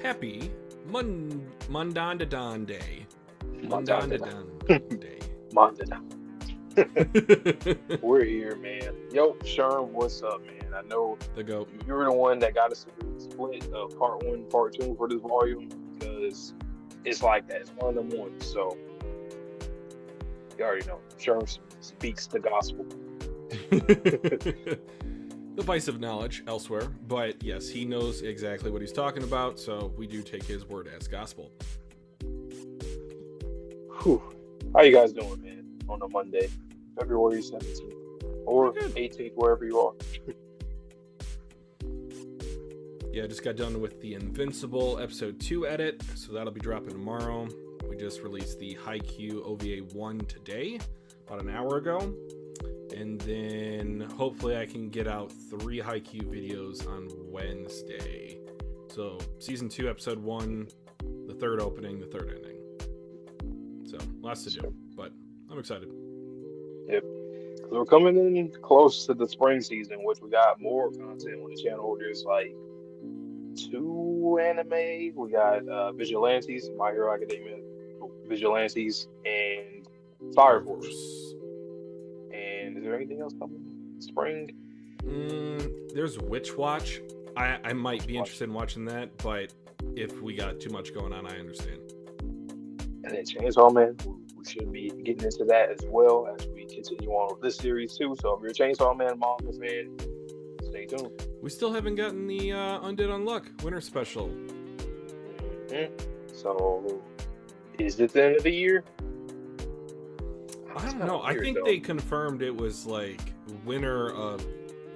Happy Dandadan Day. Dandadan Day. We're here, man. Yo, Sherm, what's up, man? I know The goat. you're the one that got us to do the split of part 1, part 2 for this volume because it's like that. It's one of them ones. So you already know. Sherm speaks the gospel. The vice of knowledge elsewhere, but yes, he knows exactly what he's talking about, so we do take his word as gospel. Whew. How you guys doing, man? On a Monday, February 17th or 18th, wherever you are. Yeah, I just got done with the Invincible episode 2 edit, so that'll be dropping tomorrow. We just released the Haikyuu OVA 1 today, about an hour ago. And then hopefully I can get out 3 Haikyuu videos on Wednesday. So season 2, episode 1, the 3rd opening, the 3rd ending. So lots to do, but I'm excited. Yep. So we're coming in close to the spring season, which we got more content on the channel. There's like 2 anime. We got Vigilantes, My Hero Academia, Vigilantes, and Fire Force. And is there anything else coming spring? There's Witch Watch. I might be interested in watching that, but if we got too much going on, I understand. And then Chainsaw Man, we should be getting into that as well as we continue on with this series too. So if you're a Chainsaw Man manga fan, stay tuned. We still haven't gotten the Undead Unluck winter special. Mm-hmm. So is it the end of the year? I don't know. I think they confirmed it was like winter of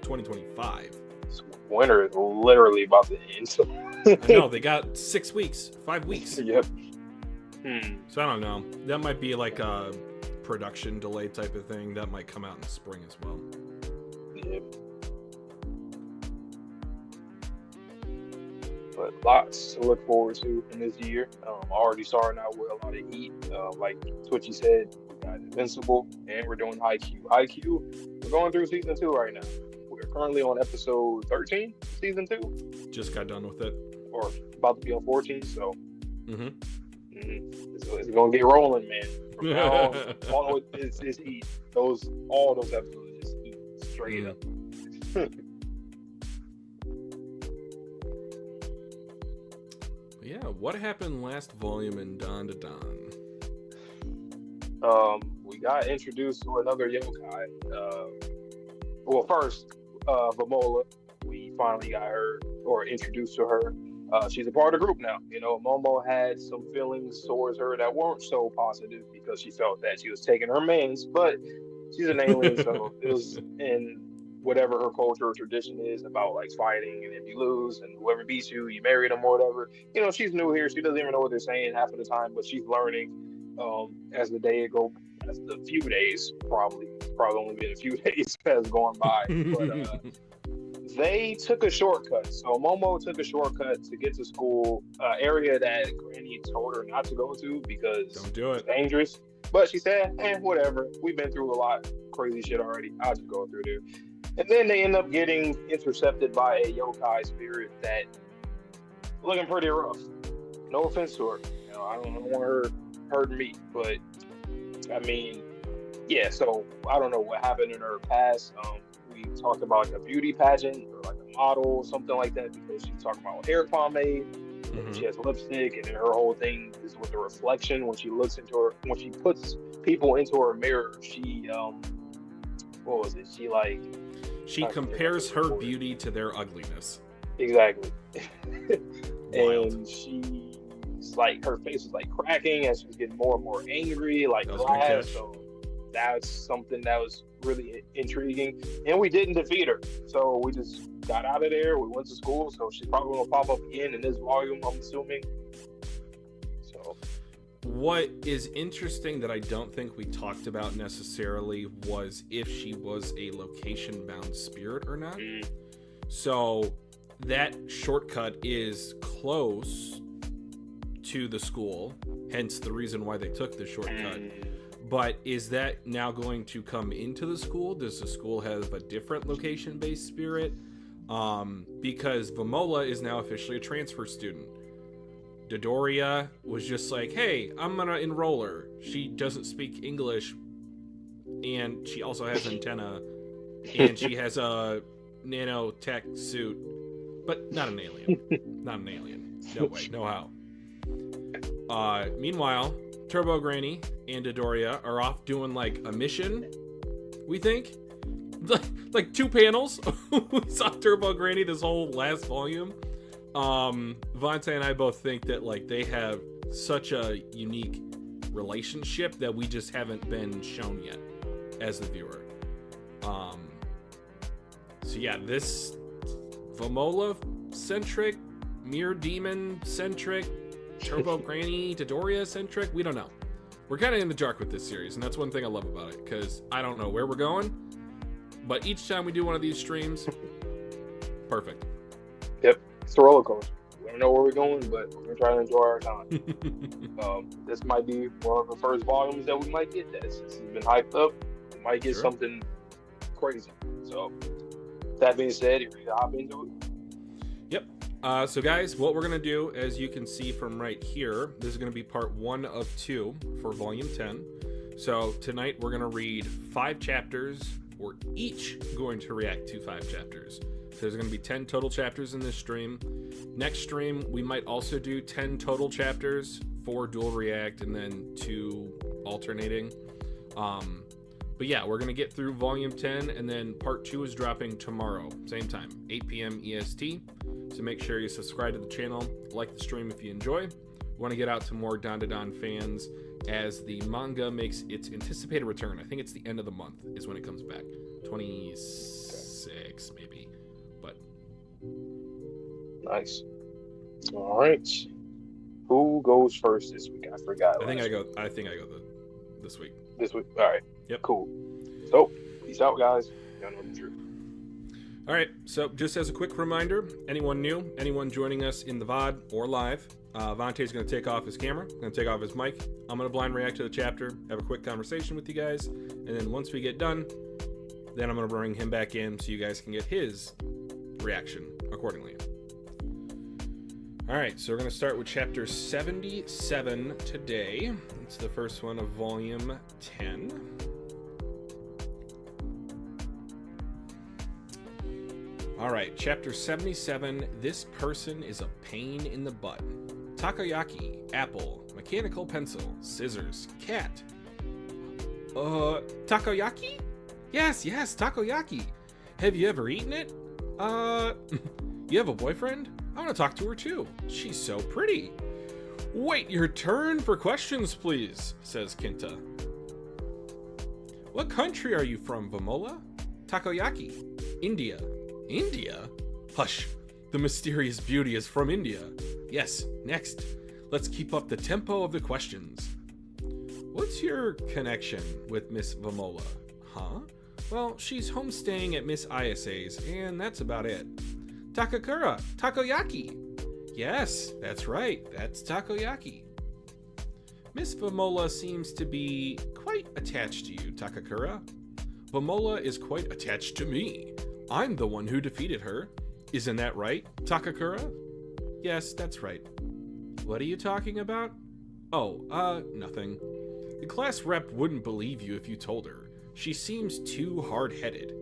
2025. Winter is literally about to end. So. I know, they got 6 weeks, 5 weeks. Yep. So I don't know. That might be like a production delay type of thing. That might come out in the spring as well. Yep. But lots to look forward to in this year. Already starting out with a lot of heat. Like Twitchy said, we got Invincible, and we're doing Haikyuu. We're going through season 2 right now. We're currently on episode 13, season 2. Just got done with it. Or about to be on 14, so. It's gonna get rolling, man. From now on, all it's heat. All those episodes just heat straight up. Yeah, what happened last volume in Dandadan? We got introduced to another yokai. Well, first, Vamola. We finally got her, or introduced to her. She's a part of the group now. You know, Momo had some feelings towards her that weren't so positive because she felt that she was taking her mans, but she's an alien, so it was in whatever her culture or tradition is about like fighting, and if you lose and whoever beats you, you marry them or whatever. You know, she's new here. She doesn't even know what they're saying half of the time, but she's learning as the few days, probably only been a few days has gone by. But they took a shortcut. So Momo took a shortcut to get to school, area that Granny told her not to go to because don't do it. It's dangerous. But she said, whatever. We've been through a lot of crazy shit already. I'll just go through there. And then they end up getting intercepted by a yokai spirit that looking pretty rough. No offense to her. You know, I don't want her hurting me, but I mean, yeah, so I don't know what happened in her past. We talked about like a beauty pageant or like a model or something like that because she's talking about hair pomade. And she has lipstick, and then her whole thing is with the reflection when she puts people into her mirror. She what was it? She compares her beauty to their ugliness. Exactly. And she's like, her face was like cracking as she was getting more and more angry, like glass. So that's something that was really intriguing. And we didn't defeat her. So we just got out of there. We went to school. So she's probably going to pop up again in this volume, I'm assuming. So what is interesting that I don't think we talked about necessarily was if she was a location-bound spirit or not. So that shortcut is close to the school, hence the reason why they took the shortcut. But is that now going to come into the school? Does the school have a different location-based spirit? Because Vamola is now officially a transfer student. Dodoria was just like, hey, I'm gonna enroll her. She doesn't speak English, and she also has antenna, and she has a nanotech suit, but not an alien. Not an alien. No way, no how. Meanwhile, Turbo Granny and Dodoria are off doing like a mission, we think. Like 2 panels. We saw Turbo Granny this whole last volume. Vontae and I both think that like they have such a unique relationship that we just haven't been shown yet as the viewer. So yeah, this Vamola centric, Mirror Demon centric, Turbo Granny, Dodoria centric, we don't know. We're kind of in the dark with this series, and that's one thing I love about it, because I don't know where we're going, but each time we do one of these streams, perfect. Yep, it's a roller coaster. We don't know where we're going, but we're trying to enjoy our time. This might be one of the first volumes that we might get. This has been hyped up. We might get something crazy. So, that being said, you ready to hop into it? Yep. So guys, what we're going to do, as you can see from right here, this is going to be part 1 of 2 for volume 10. So tonight we're going to read 5 chapters. We're each going to react to 5 chapters. So there's going to be 10 total chapters in this stream. Next stream, we might also do 10 total chapters, 4 dual react, and then 2 alternating. But yeah, we're going to get through volume 10, and then part 2 is dropping tomorrow, same time, 8 p.m. EST. So make sure you subscribe to the channel, like the stream if you enjoy. We want to get out to more Dandadan fans as the manga makes its anticipated return. I think it's the end of the month is when it comes back. 26 maybe, but nice. All right, who goes first this week? I forgot. I think I go this week. This week. All right. Yep. Cool. So, peace out, guys. Y'all know the truth. All right. So, just as a quick reminder, anyone new, anyone joining us in the VOD or live, Vontae's going to take off his camera, going to take off his mic. I'm going to blind react to the chapter, have a quick conversation with you guys, and then once we get done, then I'm going to bring him back in so you guys can get his reaction accordingly. All right, so we're going to start with chapter 77 today. It's the first one of volume 10. All right, chapter 77, This Person is a Pain in the Butt. Takoyaki, apple, mechanical pencil, scissors, cat. Takoyaki? Yes, takoyaki. Have you ever eaten it? You have a boyfriend? I want to talk to her too. She's so pretty. Wait your turn for questions, please, says Kinta. What country are you from, Vamola? Takoyaki. India. India? Hush. The mysterious beauty is from India. Yes, next. Let's keep up the tempo of the questions. What's your connection with Miss Vamola? Huh? Well, she's homestaying at Miss Isa's, and that's about it. Takakura, takoyaki. Yes, that's right. That's takoyaki. Miss Vamola seems to be quite attached to you, Takakura. Vamola is quite attached to me. I'm the one who defeated her. Isn't that right, Takakura? Yes, that's right. What are you talking about? Oh, nothing. The class rep wouldn't believe you if you told her. She seems too hard-headed.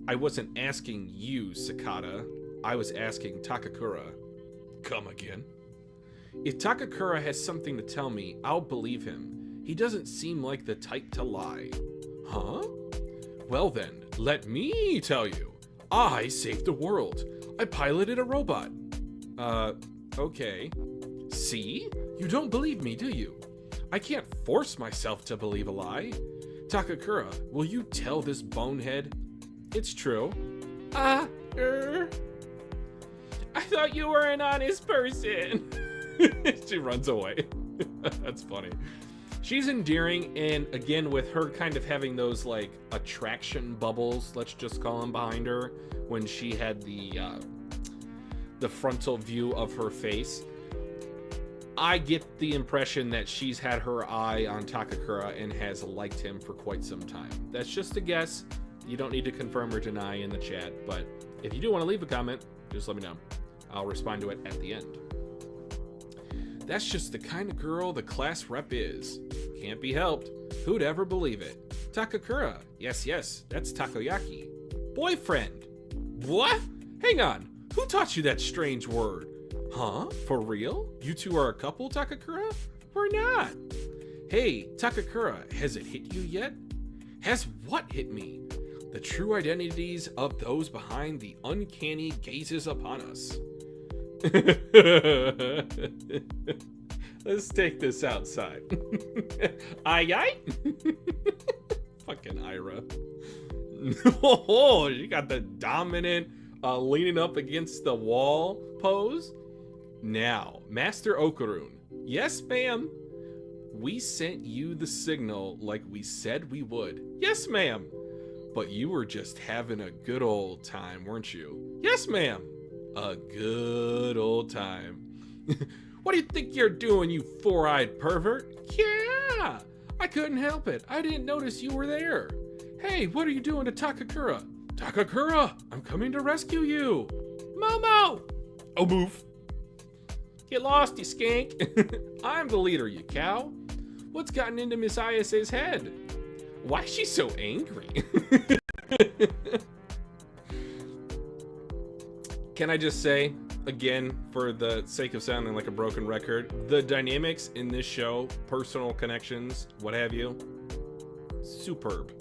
I wasn't asking you, Sakata. I was asking Takakura. Come again? If Takakura has something to tell me, I'll believe him. He doesn't seem like the type to lie. Huh? Well then, let me tell you. I saved the world. I piloted a robot. Okay. See? You don't believe me, do you? I can't force myself to believe a lie. Takakura, will you tell this bonehead? It's true. I thought you were an honest person. She runs away. That's funny. She's endearing, and again, with her kind of having those, like, attraction bubbles, let's just call them, behind her, when she had the frontal view of her face. I get the impression that she's had her eye on Takakura and has liked him for quite some time. That's just a guess. You don't need to confirm or deny in the chat, but if you do want to leave a comment, just let me know. I'll respond to it at the end. That's just the kind of girl the class rep is. Can't be helped. Who'd ever believe it? Takakura. Yes, that's takoyaki. Boyfriend. What? Hang on. Who taught you that strange word? Huh? For real? You two are a couple, Takakura? We're not. Hey, Takakura, has it hit you yet? Has what hit me? The true identities of those behind the uncanny gazes upon us. Let's take this outside. Aye? Fucking Ira. Oh, she got the dominant leaning up against the wall pose. Now, Master Okarun. Yes, ma'am. We sent you the signal like we said we would. Yes, ma'am. But you were just having a good old time, weren't you? Yes, ma'am. A good old time. What do you think you're doing, you four-eyed pervert? Yeah, I couldn't help it. I didn't notice you were there. Hey, what are you doing to Takakura? Takakura, I'm coming to rescue you. Momo! Oh, move. Get lost, you skank. I'm the leader, you cow. What's gotten into Miss Ayase's head? Why is she so angry? Can I just say, again, for the sake of sounding like a broken record, the dynamics in this show, personal connections, what have you, superb.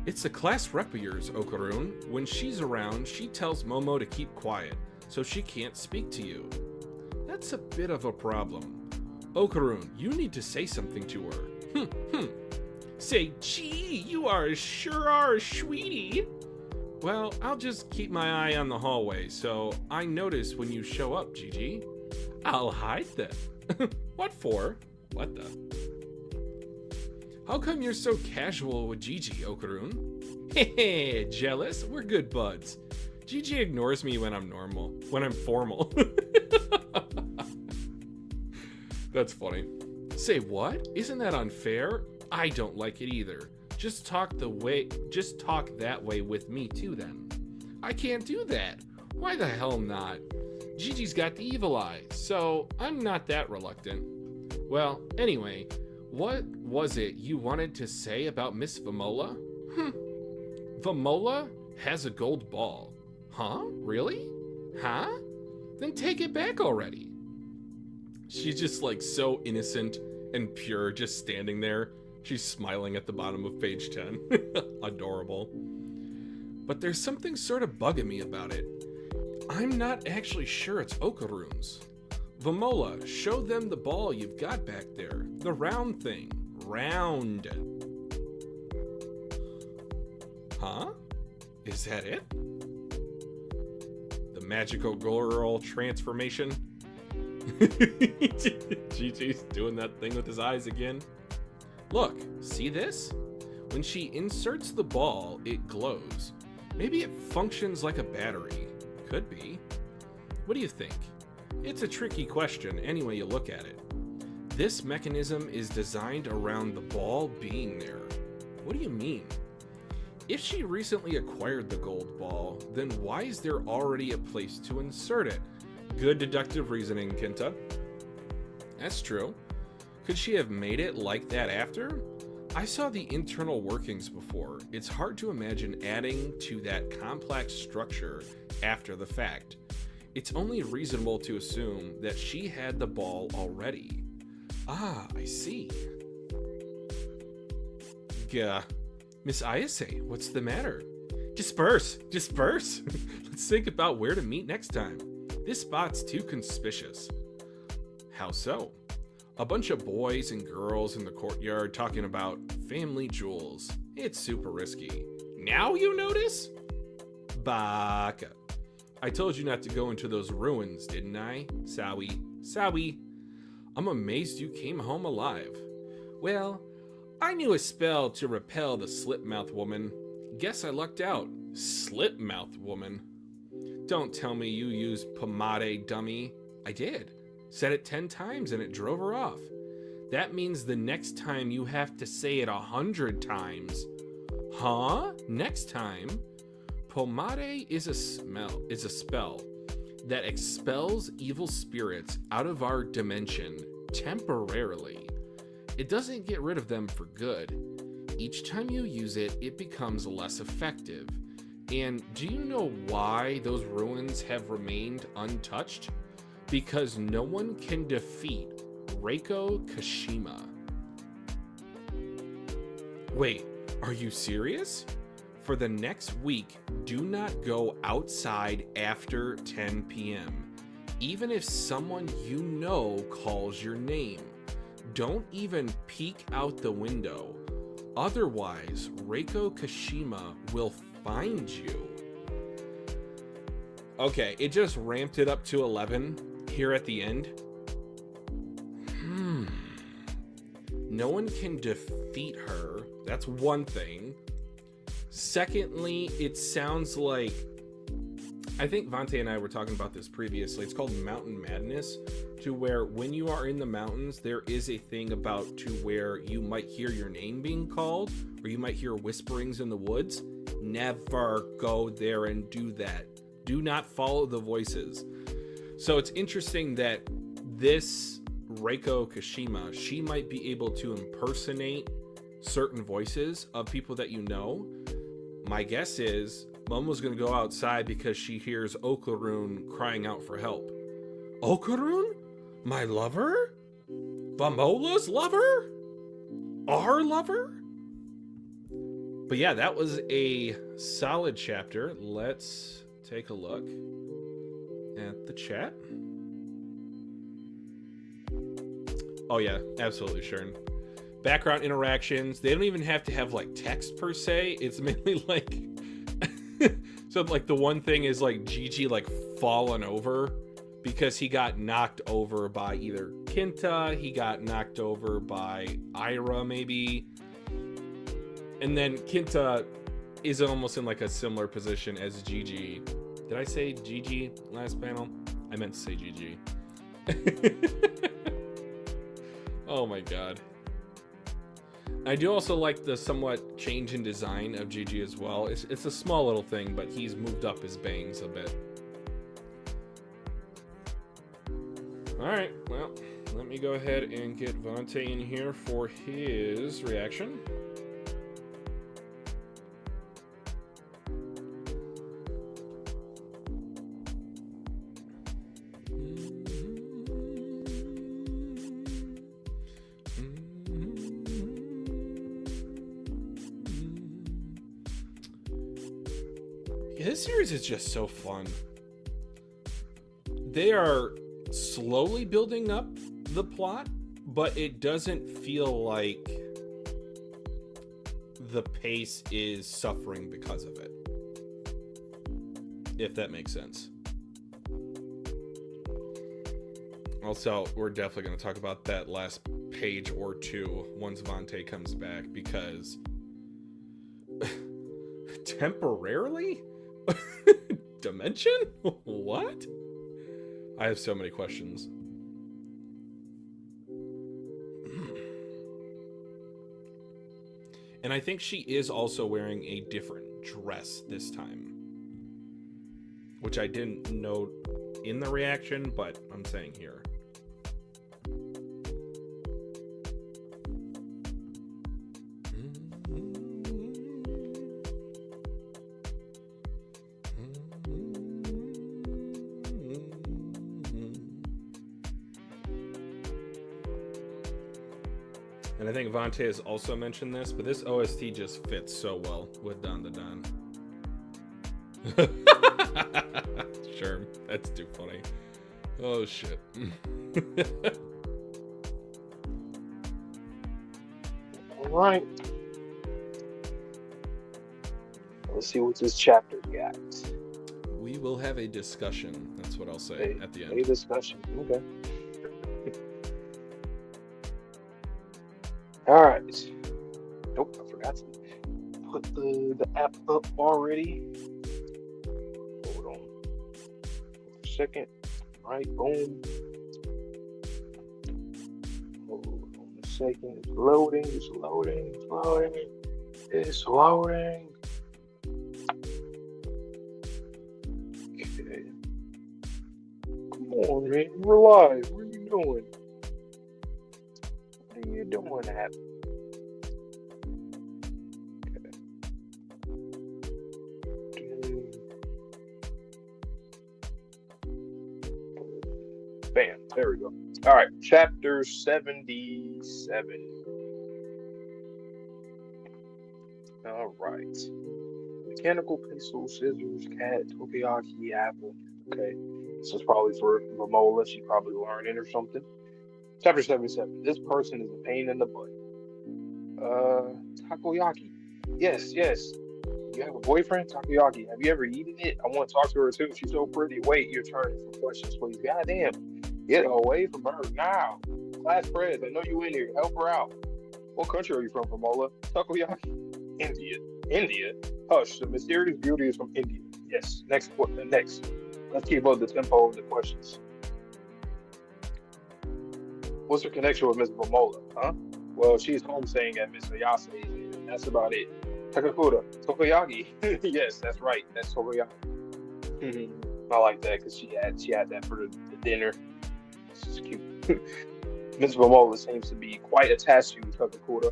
It's the class rep of yours, Okarun. When she's around, she tells Momo to keep quiet, so she can't speak to you. That's a bit of a problem. Okarun, you need to say something to her. Say, gee, you sure are a sweetie. Well, I'll just keep my eye on the hallway, so I notice when you show up, Gigi. I'll hide them. What for? What the? How come you're so casual with Gigi, Okarun? Hey, jealous? We're good buds. Gigi ignores me when I'm formal. That's funny. Say what? Isn't that unfair? I don't like it either. Just talk that way with me too then. I can't do that. Why the hell not? Gigi's got the evil eye, so I'm not that reluctant. Well, anyway, what was it you wanted to say about Miss Vamola? Vamola has a gold ball. Huh? Really? Huh? Then take it back already. She's just like so innocent and pure, just standing there. She's smiling at the bottom of page 10. Adorable. But there's something sort of bugging me about it. I'm not actually sure it's Okarun's. Vamola, show them the ball you've got back there. The round thing. Round. Huh? Is that it? The magical girl transformation? Gigi's doing that thing with his eyes again. Look, see this? When she inserts the ball, it glows. Maybe it functions like a battery. Could be. What do you think? It's a tricky question any way you look at it. This mechanism is designed around the ball being there. What do you mean? If she recently acquired the gold ball, then why is there already a place to insert it? Good deductive reasoning, Kenta. That's true. Could she have made it like that after? I saw the internal workings before. It's hard to imagine adding to that complex structure after the fact. It's only reasonable to assume that she had the ball already. Ah, I see. Gah. Miss Ayase, what's the matter? Disperse! Let's think about where to meet next time. This spot's too conspicuous. How so? A bunch of boys and girls in the courtyard talking about family jewels. It's super risky. Now you notice? Baka. I told you not to go into those ruins, didn't I? Sawi. I'm amazed you came home alive. Well, I knew a spell to repel the slip-mouthed woman. Guess I lucked out. Slip-mouthed woman? Don't tell me you used pomade, dummy. I did. Said it 10 times and it drove her off. That means the next time you have to say it 100 times. Huh? Next time? Pomade is a spell. that expels evil spirits out of our dimension temporarily. It doesn't get rid of them for good. Each time you use it, it becomes less effective. And do you know why those ruins have remained untouched? Because no one can defeat Reiko Kashima. Wait, are you serious? For the next week, do not go outside after 10 p.m. Even if someone you know calls your name. Don't even peek out the window. Otherwise, Reiko Kashima will find you. Okay, it just ramped it up to 11 here at the end. No one can defeat her. That's one thing. Secondly, it sounds like, I think Vante and I were talking about this previously. It's called Mountain Madness, to where when you are in the mountains, there is a thing about to where you might hear your name being called, or you might hear whisperings in the woods. Never go there and do that. Do not follow the voices. So it's interesting that this Reiko Kashima, she might be able to impersonate certain voices of people that you know. My guess is Momo's going to go outside because she hears Okarun crying out for help. Okarun? My lover? Vamola's lover? Our lover? But yeah, that was a solid chapter. Let's take a look at the chat. Oh yeah, absolutely, Sharon. Background interactions. They don't even have to have like text per se. It's mainly like so like the one thing is like Gigi like fallen over because he got knocked over by either Kinta, he got knocked over by Ira maybe. And then Kinta is almost in like a similar position as Gigi. Did I say Gigi last panel? I meant to say Gigi. Oh my god. I do also like the somewhat change in design of Gigi as well. It's a small little thing, but he's moved up his bangs a bit. Alright, well, let me go ahead and get Vante in here for his reaction. This series is just so fun. They are slowly building up the plot, but it doesn't feel like the pace is suffering because of it. If that makes sense. Also, we're definitely going to talk about that last page or two once Vante comes back, because temporarily? Dimension? What? I have so many questions. And I think she is also wearing a different dress this time, which I didn't note in the reaction, but I'm saying here. And I think Vante has also mentioned this, but this OST just fits so well with Dandadan. Sure, that's too funny. Oh shit. All right. Let's see what this chapter got. We will have a discussion. That's what I'll say at the end. A discussion. Okay. All right. Nope, I forgot to put the app up already. Hold on for a second. All right, boom. Hold on a second. It's loading. It's loading. It's loading. It's loading. Okay. Come on, man. We're live. What are you doing? What are you doing, Ab? Bam. There we go. All right. Chapter 77. All right. Mechanical pencil, scissors, cat, takoyaki, apple. Okay. This is probably for Vamola. She's probably learning or something. Chapter 77. This person is a pain in the butt. Takoyaki. Yes. You have a boyfriend? Takoyaki. Have you ever eaten it? I want to talk to her too. She's so pretty. Wait, your turn for questions, please. Goddamn. Get away from her now. Class friends, I know you in here. Help her out. What country are you from, Vamola? Takoyaki. India? Hush, the mysterious beauty is from India. Yes. Next. Let's keep up the tempo of the questions. What's her connection with Miss Vamola? Huh? Well, she's home staying at Miss Ayase's, and that's about it. Gachiakuta. Takoyaki. Yes, that's right. That's Takoyaki. I like that because she had that for the dinner. This is cute. Miss Vamola seems to be quite attached to you, Gachiakuta.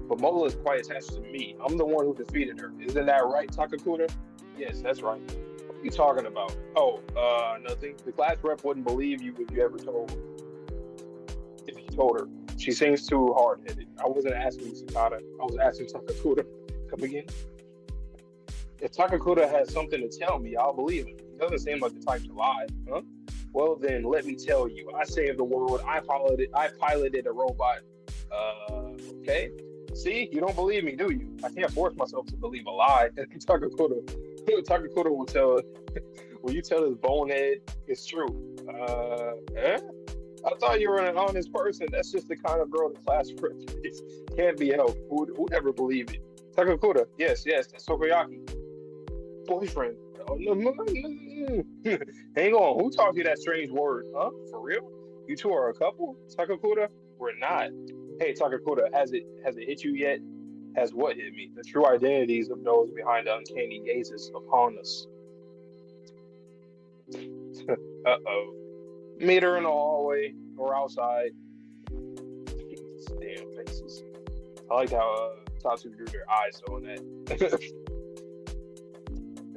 Vamola is quite attached to me. I'm the one who defeated her. Isn't that right, Gachiakuta? Yes, that's right. What are you talking about? Oh, nothing. The class rep wouldn't believe you if you ever told her. If you told her. She seems too hard-headed. I wasn't asking Sakata. I was asking Gachiakuta. Come again? If Gachiakuta has something to tell me, I'll believe him. He doesn't seem like the type to lie, huh? Well, then let me tell you. I saved the world. I piloted a robot. Okay. See, you don't believe me, do you? I can't force myself to believe a lie. Gachiakuta will you tell this bonehead it's true? I thought you were an honest person. That's just the kind of girl the class is. Can't be helped. Who'd ever believe it? Gachiakuta, yes, that's Takoyaki. Boyfriend. Oh, no. Hang on, who taught you that strange word? Huh? For real? You two are a couple? Gachiakuta? We're not. Hey, Gachiakuta, has it hit you yet? Has what hit me? The true identities of those behind the uncanny gazes upon us. Uh-oh. Meet her in the hallway or outside. Damn faces. I like how Tatsu drew their eyes on that.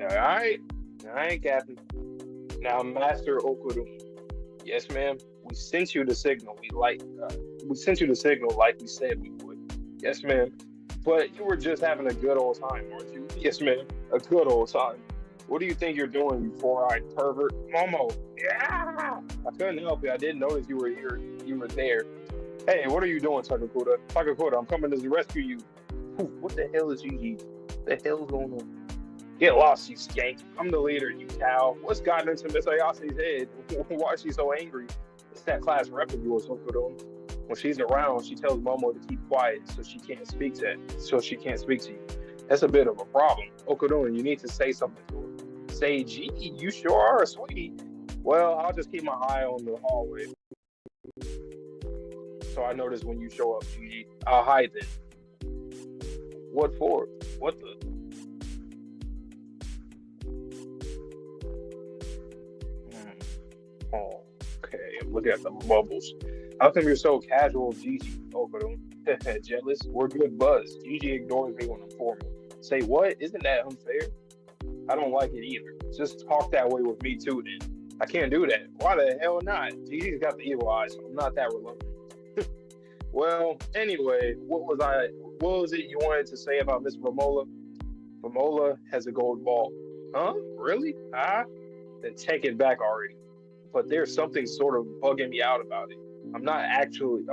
Alright, Captain. Now, Master Okudun. Yes, ma'am. We sent you the signal. We sent you the signal like we said we would. Yes, ma'am. But you were just having a good old time, weren't you? Yes, ma'am. A good old time. What do you think you're doing, you four-eyed pervert? Momo. Yeah. I couldn't help you. I didn't notice you were here. You were there. Hey, what are you doing, Gachiakuta? Gachiakuta, I'm coming to rescue you. Ooh, what the hell is Gigi? What the hell's going on? Get lost, you skank. I'm the leader, you cow. What's gotten into Miss Ayase's head? Why is she so angry? It's that class rep of yours, Okudon. When she's around, she tells Momo to keep quiet so she can't speak to you. That's a bit of a problem. Okudon, you need to say something to her. Say, gee, you sure are a sweetie. Well, I'll just keep my eye on the hallway. So I notice when you show up, Gigi. I'll hide then. What for? What the? Oh, okay. I'm looking at the bubbles. How come you're so casual, Gigi? Okudon. Jealous? We're good buzz. Gigi ignores me when I'm formal. Say what? Isn't that unfair? I don't like it either. Just talk that way with me too then. I can't do that. Why the hell not? Gigi's got the evil eyes, so I'm not that reluctant. Well, anyway, what was it you wanted to say about Miss Vamola? Vamola has a gold ball. Huh? Really? Then take it back already. But there's something sort of bugging me out about it. I'm not actually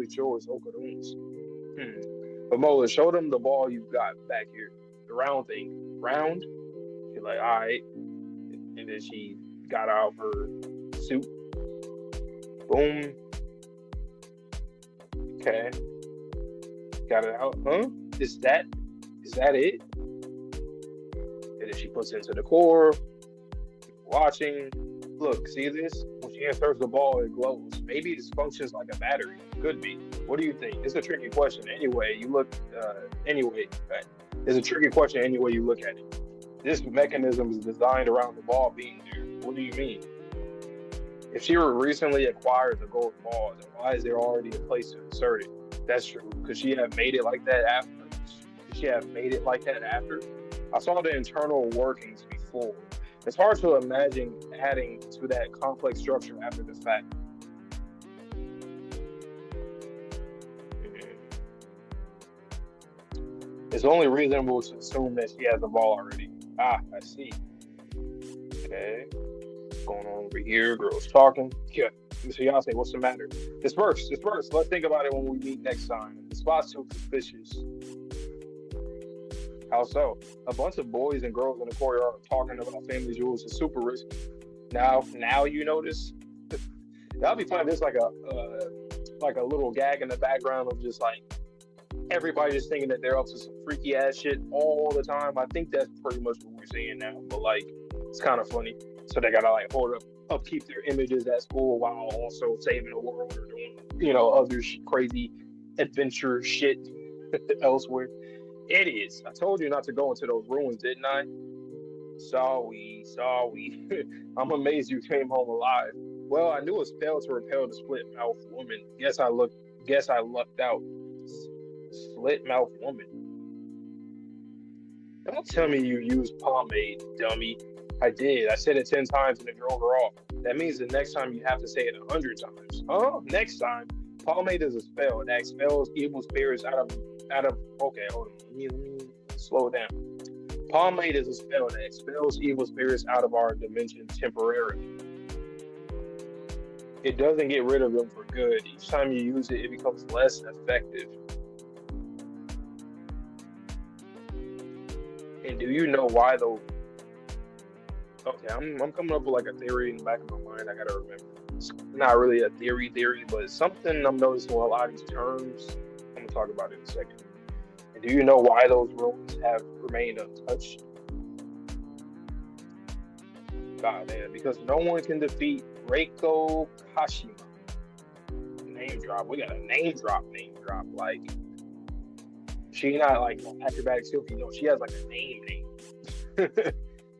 sure it's Okudun's. Vamola, show them the ball you've got back here. The round thing. Round? She's like, all right. And then she got out her suit. Boom. Okay. Got it out. Huh? Is that it? And then she puts it into the core. Watching. Look, see this? When she inserts the ball, it glows. Maybe this functions like a battery. Could be. What do you think? It's a tricky question. Anyway, it's a tricky question any way you look at it. This mechanism is designed around the ball being there. What do you mean? If she recently acquired the gold ball, then why is there already a place to insert it? That's true. Could she have made it like that after? Could she have made it like that after? I saw the internal workings before. It's hard to imagine adding to that complex structure after the fact. It's only reasonable to assume that she has the ball already. Ah, I see. Okay. What's going on over here? Girls talking. Yeah. Mr. Yase, what's the matter? Disperse. Let's think about it when we meet next time. The spot's too suspicious. How so? A bunch of boys and girls in the courtyard talking about family jewels is super risky. Now you notice? That'll be fun. There's like a little gag in the background of just like everybody just thinking that they're up to some freaky ass shit all the time. I think that's pretty much what we're seeing now. But like, it's kind of funny. So they gotta like upkeep their images at school while also saving the world or doing, other crazy adventure shit elsewhere. Idiots. I told you not to go into those ruins, didn't I? Sorry. I'm amazed you came home alive. Well, I knew a spell to repel the split mouth woman. Guess I lucked out. Split mouth woman. Don't tell me you used pomade, dummy. I did. I said it 10 times and it drove her off. That means the next time you have to say it 100 times. Huh? Next time. Pomade is a spell that expels evil spirits out of. Okay, hold on. Let me slow it down. Pomade is a spell that expels evil spirits out of our dimension temporarily. It doesn't get rid of them for good. Each time you use it, it becomes less effective. And do you know why though? Okay, I'm coming up with like a theory in the back of my mind. I gotta remember. It's not really a theory, but something I'm noticing with a lot of these terms. I'm gonna talk about it in a second. And do you know why those ruins have remained untouched? God damn, because no one can defeat Reiko Kashima. Name drop. We got a name drop. Like, she not like acrobatic skill. She has like a name.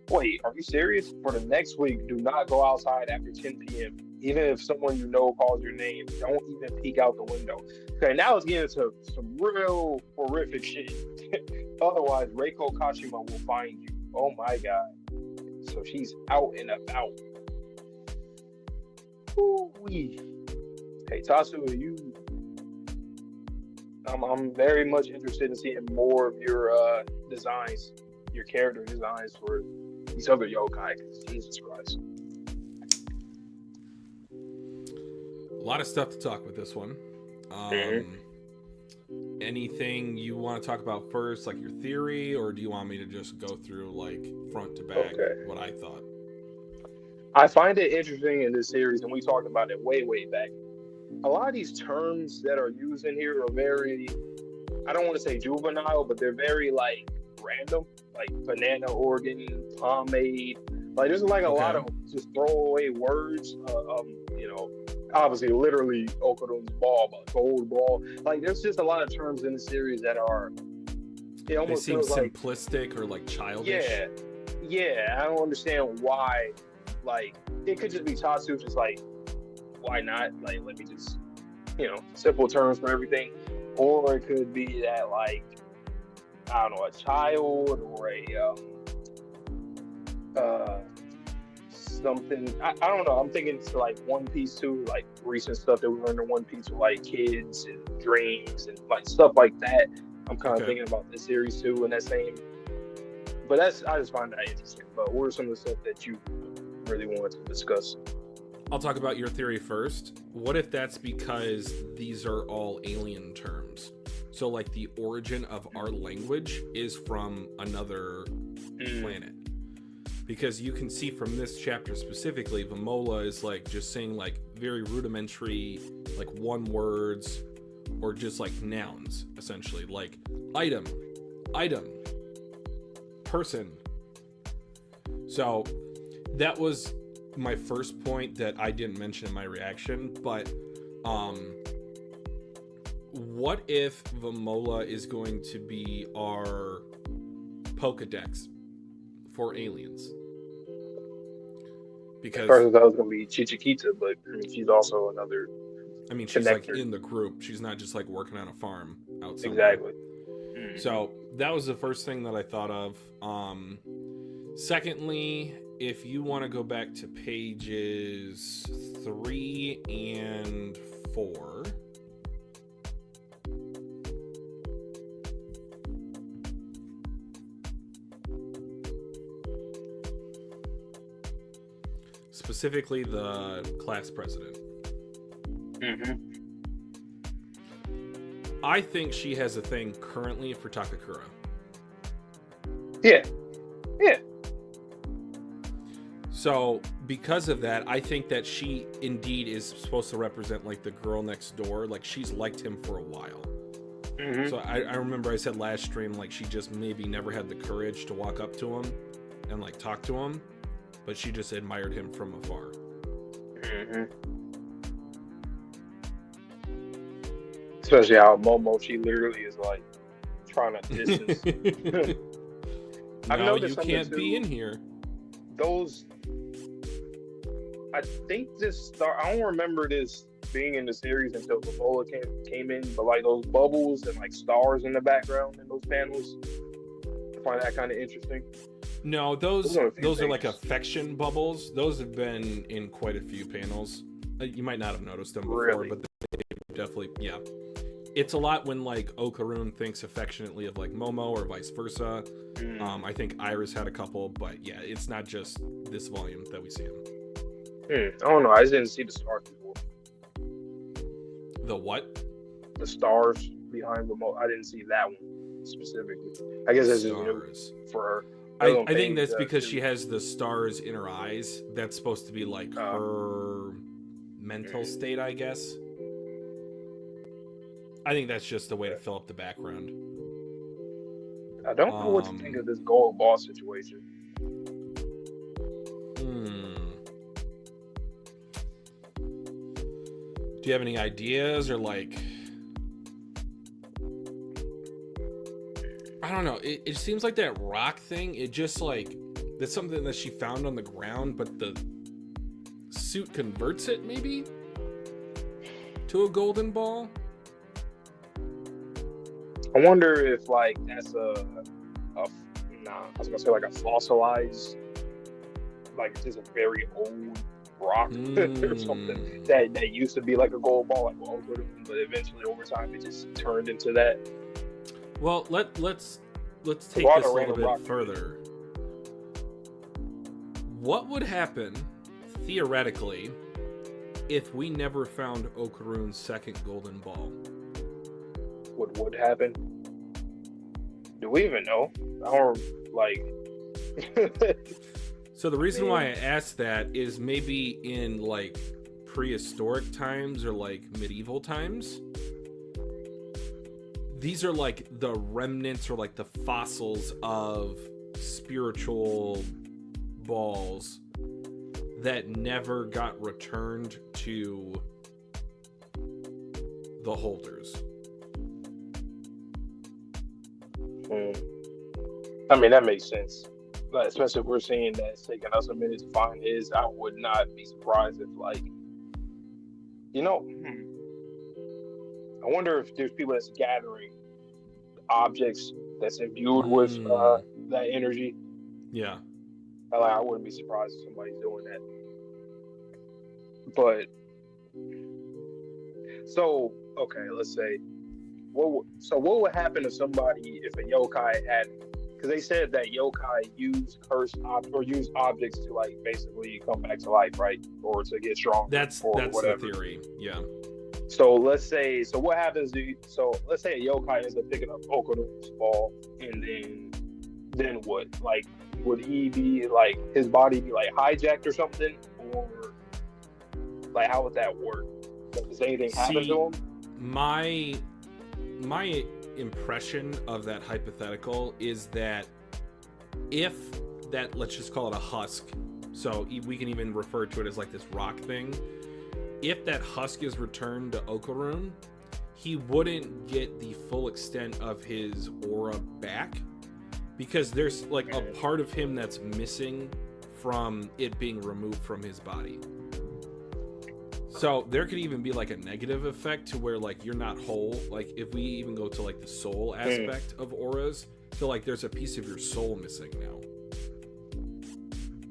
Wait, are you serious? For the next week, do not go outside after 10 p.m. Even if someone you know calls your name, don't even peek out the window. Okay, now it's getting into some real horrific shit. Otherwise, Reiko Kashima will find you. Oh my god. So she's out and about. Ooh-wee. Hey, Tatsu, I'm very much interested in seeing more of your designs, your character designs for these other yokai. Jesus Christ. A lot of stuff to talk with this one. Anything you want to talk about first, like your theory, or do you want me to just go through like front to back what I thought? I find it interesting in this series, and we talked about it way back. A lot of these terms that are used in here are very, I don't want to say juvenile, but they're very like random, like banana organ, pomade. Like there's like a lot of just throwaway words. Obviously, literally Okudon's ball, but gold ball. Like there's just a lot of terms in the series that are. It almost seem simplistic like, or like childish. Yeah. I don't understand why. Like it could just be Tatsu, just like why not? Like let me just simple terms for everything, or it could be that like I don't know, a child or a something. I don't know. I'm thinking it's like One Piece too, like recent stuff that we learned in One Piece with like kids and dreams and like stuff like that. I'm kind of thinking about this series too, and that same. But I just find that interesting. But what are some of the stuff that you really wanted to discuss? I'll talk about your theory first. What if that's because these are all alien terms? So like the origin of our language is from another planet. Because you can see from this chapter specifically, Vamola is like just saying like very rudimentary, like one words or just like nouns, essentially. Like item, person. So that was my first point that I didn't mention in my reaction, but what if Vamola is going to be our Pokedex for aliens? Because at first I thought it was gonna be Chichikita, but I mean, she's also another. I mean, she's like connector. in the group. She's not just like working on a farm out somewhere. Exactly. So that was the first thing that I thought of. Secondly, if you want to go back to pages 3 and 4. Specifically the class president. I think she has a thing currently for Takakura. Yeah. So because of that, I think that she indeed is supposed to represent like the girl next door. Like she's liked him for a while. So I remember I said last stream, like she just maybe never had the courage to walk up to him and like talk to him, but she just admired him from afar. Especially how Momo, she literally is like trying to distance. No, you can't be in here. Those, I think I don't remember this being in the series until Vamola came in, but like those bubbles and like stars in the background in those panels, I find that kind of interesting. No, those are like affection bubbles. Those have been in quite a few panels. You might not have noticed them before, but they definitely, yeah. It's a lot when like Okarun thinks affectionately of like Momo or vice versa. I think Iris had a couple, but yeah, it's not just this volume that we see him. I don't know. I just didn't see the stars before. The what? The stars behind Momo. I didn't see that one specifically. I guess that's just new for her. I think that's because she has the stars in her eyes. That's supposed to be like her mental state, I guess. I think that's just a way to fill up the background. I don't know what to think of this gold ball situation. Do you have any ideas or like... I don't know. It seems like that rock thing, it just like... That's something that she found on the ground, but the suit converts it, maybe? To a golden ball? I wonder if like that's I was gonna say like a fossilized, like just a very old rock or something that used to be like a gold ball, like but eventually over time it just turned into that. Well, let's take this a little bit further. What would happen theoretically if we never found Okarun's second golden ball? What would happen? Do we even know? I don't like. So the reason why I asked that is maybe in like prehistoric times or like medieval times, these are like the remnants or like the fossils of spiritual balls that never got returned to the holders. I mean, that makes sense. But especially if we're seeing that it's taking us a minute to find his, I would not be surprised if, like, I wonder if there's people that's gathering objects that's imbued with that energy. Yeah. I wouldn't be surprised if somebody's doing that. But, so, okay, let's say, what would happen if a yokai had, because they said that yokai use use objects to like basically come back to life, right? Or to get strong. That's the theory, yeah. So let's say, what happens let's say a yokai ends up picking up Okaru's ball, and then what? Like, would he be like, his body be like hijacked or something? Or like, how would that work? Like, does anything happen to him? My impression of that hypothetical is that if that, let's just call it a husk, so we can even refer to it as like this rock thing, if that husk is returned to Okarun, he wouldn't get the full extent of his aura back, because there's like a part of him that's missing from it being removed from his body. So there could even be like a negative effect to where like you're not whole. Like if we even go to like the soul aspect of auras, feel like there's a piece of your soul missing now.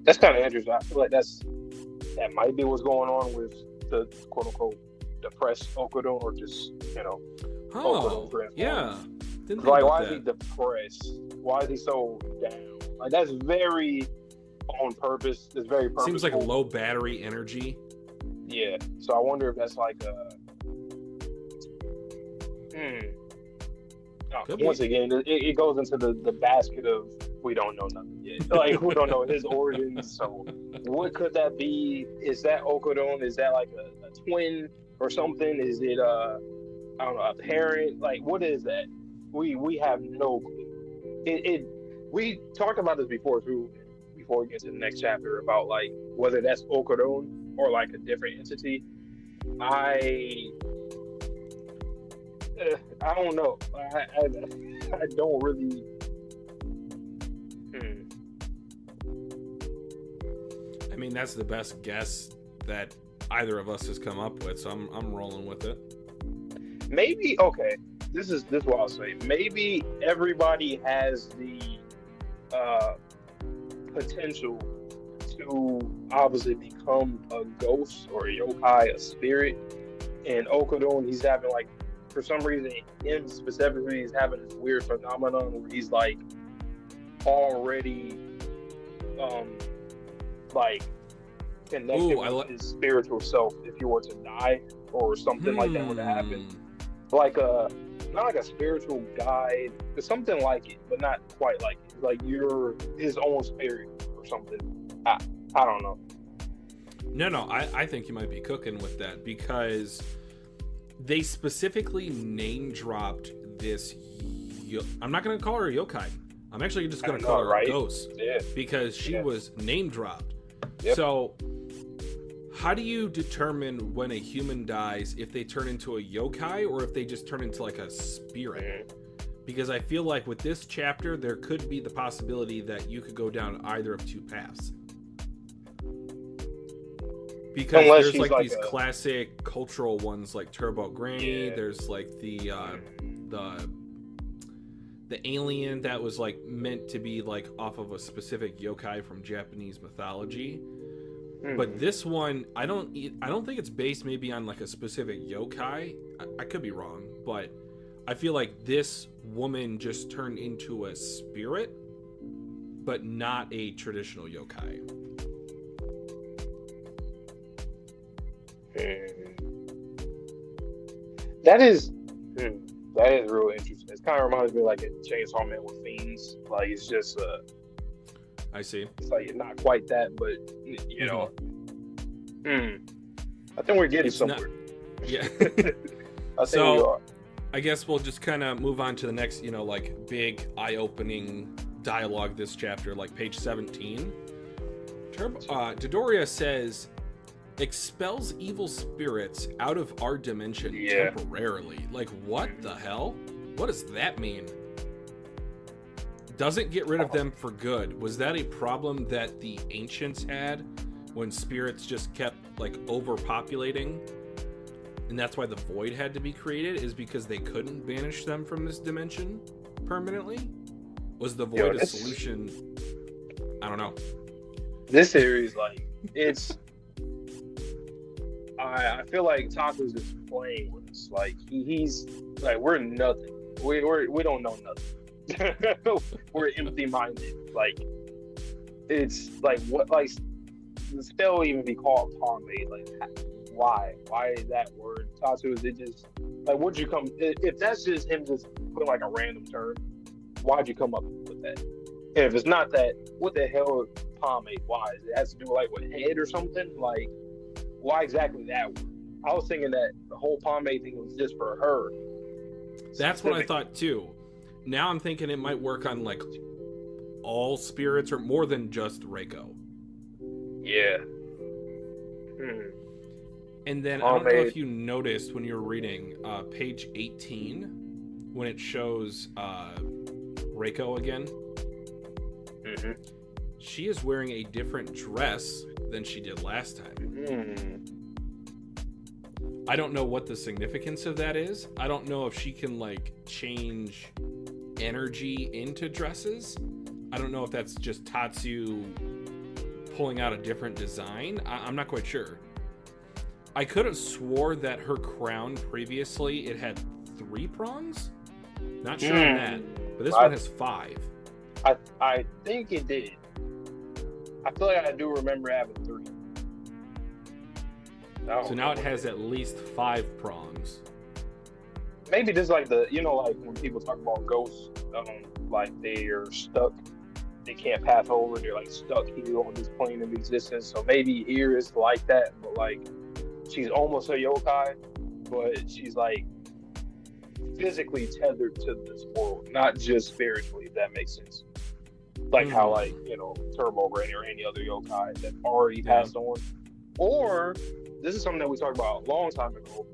That's kind of interesting. I feel like that might be what's going on with the quote unquote depressed Okudon, or just Okudon yeah. Didn't think like, about why that. is he depressed? Why is he so down? Like, that's very on purpose. It's very purposeful. Seems like low battery energy. Yeah. So I wonder if that's like once again, it goes into the basket of we don't know nothing yet. Like, we don't know his origins. So what could that be? Is that Okudon? Is that like a twin or something? Is it I don't know, a parent? Like, what is that? We have no clue. We talked about this before too. Before we get to the next chapter, about like whether that's Okudon or like a different entity. I don't know. I don't really. I mean, that's the best guess that either of us has come up with, so I'm rolling with it. Maybe okay. This is what I'll say. Maybe everybody has the potential to obviously become a ghost or a yokai, a spirit. And Okudon, he's having like, for some reason, him specifically, he's having this weird phenomenon where he's like already like connected with his spiritual self if he were to die or something like that were to happen. Like not like a spiritual guide, but something like it, but not quite like it. Like you're his own spirit or something. I don't know. No, I think you might be cooking with that, because they specifically name dropped this. I'm not going to call her a yokai. I'm actually just going to call her a ghost, because she was name dropped. Yep. So how do you determine when a human dies if they turn into a yokai or if they just turn into like a spirit? Because I feel like with this chapter, there could be the possibility that you could go down either of two paths. Because there's like these classic cultural ones like Turbo Granny. There's like the alien that was like meant to be like off of a specific yokai from Japanese mythology. But this one, I don't think it's based maybe on like a specific yokai. I could be wrong, but I feel like this woman just turned into a spirit, but not a traditional yokai. That is real interesting. It kind of reminds me of like a Chainsaw Man with fiends. Like, it's just I see. It's like not quite that, but you know. I think we're getting somewhere. Yeah. I think we are. I guess we'll just kind of move on to the next, like big eye-opening dialogue this chapter, like page 17. Dodoria says, expels evil spirits out of our dimension temporarily. Like, what the hell? What does that mean? Doesn't get rid of them for good. Was that a problem that the ancients had when spirits just kept like overpopulating? And that's why the void had to be created, is because they couldn't banish them from this dimension permanently? Was the void a solution? I don't know. This series, like, it's... I feel like Taku's just playing with us. Like, he's... Like, we're nothing. We don't know nothing. We're empty-minded. Like, it's... Like, what... Like, the spell would even be called pomade. Like, why? Why is that word? Tatsu, is it just like, would you come? If that's just him just putting like a random term, why'd you come up with that? And if it's not that, what the hell is pomade? Why? It has to do like with head or something? Like, why exactly that word? I was thinking that the whole pomade thing was just for her. That's what I thought too. Now I'm thinking it might work on like all spirits or more than just Reiko. Yeah. And then I don't know if you noticed when you were reading page 18 when it shows Reiko again. she is wearing a different dress than she did last time. I don't know what the significance of that is. I don't know if she can like change energy into dresses. I don't know if that's just Tatsu pulling out a different design. I'm not quite sure. I could have swore that her crown previously, it had 3 prongs. Not sure on that, but this one has 5. I think it did. I feel like I do remember having 3. So now it has at least 5 prongs. Maybe just like the, like when people talk about ghosts, like they are stuck, they can't pass over, they're like stuck here on this plane of existence. So maybe here is like that, but like she's almost a yokai, but she's like physically tethered to this world, not just spiritually, if that makes sense. Like how like, Turbo Granny or any other yokai that already passed on. Or this is something that we talked about a long time ago.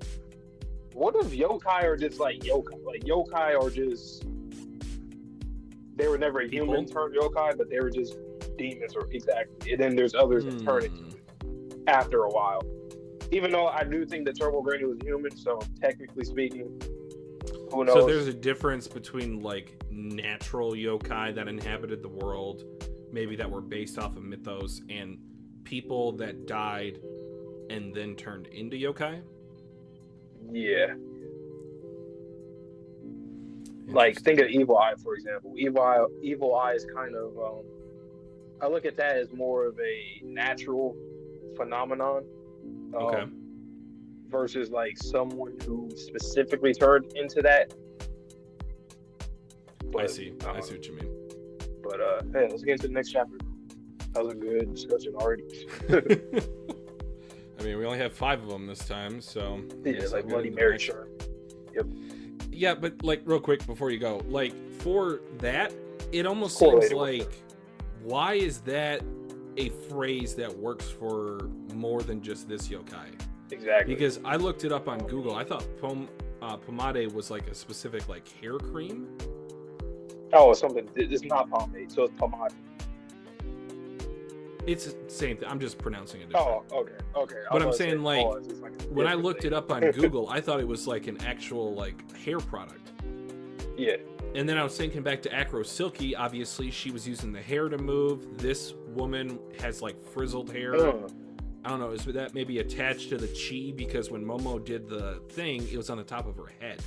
What if yokai are just like yokai? Like yokai are just, they were never a human turned yokai, but they were just demons or exactly. And then there's others that turn into it after a while. Even though I do think that Turbo Granny was human, so technically speaking, who knows? So there's a difference between like natural yokai that inhabited the world, maybe that were based off of mythos, and people that died and then turned into yokai? Yeah. Like, think of Evil Eye, for example. Evil Eye is kind of, I look at that as more of a natural phenomenon. Versus, like, someone who specifically turned into that. But, I see what you mean. But, hey, let's get into the next chapter. That was a good discussion already. I mean, we only have 5 of them this time, so... Yeah, it's like Bloody Mary Shark. Yep. Yeah, but, like, real quick before you go, like, for that, it almost seems like, why is that a phrase that works for more than just this yokai? Exactly. Because I looked it up on Google. I thought pomade was, like, a specific, like, hair cream. Oh, something. It's not pomade, so it's pomade. It's the same thing. I'm just pronouncing it different. Oh, okay. But I'm saying, like, when I looked it up on Google, I thought it was like an actual, like, hair product. Yeah. And then I was thinking back to Acro Silky. Obviously, she was using the hair to move. This woman has, like, frizzled hair. I don't know. Is that maybe attached to the chi? Because when Momo did the thing, it was on the top of her head.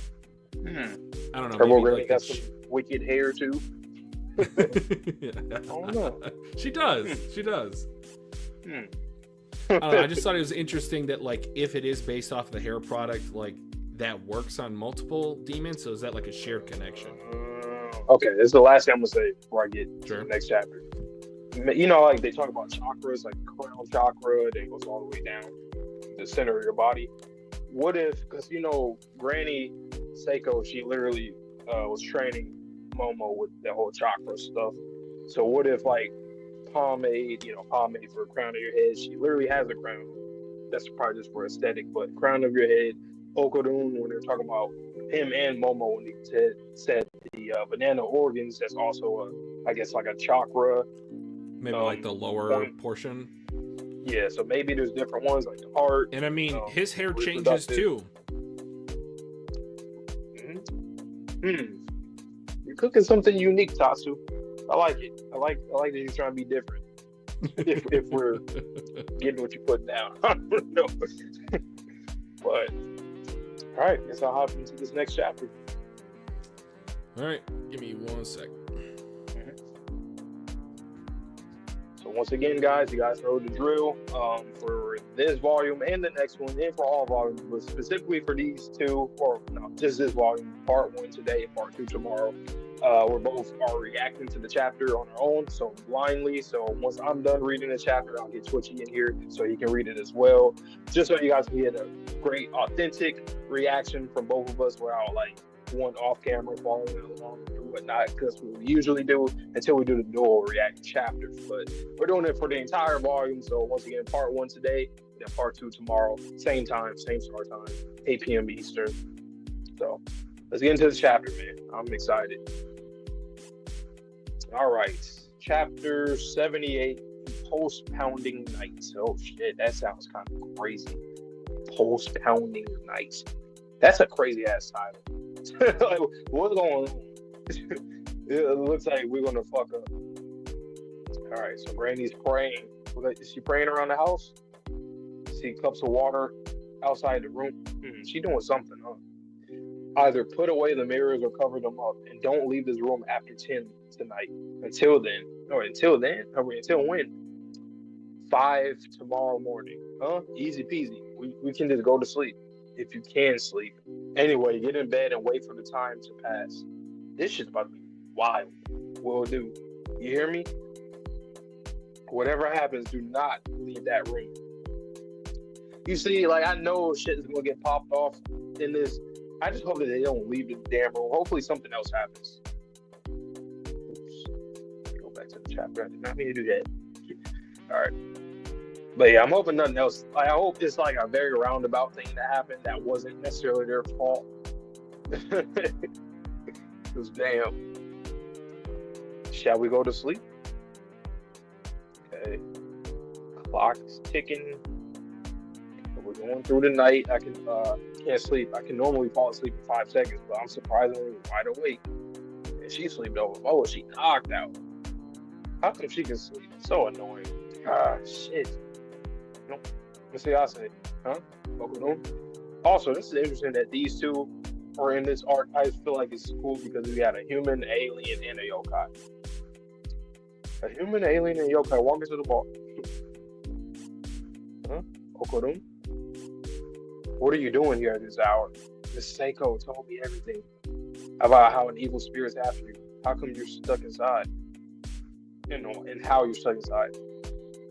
I don't know. Turbo Granny got some wicked hair, too. I don't know. She does. I don't know, I just thought it was interesting that, like, if it is based off of the hair product, like, that works on multiple demons. So is that like a shared connection? Okay, this is the last thing I'm gonna say before I get to the next chapter. Like they talk about chakras, like crown chakra, that goes all the way down the center of your body. What if, because Granny Seiko, she literally was training Momo with the whole chakra stuff. So what if, like, pomade for the crown of your head, she literally has a crown. That's probably just for aesthetic, but crown of your head, Okarun, when they're talking about him and Momo, when they said the banana organs, that's also I guess like a chakra. Maybe like the lower portion. Yeah, so maybe there's different ones, like the heart. And I mean, his hair changes too. You're cooking something unique, Tatsu. I like it. I like that you're trying to be different. if we're getting what you put down. I don't know. But all right, guess I'll hop into this next chapter. All right, give me 1 sec. So once again, guys, you guys know the drill. For this volume and the next one, and for all volumes, but specifically for these two, or no, just this volume, part 1 today, part 2 tomorrow. We're both reacting to the chapter on our own, so blindly. So once I'm done reading the chapter, I'll get Twitchy in here so he can read it as well, just so you guys can get a great, authentic reaction from both of us, without like one off camera following along and whatnot, because we usually do until we do the dual react chapters. But we're doing it for the entire volume. So once again, part 1 today, then part 2 tomorrow, same time, same start time, 8 p.m. Eastern. So let's get into the chapter, man. I'm excited. All right. Chapter 78, Pulse Pounding Nights. Oh shit, that sounds kind of crazy. Pulse Pounding Nights. That's a crazy ass title. Like, what's going on? It looks like we're gonna fuck up. All right, so Granny's praying. Is she praying around the house? See cups of water outside the room. She doing something, huh? Either put away the mirrors or cover them up, and don't leave this room after 10 tonight. Until then. Until when? 5 tomorrow morning. Huh? Easy peasy. We can just go to sleep. If you can sleep. Anyway, get in bed and wait for the time to pass. This shit's about to be wild. Will do. You hear me? Whatever happens, do not leave that room. You see, like, I know shit is gonna get popped off in this. I just hope that they don't leave the damn room. Hopefully something else happens. Oops. Go back to the chapter. I did not mean to do that. Alright. But yeah, I'm hoping nothing else. I hope it's like a very roundabout thing that happened that wasn't necessarily their fault. Because damn. Shall we go to sleep? Okay. Clock is ticking. We're going through the night. I can't sleep. I can normally fall asleep in 5 seconds, but I'm surprisingly wide awake. And she sleeped over. Oh, she knocked out. How come she can sleep? So annoying. Ah, shit. No. Let's see. I say, huh? Also, this is interesting that these two are in this arc. I feel like it's cool because we got a human, alien, and a yokai. A human, alien, and yokai walking to the bar. Huh? Okodun? What are you doing here at this hour? Miss Seiko told me everything about how an evil spirit's after you. How come you're stuck inside? You know, and how you're stuck inside.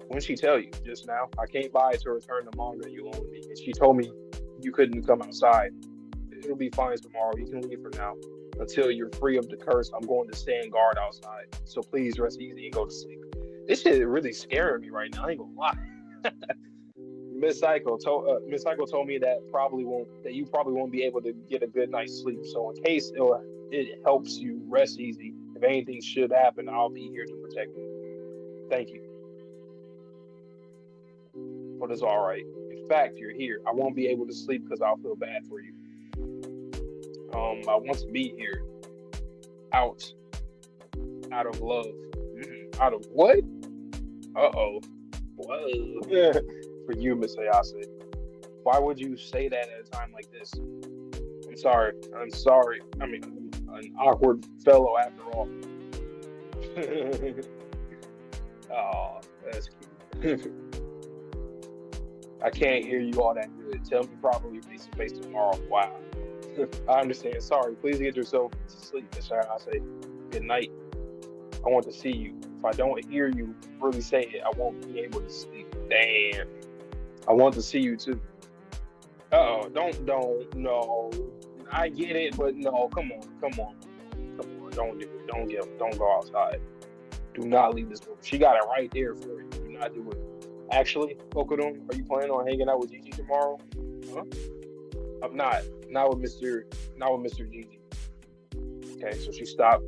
When she tell you just now? I came by to return the manga you loaned me, and she told me you couldn't come outside. It'll be fine tomorrow. You can leave for now. Until you're free of the curse, I'm going to stand guard outside. So please rest easy and go to sleep. This shit is really scaring me right now. I ain't gonna lie. Miss Psycho told me that you probably won't be able to get a good night's sleep. So in case it helps you rest easy, if anything should happen, I'll be here to protect you. Thank you. But it's all right. In fact, you're here. I won't be able to sleep because I'll feel bad for you. I want to be here. Out of love. Out of what? Uh-oh. Whoa. For you, Miss Ayase. Why would you say that at a time like this? I'm sorry. I mean, an awkward fellow after all. Oh, that's cute. I can't hear you all that good. Tell me properly face to face tomorrow. Wow. I understand. Sorry. Please get yourself to sleep, Miss Ayase. Good night. I want to see you. If I don't hear you really say it, I won't be able to sleep. Damn. I want to see you too. Uh-oh, no. I get it, but no, come on. Don't go outside. Do not leave this room. She got it right there for you. Do not do it. Actually, Okudun, are you planning on hanging out with Gigi tomorrow? Huh? I'm not. Not with Mr. Gigi. Okay, so she stopped.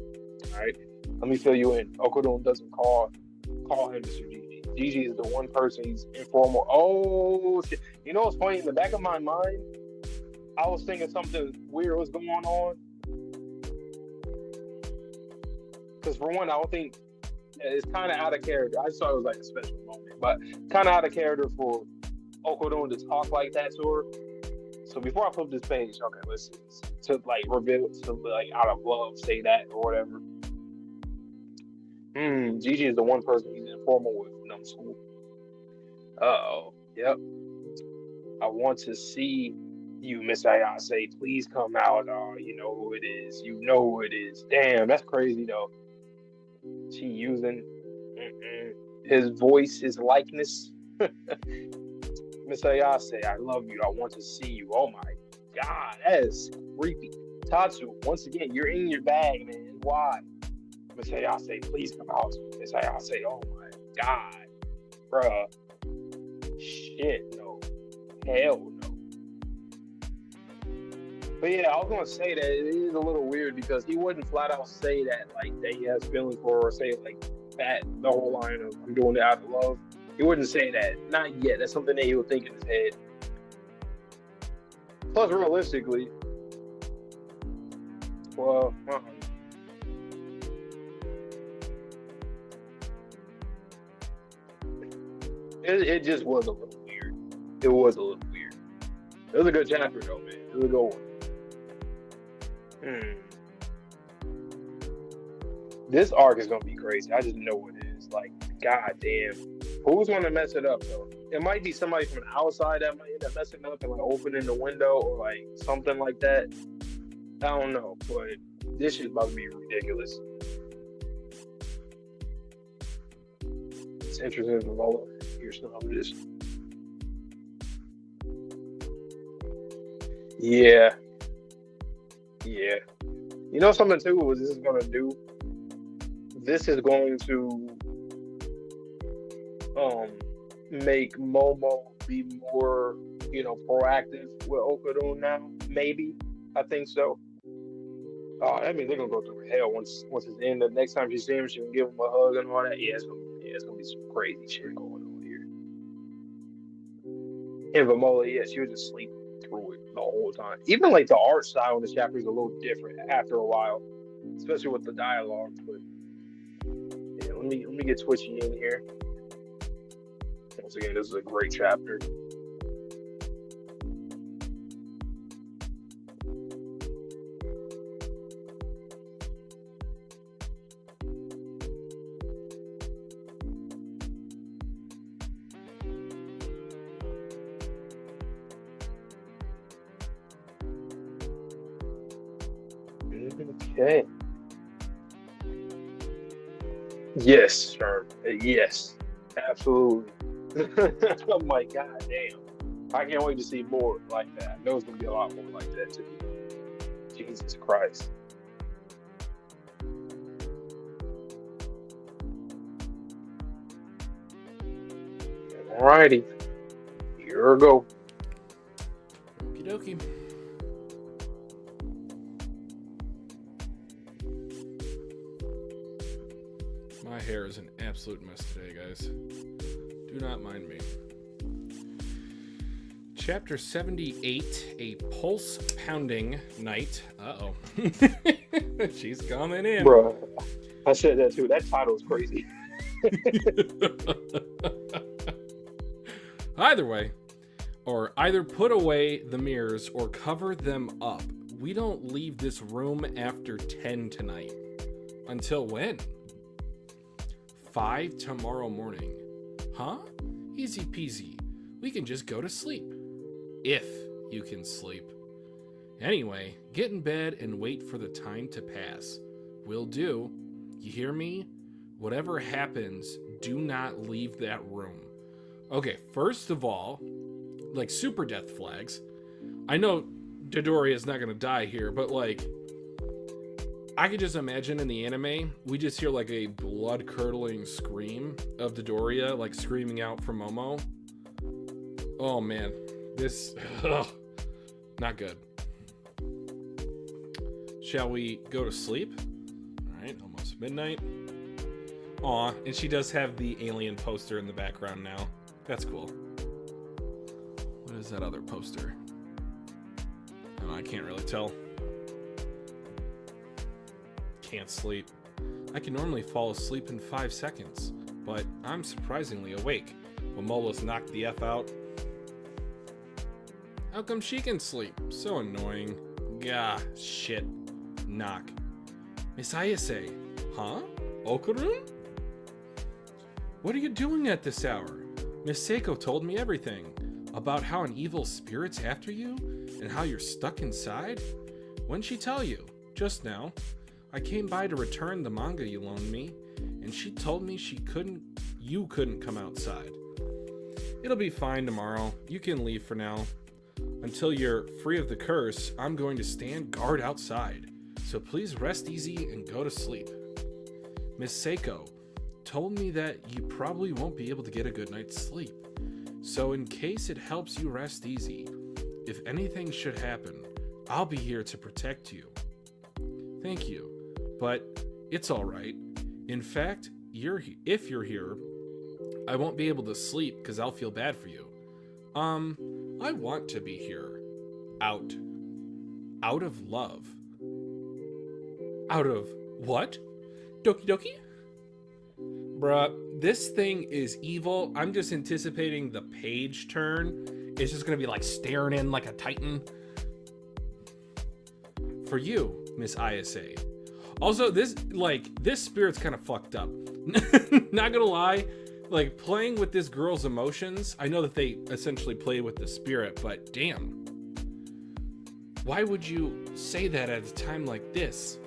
All right. Let me fill you in. Okudun doesn't call him Mr. Gigi. Gigi is the one person he's informal. Oh, shit. You know what's funny? In the back of my mind, I was thinking something weird was going on. Because for one, I don't think it's kind of out of character. I just thought it was like a special moment, but kind of out of character for Okudun to talk like that to her. So before I flip this page, okay, listen, to like reveal, to like out of love, say that or whatever. Gigi is the one person he's informal with in school. Uh-oh. Yep. I want to see you, Miss Ayase. Please come out. You know who it is. You know who it is. Damn, that's crazy though. She using his voice, his likeness. Miss Ayase, I love you. I want to see you. Oh my God, that is creepy. Tatsu, once again, you're in your bag, man. Why? Miss Ayase, please come out. Miss Ayase, oh my God. Bruh. Shit, no. Hell no. But yeah, I was gonna say that it is a little weird because he wouldn't flat out say that like that he has feelings for her or say like fat the whole line of I'm doing it out of love. He wouldn't say that. Not yet. That's something that he would think in his head. Plus, realistically, well, it just was a little weird. It was a little weird. It was a good chapter, though, man. It was a good one. This arc is gonna be crazy. I just know it is. Like, goddamn, who's gonna mess it up though? It might be somebody from the outside that might end up messing up and like opening the window or like something like that. I don't know, but this is about to be ridiculous. It's interesting, Vamola. Here's some of this. Yeah. You know something too? What this is gonna do? This is going to make Momo be more, proactive with Okudun now. Maybe. I think so. I mean, they're gonna go through hell once it's in. The next time she sees him, she can give him a hug and all that. Yeah, it's gonna be some crazy shit going on here. And Vamola, yeah, she was just sleeping through it the whole time. Even like the art style in this chapter is a little different after a while, especially with the dialogue. But yeah, let me get Twitchy in here. Once again, this is a great chapter. Okay. Yes, Sherm. Yes, absolutely. I'm like, God damn. I can't wait to see more like that. I know it's going to be a lot more like that, too. Jesus Christ. Alrighty. Here we go. Okie dokie. My hair is an absolute mess today, guys. Do not mind me. Chapter 78, A Pulse-Pounding Night. Uh-oh. She's coming in. Bruh, I said that too. That title is crazy. Either way, or either put away the mirrors or cover them up. We don't leave this room after 10 tonight. Until when? 5 tomorrow morning. Huh? Easy peasy. We can just go to sleep. If you can sleep. Anyway, get in bed and wait for the time to pass. Will do. You hear me? Whatever happens, do not leave that room. Okay, first of all, like super death flags. I know Dodoria is not going to die here, but like, I could just imagine in the anime, we just hear like a blood-curdling scream of Dodoria, like screaming out for Momo. Oh man, this, not good. Shall we go to sleep? All right, almost midnight. Aw, and she does have the alien poster in the background now. That's cool. What is that other poster? Oh, I can't really tell. Can't sleep. I can normally fall asleep in 5 seconds, but I'm surprisingly awake. Vamola's knocked the F out. How come she can sleep? So annoying. Gah, shit. Knock. Miss Ayase. Huh? Okurun? What are you doing at this hour? Miss Seiko told me everything. About how an evil spirit's after you, and how you're stuck inside? When'd she tell you? Just now. I came by to return the manga you loaned me, and she told me you couldn't come outside. It'll be fine tomorrow. You can leave for now. Until you're free of the curse, I'm going to stand guard outside. So please rest easy and go to sleep. Miss Seiko told me that you probably won't be able to get a good night's sleep. So in case it helps you rest easy, if anything should happen, I'll be here to protect you. Thank you, but it's all right. In fact, if you're here, I won't be able to sleep because I'll feel bad for you. I want to be here. Out of love. Out of what? Doki doki? Bruh, this thing is evil. I'm just anticipating the page turn. It's just gonna be like staring in like a titan. For you, Miss ISA. Also, this spirit's kind of fucked up. Not gonna lie, like playing with this girl's emotions. I know that they essentially play with the spirit, but damn. Why would you say that at a time like this?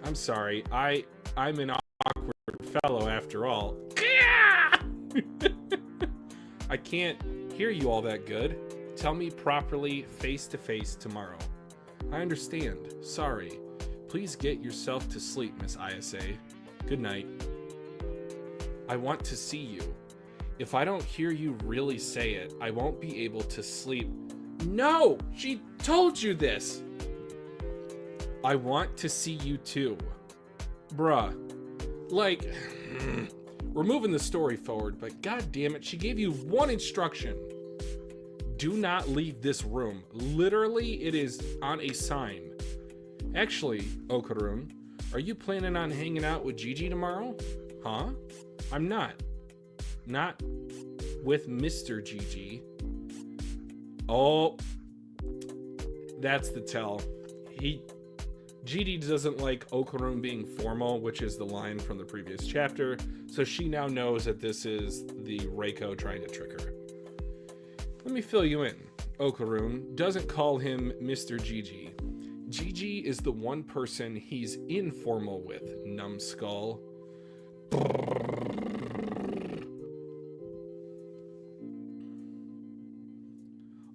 I'm sorry. I'm an awkward fellow after all. I can't hear you all that good. Tell me properly face to face tomorrow. I understand. Sorry. Please get yourself to sleep, Miss ISA. Good night. I want to see you. If I don't hear you really say it, I won't be able to sleep. No! She told you this! I want to see you too. Bruh. Like, we're moving the story forward, but god damn it, she gave you one instruction. Do not leave this room. Literally, it is on a sign. Actually, Okarun, are you planning on hanging out with Gigi tomorrow? Huh? I'm not. Not with Mr. Gigi. Oh, that's the tell. Gigi doesn't like Okarun being formal, which is the line from the previous chapter, so she now knows that this is the Reiko trying to trick her. Let me fill you in. Okarun doesn't call him Mr. Gigi. Gigi is the one person he's informal with, numbskull.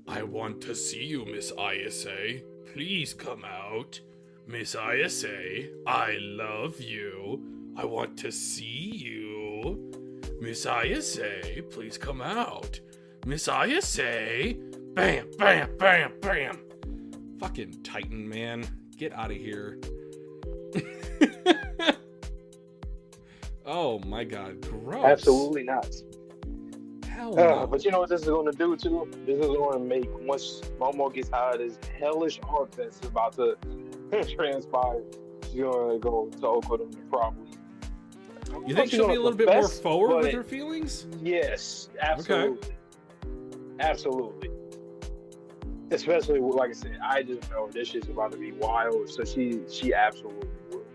I want to see you, Miss ISA. Please come out. Miss ISA, I love you. I want to see you. Miss ISA, please come out. Miss ISA. Bam, bam, bam, bam. Fucking Titan, man. Get out of here. Oh my god, gross. Absolutely not. Hell no. But you know what this is going to do too? This is going to make, once Momo gets out of this hellish arc that's about to transpire, she's going to go to Okoda probably. You think she'll be a little bit more forward with her feelings? Yes, absolutely. Okay. Absolutely. Especially, like I said, I just know this shit's about to be wild, so she absolutely will.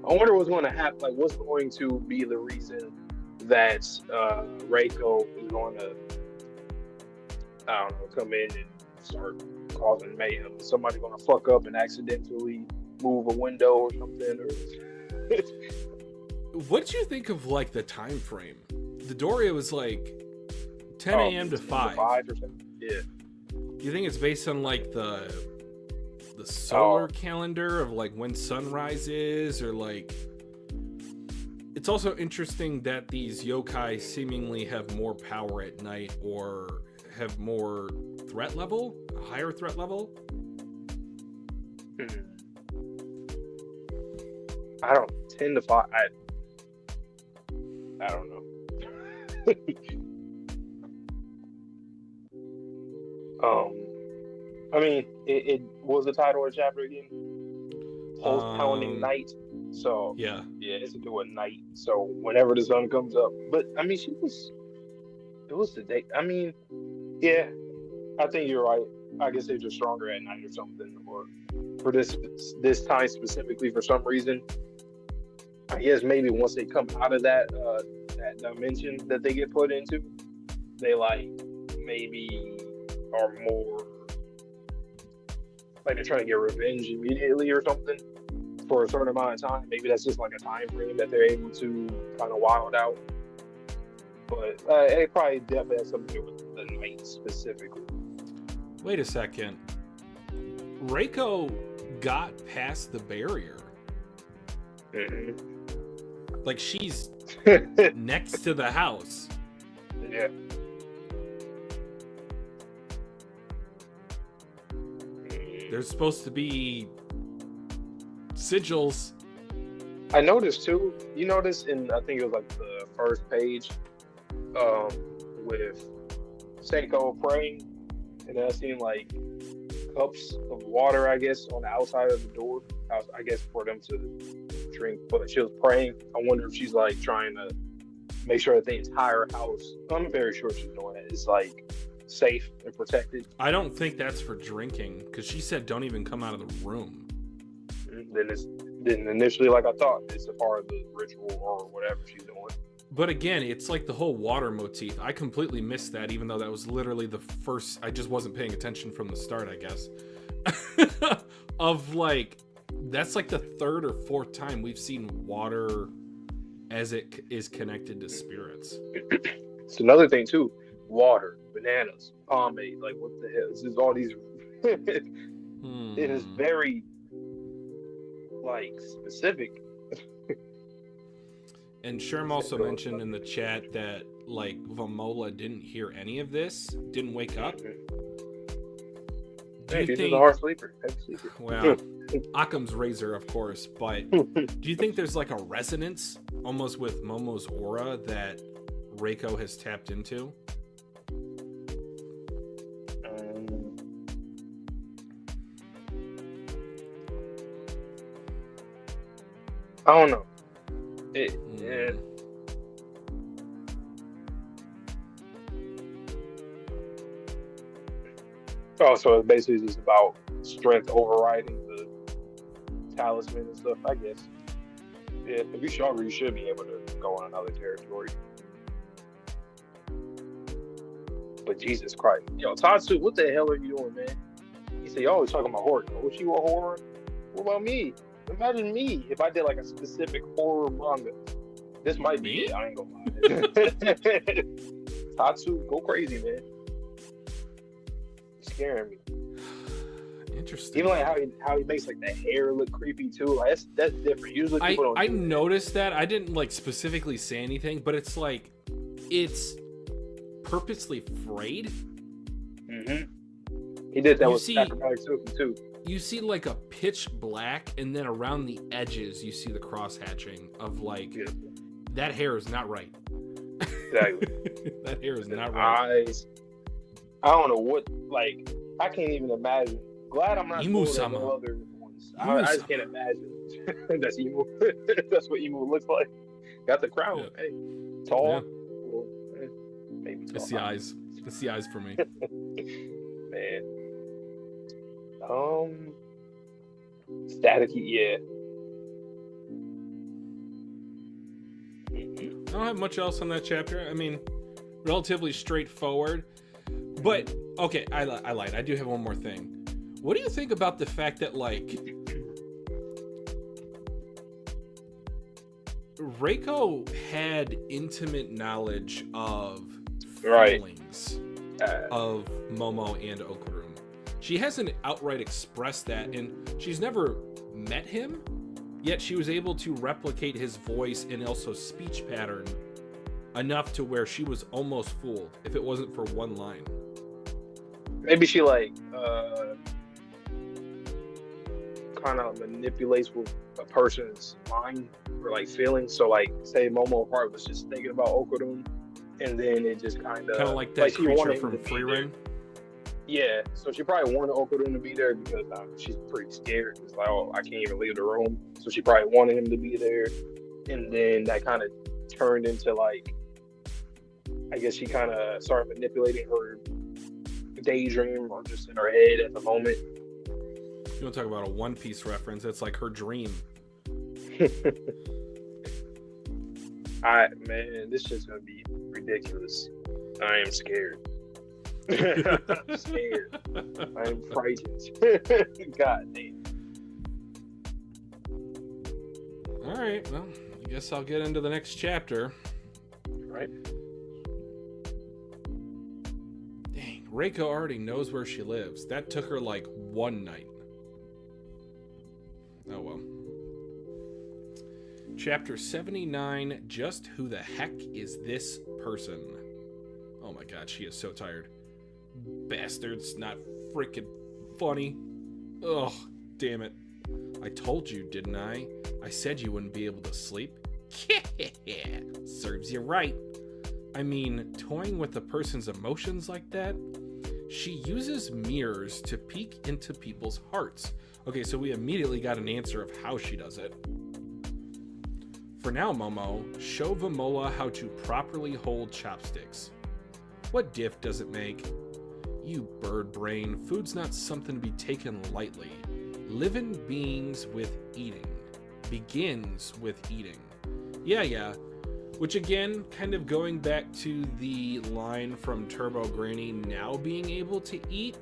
I wonder what's going to happen, like what's going to be the reason that Reiko is going to, I don't know, come in and start causing mayhem. Is somebody going to fuck up and accidentally move a window or something? Or what did you think of like the time frame? The Doria was like 10 a.m. to 5. Or something. Yeah. You think it's based on like the solar calendar of like when sunrise is, or like? It's also interesting that these yokai seemingly have more power at night or have more threat level, a higher threat level. I don't tend to find. I don't know. I mean, it was the title of the chapter again. Pulse pounding night. So yeah, it's to do at night. So whenever the sun comes up, but I mean, it was the day. I mean, yeah, I think you're right. I guess they're just stronger at night or something, or for this time specifically for some reason. I guess maybe once they come out of that dimension that they get put into, they like maybe are more like they're trying to get revenge immediately or something for a certain amount of time. Maybe that's just like a time frame that they're able to kind of wild out. But it probably definitely has something to do with the night specifically. Wait a second. Reiko got past the barrier. Mm-hmm. Like she's next to the house. Yeah. There's supposed to be sigils I noticed too. You noticed in I think it was like the first page, with Seiko praying, and then I seen like cups of water, I guess, on the outside of the door. I guess for them to drink, but she was praying. I wonder if she's like trying to make sure that the entire house. I'm very sure she's doing it. It's like safe and protected. I don't think that's for drinking, because she said don't even come out of the room. Then initially, like I thought, it's a part of the ritual or whatever she's doing. But again, it's like the whole water motif. I completely missed that, even though that was literally the first. I just wasn't paying attention from the start, I guess. Of like, that's like the third or fourth time we've seen water as it is connected to spirits. It's another thing too. Water, bananas, pomade. Like what the hell? This is all these. It is very like specific. And Sherm also mentioned in the chat that like Vamola didn't hear any of this, didn't wake up. Do you think? A hard sleeper. Heavy sleeper. Well, Occam's razor, of course, but do you think there's like a resonance almost with Momo's aura that Reiko has tapped into? I don't know. Oh, so it's basically just about strength overriding the talisman and stuff, I guess. Yeah, if you're stronger, you should be able to go on another territory. But Jesus Christ. Yo, Tatsu, what the hell are you doing, man? He said, you always talking about horror. What you a horror? What about me? Imagine me if I did like a specific horror manga. This might be it. I ain't gonna lie. Tatsu, go crazy, man. Scaring me. Interesting. Even like how he makes like the hair look creepy too. Like that's different. Usually people don't. I noticed that. I didn't like specifically say anything, but it's like it's purposely frayed. He did that with Acrobatic Silky too. You see like a pitch black, and then around the edges you see the cross hatching of like that hair is not right. Exactly. That hair is not right. I don't know what, like, I can't even imagine. Glad I'm not Emu-sama. the other ones. I just can't imagine. That's Emu. That's what Emu looks like. Got the crown. Yeah. Hey, tall. Yeah. Well, maybe tall. It's the eyes. It's the eyes for me. Man. Staticky, yeah. I don't have much else on that chapter. I mean, relatively straightforward. But, okay, I lied. I do have one more thing. What do you think about the fact that, like, Reiko had intimate knowledge of feelings of Momo and Okurum? She hasn't outright expressed that, and she's never met him, yet she was able to replicate his voice and also speech pattern enough to where she was almost fooled, if it wasn't for one line. Maybe she like kind of manipulates with a person's mind or like feelings. So like, say Momo Heart was just thinking about Okurum, and then it just kind of like that creature from Free Yeah, so she probably wanted Okurum to be there because she's pretty scared. It's like, oh, I can't even leave the room. So she probably wanted him to be there, and then that kind of turned into like, I guess she kind of started manipulating her daydream or just in her head at the moment. You want to talk about a One Piece reference? It's like her dream. Man, this shit's gonna be ridiculous. I am scared. I'm scared. I am frightened. God damn. All right, well, I guess I'll get into the next chapter. Right. Dang, Reiko already knows where she lives. That took her like one night. Oh well. Chapter 79, Just Who the Heck Is This Person? Oh my god, she is so tired. Bastards, not freaking funny. Ugh, damn it. I told you, didn't I? I said you wouldn't be able to sleep. Serves you right. I mean, toying with a person's emotions like that? She uses mirrors to peek into people's hearts. Okay, so we immediately got an answer of how she does it. For now, Momo, show Vamola how to properly hold chopsticks. What diff does it make? You bird brain, food's not something to be taken lightly. Living beings with eating. Begins with eating. Yeah. Which again, kind of going back to the line from Turbo Granny now being able to eat.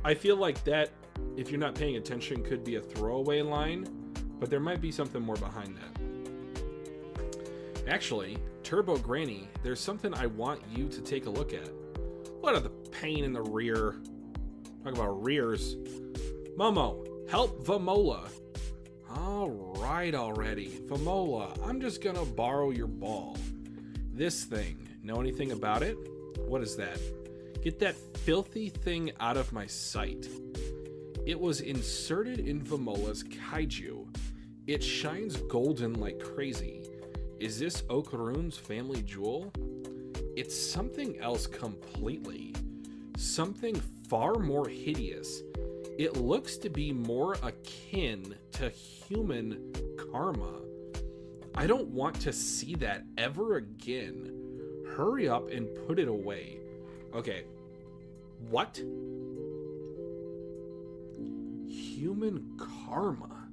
I feel like that, if you're not paying attention, could be a throwaway line, but there might be something more behind that. Actually, Turbo Granny, there's something I want you to take a look at. What are the pain in the rear? Talk about rears. Momo, help Vamola. Alright already. Vamola, I'm just gonna borrow your ball. This thing, know anything about it? What is that? Get that filthy thing out of my sight. It was inserted in Vamola's kaiju. It shines golden like crazy. Is this Okarun's family jewel? It's something else completely. Something far more hideous. It looks to be more akin to human karma. I don't want to see that ever again. Hurry up and put it away. Okay. What? Human karma?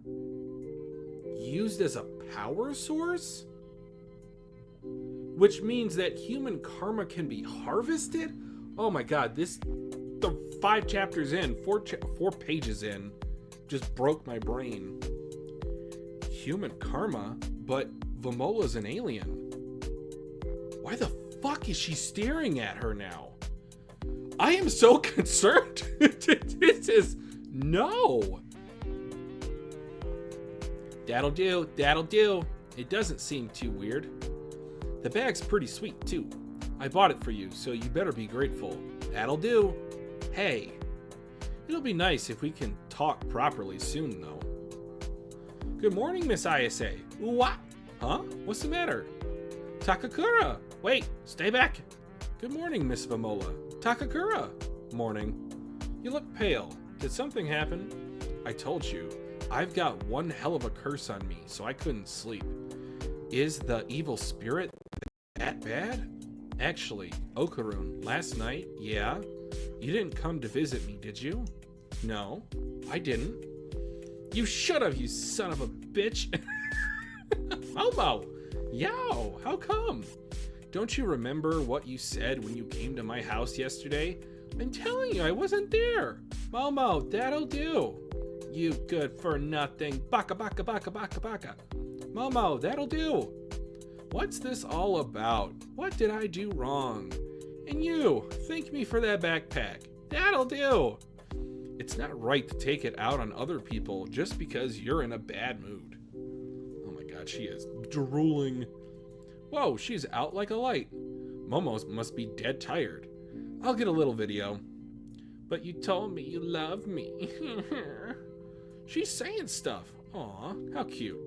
Used as a power source? Which means that human karma can be harvested? Oh my god, the 5 chapters in, 4 pages in, just broke my brain. Human karma? But Vamola's an alien. Why the fuck is she staring at her now? I am so concerned. This is... No! That'll do. It doesn't seem too weird. The bag's pretty sweet, too. I bought it for you, so you better be grateful. That'll do. Hey. It'll be nice if we can talk properly soon, though. Good morning, Miss ISA. What? Huh? What's the matter? Takakura! Wait, stay back. Good morning, Miss Vamola. Takakura! Morning. You look pale. Did something happen? I told you. I've got one hell of a curse on me, so I couldn't sleep. Is the evil spirit that bad? Actually, Okarun, last night, yeah? You didn't come to visit me, did you? No, I didn't. You should have, you son of a bitch. Momo! Yow, how come? Don't you remember what you said when you came to my house yesterday? I'm telling you, I wasn't there. Momo, that'll do. You good for nothing. Baka. Momo, that'll do. What's this all about? What did I do wrong? And you, thank me for that backpack. That'll do. It's not right to take it out on other people just because you're in a bad mood. Oh my god, she is drooling. Whoa, she's out like a light. Momo must be dead tired. I'll get a little video. But you told me you love me. She's saying stuff. Aw, how cute.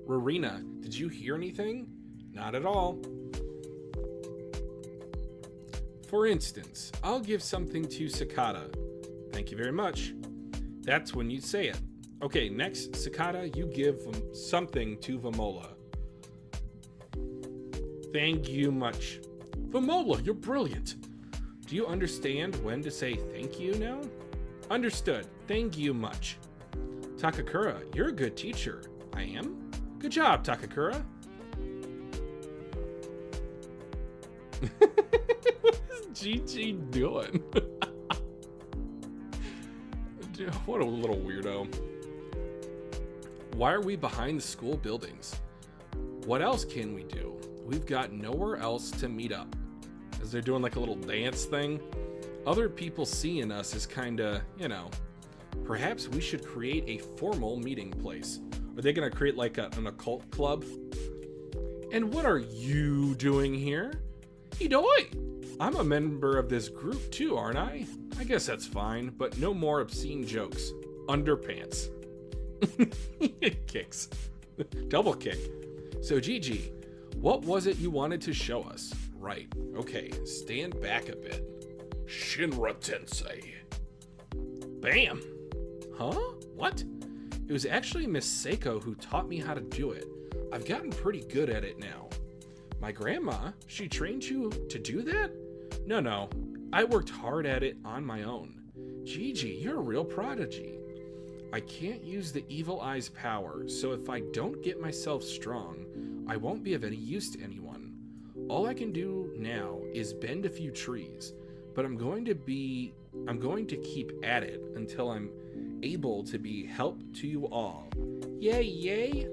Rarina, did you hear anything? Not at all. For instance, I'll give something to Sakata. Thank you very much. That's when you say it. Okay, next, Sakata, you give something to Vamola. Thank you much. Vamola, you're brilliant. Do you understand when to say thank you now? Understood. Thank you much. Takakura, you're a good teacher. I am? Good job, Takakura. What is GG doing? What a little weirdo. Why are we behind the school buildings? What else can we do? We've got nowhere else to meet up. As they're doing like a little dance thing. Other people seeing us is kinda, you know, perhaps we should create a formal meeting place. Are they gonna create like an occult club? And what are you doing here? Idoi! I'm a member of this group too, aren't I? I guess that's fine, but no more obscene jokes. Underpants. Kicks. Double kick. So Gigi, what was it you wanted to show us? Right. Okay, stand back a bit. Shinra Tensei. Bam. Huh? What? It was actually Miss Seiko who taught me how to do it. I've gotten pretty good at it now. My grandma, she trained you to do that? No. I worked hard at it on my own. Gigi, you're a real prodigy. I can't use the evil eye's power, so if I don't get myself strong, I won't be of any use to anyone. All I can do now is bend a few trees, but I'm going to keep at it until I'm able to be help to you all. Yay.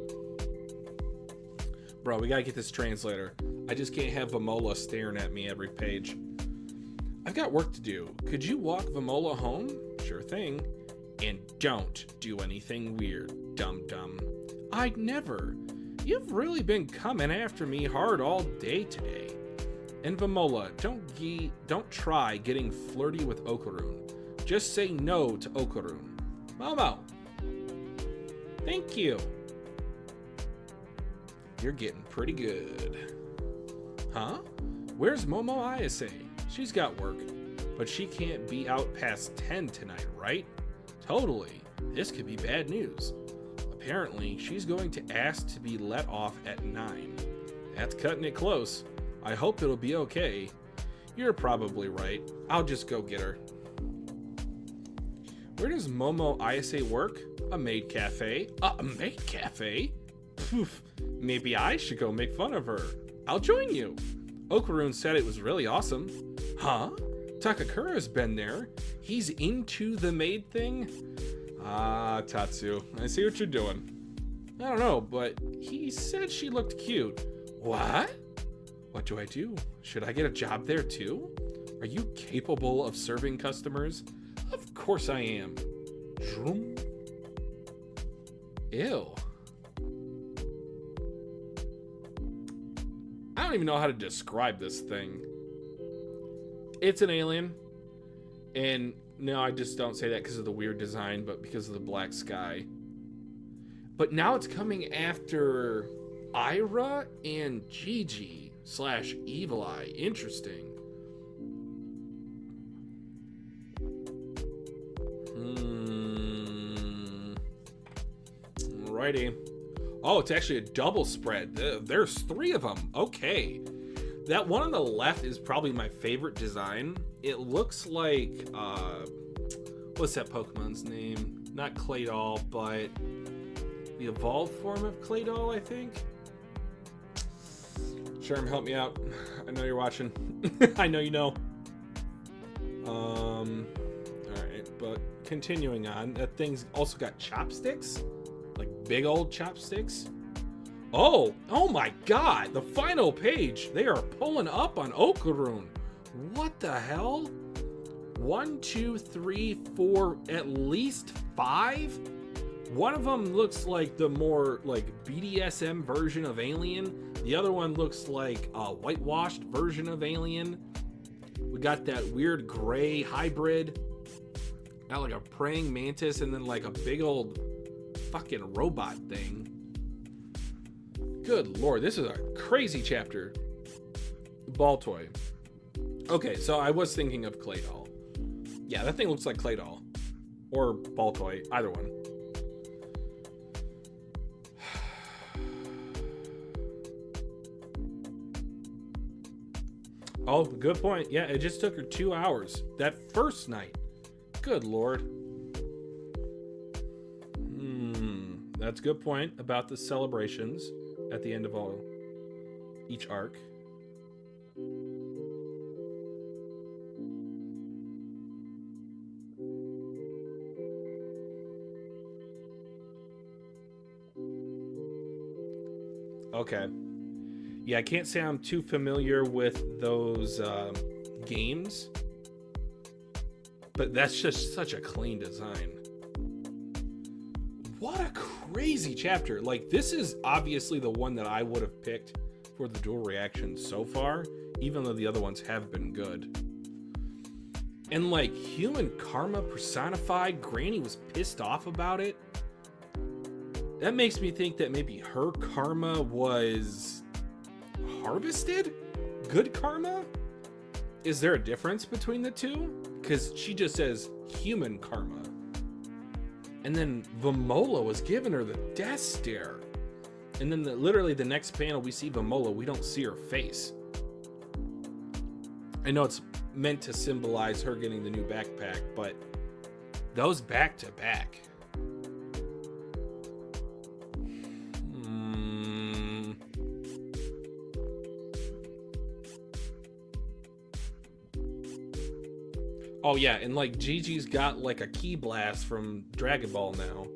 Bro, we gotta get this translator. I just can't have Vamola staring at me every page. I've got work to do. Could you walk Vamola home? Sure thing. And don't do anything weird, dum-dum. I'd never. You've really been coming after me hard all day today. And Vamola, don't try getting flirty with Okarun. Just say no to Okarun. Momo. Thank you. You're getting pretty good. Huh? Where's Momo Ayase? She's got work, but she can't be out past 10 tonight, right? Totally. This could be bad news. Apparently, she's going to ask to be let off at 9. That's cutting it close. I hope it'll be okay. You're probably right. I'll just go get her. Where does Momo Ayase work? A maid cafe. A maid cafe? Poof. Maybe I should go make fun of her. I'll join you. Okarun said it was really awesome. Huh? Takakura's been there. He's into the maid thing? Ah, Tatsu. I see what you're doing. I don't know, but he said she looked cute. What? What do I do? Should I get a job there too? Are you capable of serving customers? Of course I am. Vroom. Ew. I don't even know how to describe this thing. It's an alien. And no, I just don't say that because of the weird design, but because of the black sky. But now it's coming after Ira and Gigi / Evil Eye. Interesting. Alrighty. Oh, it's actually a double spread. There's 3 of them. Okay. That one on the left is probably my favorite design. It looks like, what's that Pokemon's name? Not Claydol, but the evolved form of Claydol, I think. Sherm, help me out. I know you're watching. I know you know. Alright, but continuing on, that thing's also got chopsticks. Like big old chopsticks. Oh my god, the final page. They are pulling up on Okarun. What the hell? 1, 2, 3, 4, at least 5? One of them looks like the more like BDSM version of Alien. The other one looks like a whitewashed version of Alien. We got that weird gray hybrid. Got like a praying mantis and then like a big old fucking robot thing. Good lord, this is a crazy chapter. Ball toy. Okay, so I was thinking of Claydol. Yeah, that thing looks like Claydol. Or ball toy, either one. Oh, good point. Yeah, it just took her 2 hours. That first night. Good lord. That's a good point about the celebrations at the end of each arc. Okay. Yeah, I can't say I'm too familiar with those games, but that's just such a clean design. What a crazy chapter. Like, this is obviously the one that I would have picked for the dual reactions so far, even though the other ones have been good. And like, human karma personified, Granny was pissed off about it. that makes me think that maybe her karma was harvested? Good karma? Is there a difference between the two? Because she just says human karma. And then Vamola was giving her the death stare. And then literally the next panel we see Vamola, we don't see her face. I know it's meant to symbolize her getting the new backpack, but those back to back. Oh yeah, and like Gigi's got like a key blast from Dragon Ball now.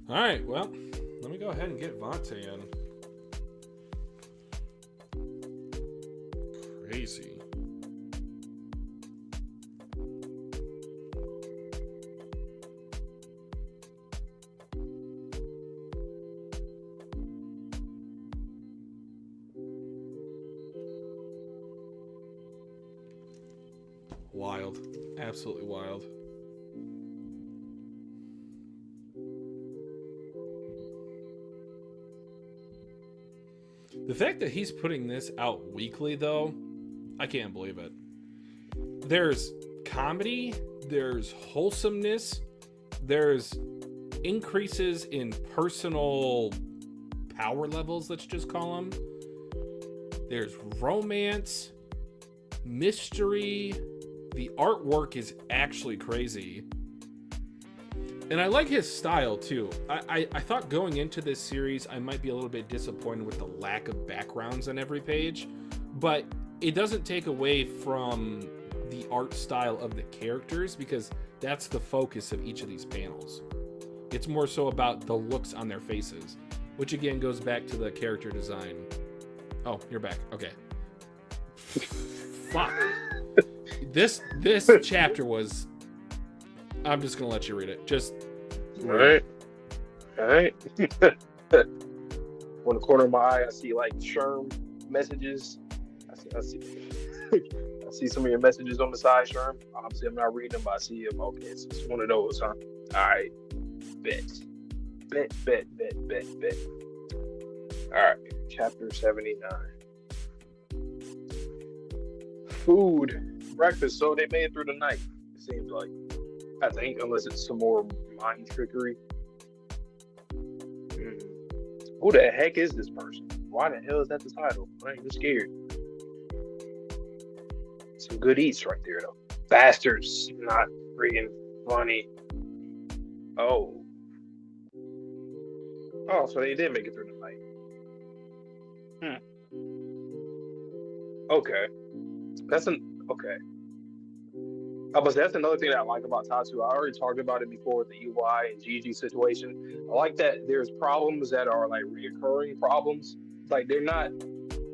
Alright, well, let me go ahead and get Vante in. Crazy. Wild. Absolutely wild. The fact that he's putting this out weekly, though, I can't believe it. There's comedy, there's wholesomeness, there's increases in personal power levels, let's just call them. There's romance, mystery. The artwork is actually crazy. And I like his style too. I thought going into this series I might be a little bit disappointed with the lack of backgrounds on every page, but it doesn't take away from the art style of the characters because that's the focus of each of these panels. It's more so about the looks on their faces, which again goes back to the character design. Oh, you're back. Okay. Fuck. This chapter was... I'm just gonna let you read it. Just all right. On the corner of my eye, I see like Sherm messages. I see some of your messages on the side, Sherm. Obviously, I'm not reading them, but I see them. Okay, it's one of those, huh? All right. Bet. All right. Chapter 79. Food, breakfast. So they made it through the night. It seems like. I think, unless it's some more mind trickery. Who the heck is this person? Why the hell is that the title? I ain't scared. Some good eats right there, though. Bastards, not freaking funny. Oh, so they did make it through the night. Okay, okay. But that's another thing that I like about Tatsu. I already talked about it before with the UI and Gigi situation. I like that there's problems that are like reoccurring problems. Like they're not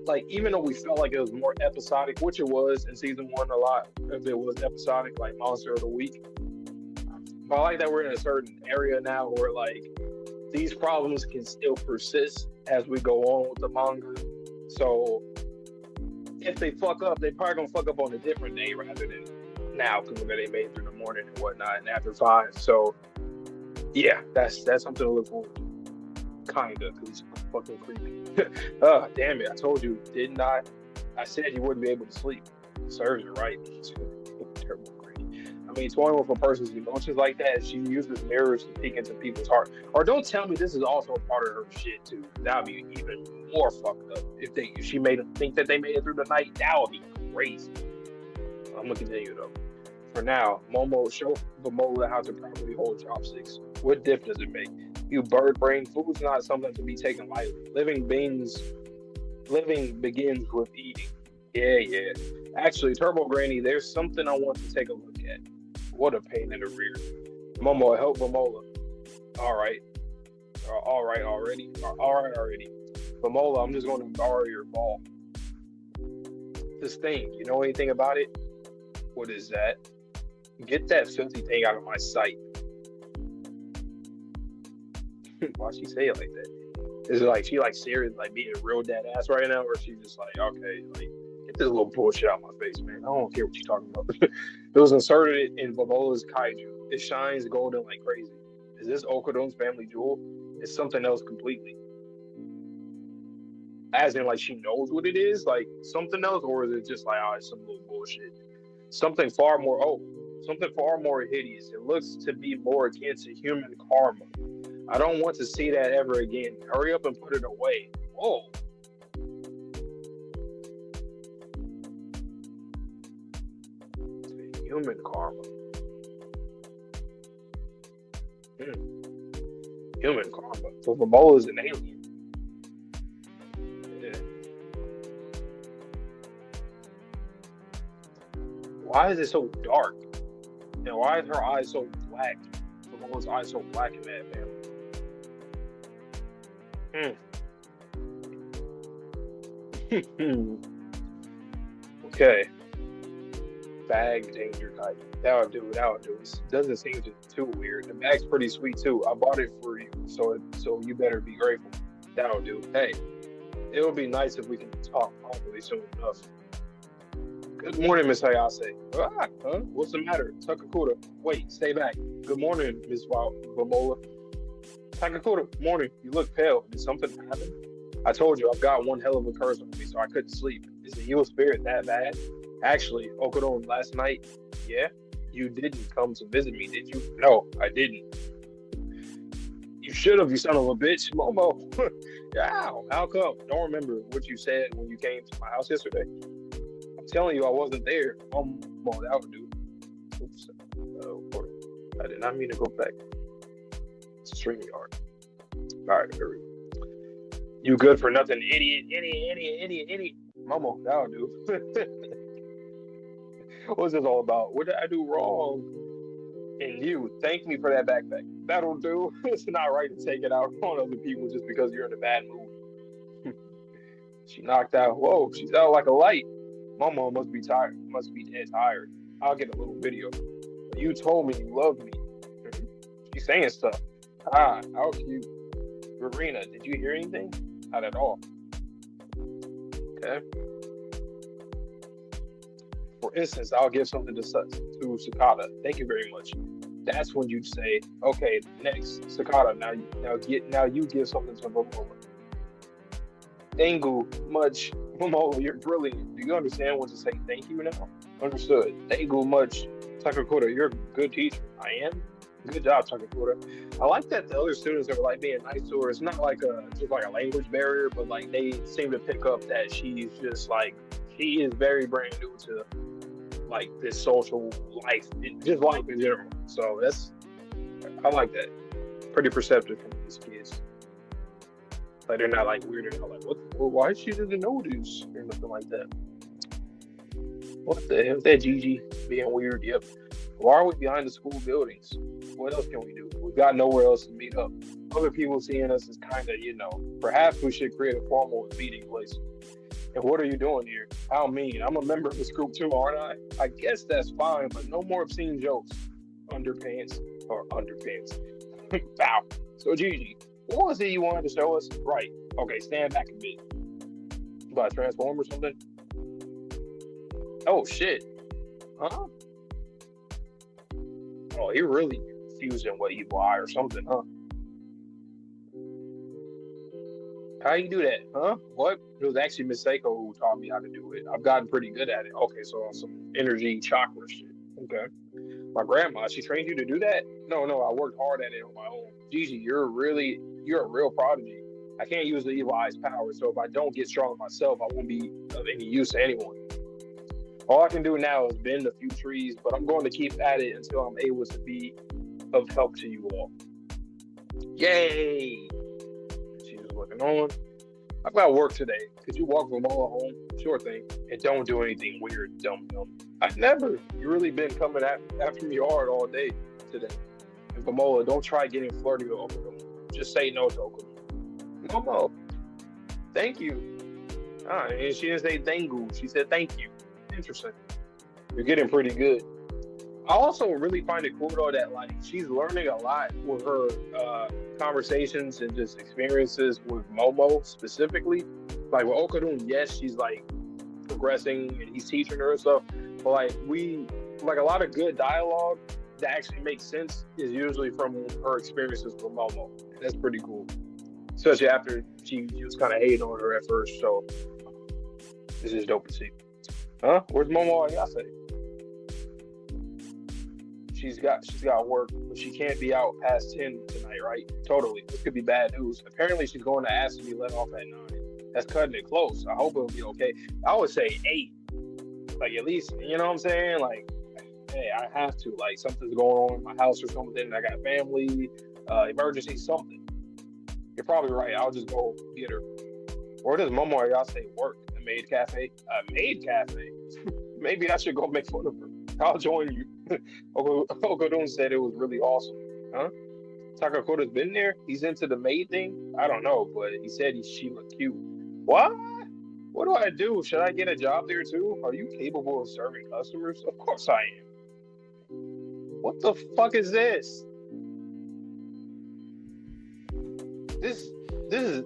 like, even though we felt like it was more episodic, which it was in season 1 a lot, if it was episodic, like Monster of the Week. But I like that we're in a certain area now where like these problems can still persist as we go on with the manga. So if they fuck up, they probably gonna fuck up on a different day rather than now, because they made it through the morning and whatnot, and after 5. So yeah, that's something to look forward to. Kinda, because it's fucking creepy. Damn it! I told you, didn't I? I said you wouldn't be able to sleep. Serves you right. Terrible. I mean, 21 for a person's emotions like that. She uses mirrors to peek into people's heart. Or don't tell me this is also part of her shit too. That'd be even more fucked up if she made them think that they made it through the night. That would be crazy. I'm gonna continue though. For now, Momo, show Vamola how to properly hold chopsticks. What diff does it make? You bird brain, food's not something to be taken lightly. Living begins with eating. Yeah. Actually, Turbo Granny, there's something I want to take a look at. What a pain in the rear. Momo, help Vamola. All right already. Vamola, I'm just going to borrow your ball. This thing, you know anything about it? What is that? Get that filthy thing out of my sight. Why'd she say it like that? Is it like she like serious, like being a real dead ass right now, or she just like, okay, like Get this little bullshit out of my face, man. I don't care what you're talking about. It was inserted in Vamola's kaiju. It shines golden like crazy. Is this Okudon's family jewel? It's something else completely. As in, like, she knows what it is, like something else, or is it just like, oh, it's some little bullshit? Something far more hideous. It looks to be more akin to human karma. I don't want to see that ever again. Hurry up and put it away. Whoa. Human karma. Human karma. So Vamola is an alien. Yeah. Why is it so dark? And why is her eyes so black? Vamola's eyes so black in that, man. Okay. Bag danger type. That'll do. It doesn't seem too weird. The bag's pretty sweet too. I bought it for you, so you better be grateful. That'll do. Hey, it would be nice if we can talk properly soon enough. Good morning, Miss Hayase. What's the matter? Takakuta. Wait, stay back. Good morning, Miss Vamola. Takakuta, morning. You look pale. Did something happen? I told you, I've got one hell of a curse on me, so I couldn't sleep. Is the evil spirit that bad? Actually, Okudon, last night, yeah? You didn't come to visit me, did you? No, I didn't. You should have, you son of a bitch. Momo. Ow, how come? Don't remember what you said when you came to my house yesterday. I'm telling you, I wasn't there. Momo, that would do. Oops. I did not mean to go back. It's a StreamYard. Alright, here we go. You good for nothing, idiot. Momo, that would do. What's this all about? What did I do wrong? And you, thank me for that backpack. That'll do. It's not right to take it out on other people just because you're in a bad mood. She knocked out. Whoa, she's out like a light. Momo must be tired. Must be dead tired. I'll get a little video. You told me you loved me. She's saying stuff. Ah, how cute. Verena, did you hear anything? Not at all. Okay. For instance, I'll give something to Sakata. Thank you very much. That's when you'd say, okay, next, Sakata, now you give something to Vamola. Thank you much. Vamola, you're brilliant. Do you understand what to say thank you now? Understood. Thank you much. Takakuta, you're a good teacher. I am? Good job, Takakuta. I like that the other students are like being nice to her. It's not like just like a language barrier, but like they seem to pick up that she's just like, she is very brand new to like this social life, just life in general. So I like that. Pretty perceptive from these kids. Like they're not like weirded out, like why she doesn't know this or nothing like that. What the hell? That Gigi being weird? Yep. Why are we behind the school buildings? What else can we do? We've got nowhere else to meet up. Other people seeing us is kind of, perhaps we should create a formal meeting place. And what are you doing here? How mean? I'm a member of this group too, aren't I? I guess that's fine, but no more obscene jokes. Underpants. Bow. So Gigi, what was it you wanted to show us? Right. Okay, stand back a bit. About to transform or something? Oh shit. Huh? Oh, he really fusing with evil eye or something, huh? How you do that, huh? What? It was actually Miss Seiko who taught me how to do it. I've gotten pretty good at it. Okay, so on some energy chakra shit. Okay. My grandma, she trained you to do that? No, I worked hard at it on my own. Gigi, you're a real prodigy. I can't use the evil eye's power, so if I don't get strong myself, I won't be of any use to anyone. All I can do now is bend a few trees, but I'm going to keep at it until I'm able to be of help to you all. Yay! She's looking on. I've got work today. Could you walk Vamola home? Sure thing. And don't do anything weird, dumb. I never. You really been coming after me hard all day today. And Vamola, don't try getting flirty over them. Just say no to them. Momo, thank you. And she didn't say thank you. She said thank you. Interesting. You're getting pretty good. I also really find it cool though that like she's learning a lot with her conversations and just experiences with Momo specifically. Like with Okudon, yes, she's like progressing and he's teaching her and stuff. But like a lot of good dialogue that actually makes sense is usually from her experiences with Momo. That's pretty cool. Especially after she was kind of hating on her at first. So this is dope to see. Huh? Where's Momo Ayase? She's got work, but she can't be out past 10 tonight, right? Totally. This could be bad news. Apparently she's going to ask to be let off at 9. That's cutting it close. I hope it'll be okay. I would say 8. Like at least, you know what I'm saying? Like, hey, I have to. Like something's going on in my house or something. I got family, emergency, something. You're probably right. I'll just go get her. Where does Momo Ayase work? A maid cafe? A maid cafe? Maybe I should go make fun of her. I'll join you. Okodun said it was really awesome. Huh? Takakura's been there? He's into the maid thing? I don't know, but he said she looked cute. What? What do I do? Should I get a job there too? Are you capable of serving customers? Of course I am. What the fuck is this? This is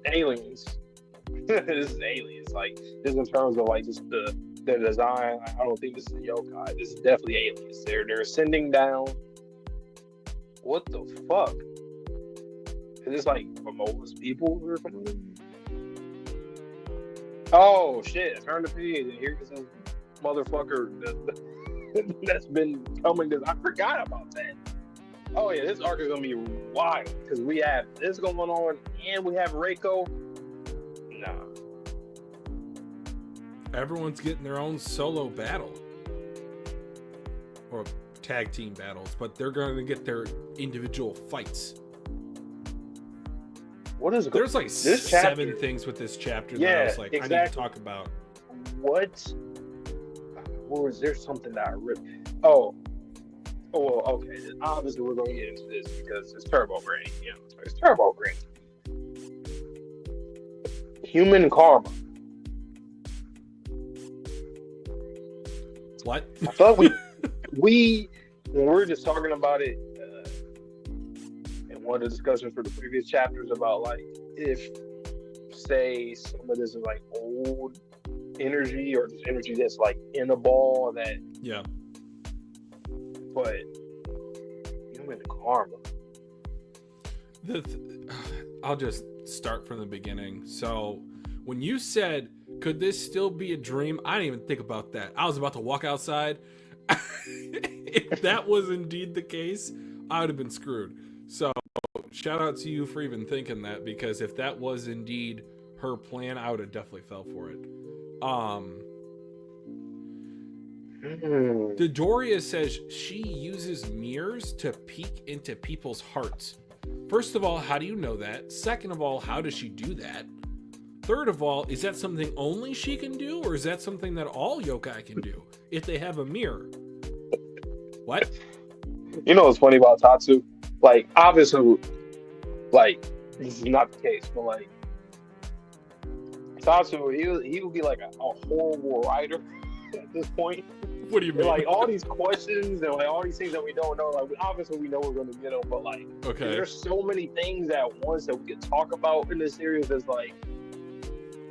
aliens. This is aliens. Like, this in terms of like just the design. I don't think this is yokai. This is definitely aliens. They're ascending down. What the fuck? Is this like Vamola's people or something? Oh shit! I turned the page and here's this motherfucker that's been coming. I forgot about that. Oh yeah, this arc is gonna be wild because we have this going on and we have Reiko. Nah. Everyone's getting their own solo battle. Or tag team battles, but they're going to get their individual fights. What is There's like this 7 things with this chapter that I was like, exactly. I need to talk about. What? Or is there something that I really... Oh, well, okay. Obviously, we're going to get into this because it's Turbo Granny. You know, it's Turbo Granny. Human karma. What? I thought when we were just talking about it in one of the discussions for the previous chapters about like if, say, some of this is like old energy or just energy that's like in a ball that... Yeah. But human karma. I'll just start from the beginning. So when you said, could this still be a dream? I didn't even think about that. I was about to walk outside. If that was indeed the case, I would have been screwed. So shout out to you for even thinking that, because if that was indeed her plan, I would have definitely fell for it. Dodoria says she uses mirrors to peek into people's hearts. First of all, how do you know that? Second of all, how does she do that? Third of all, is that something only she can do, or is that something that all yokai can do if they have a mirror? What? You know what's funny about Tatsu? Like, obviously, like, this is not the case, but like, Tatsu, he would be like a horrible writer at this point. What do you mean? Like, all these questions and like all these things that we don't know, like, obviously we know we're going to get them, but like, okay, there's so many things at once that we could talk about in this series that's like,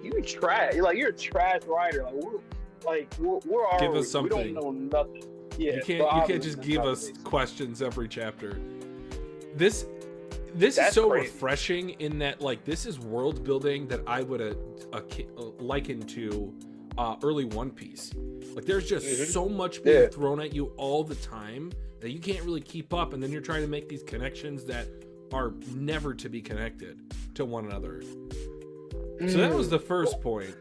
you're trash. You're a trash writer. We're give us something. We don't know nothing. Yeah, you can't just give us questions every chapter. That's so crazy. refreshing in that, like, this is world building that I would liken to early One Piece. Like, there's just so much being thrown at you all the time that you can't really keep up, and then you're trying to make these connections that are never to be connected to one another. So that was the first point.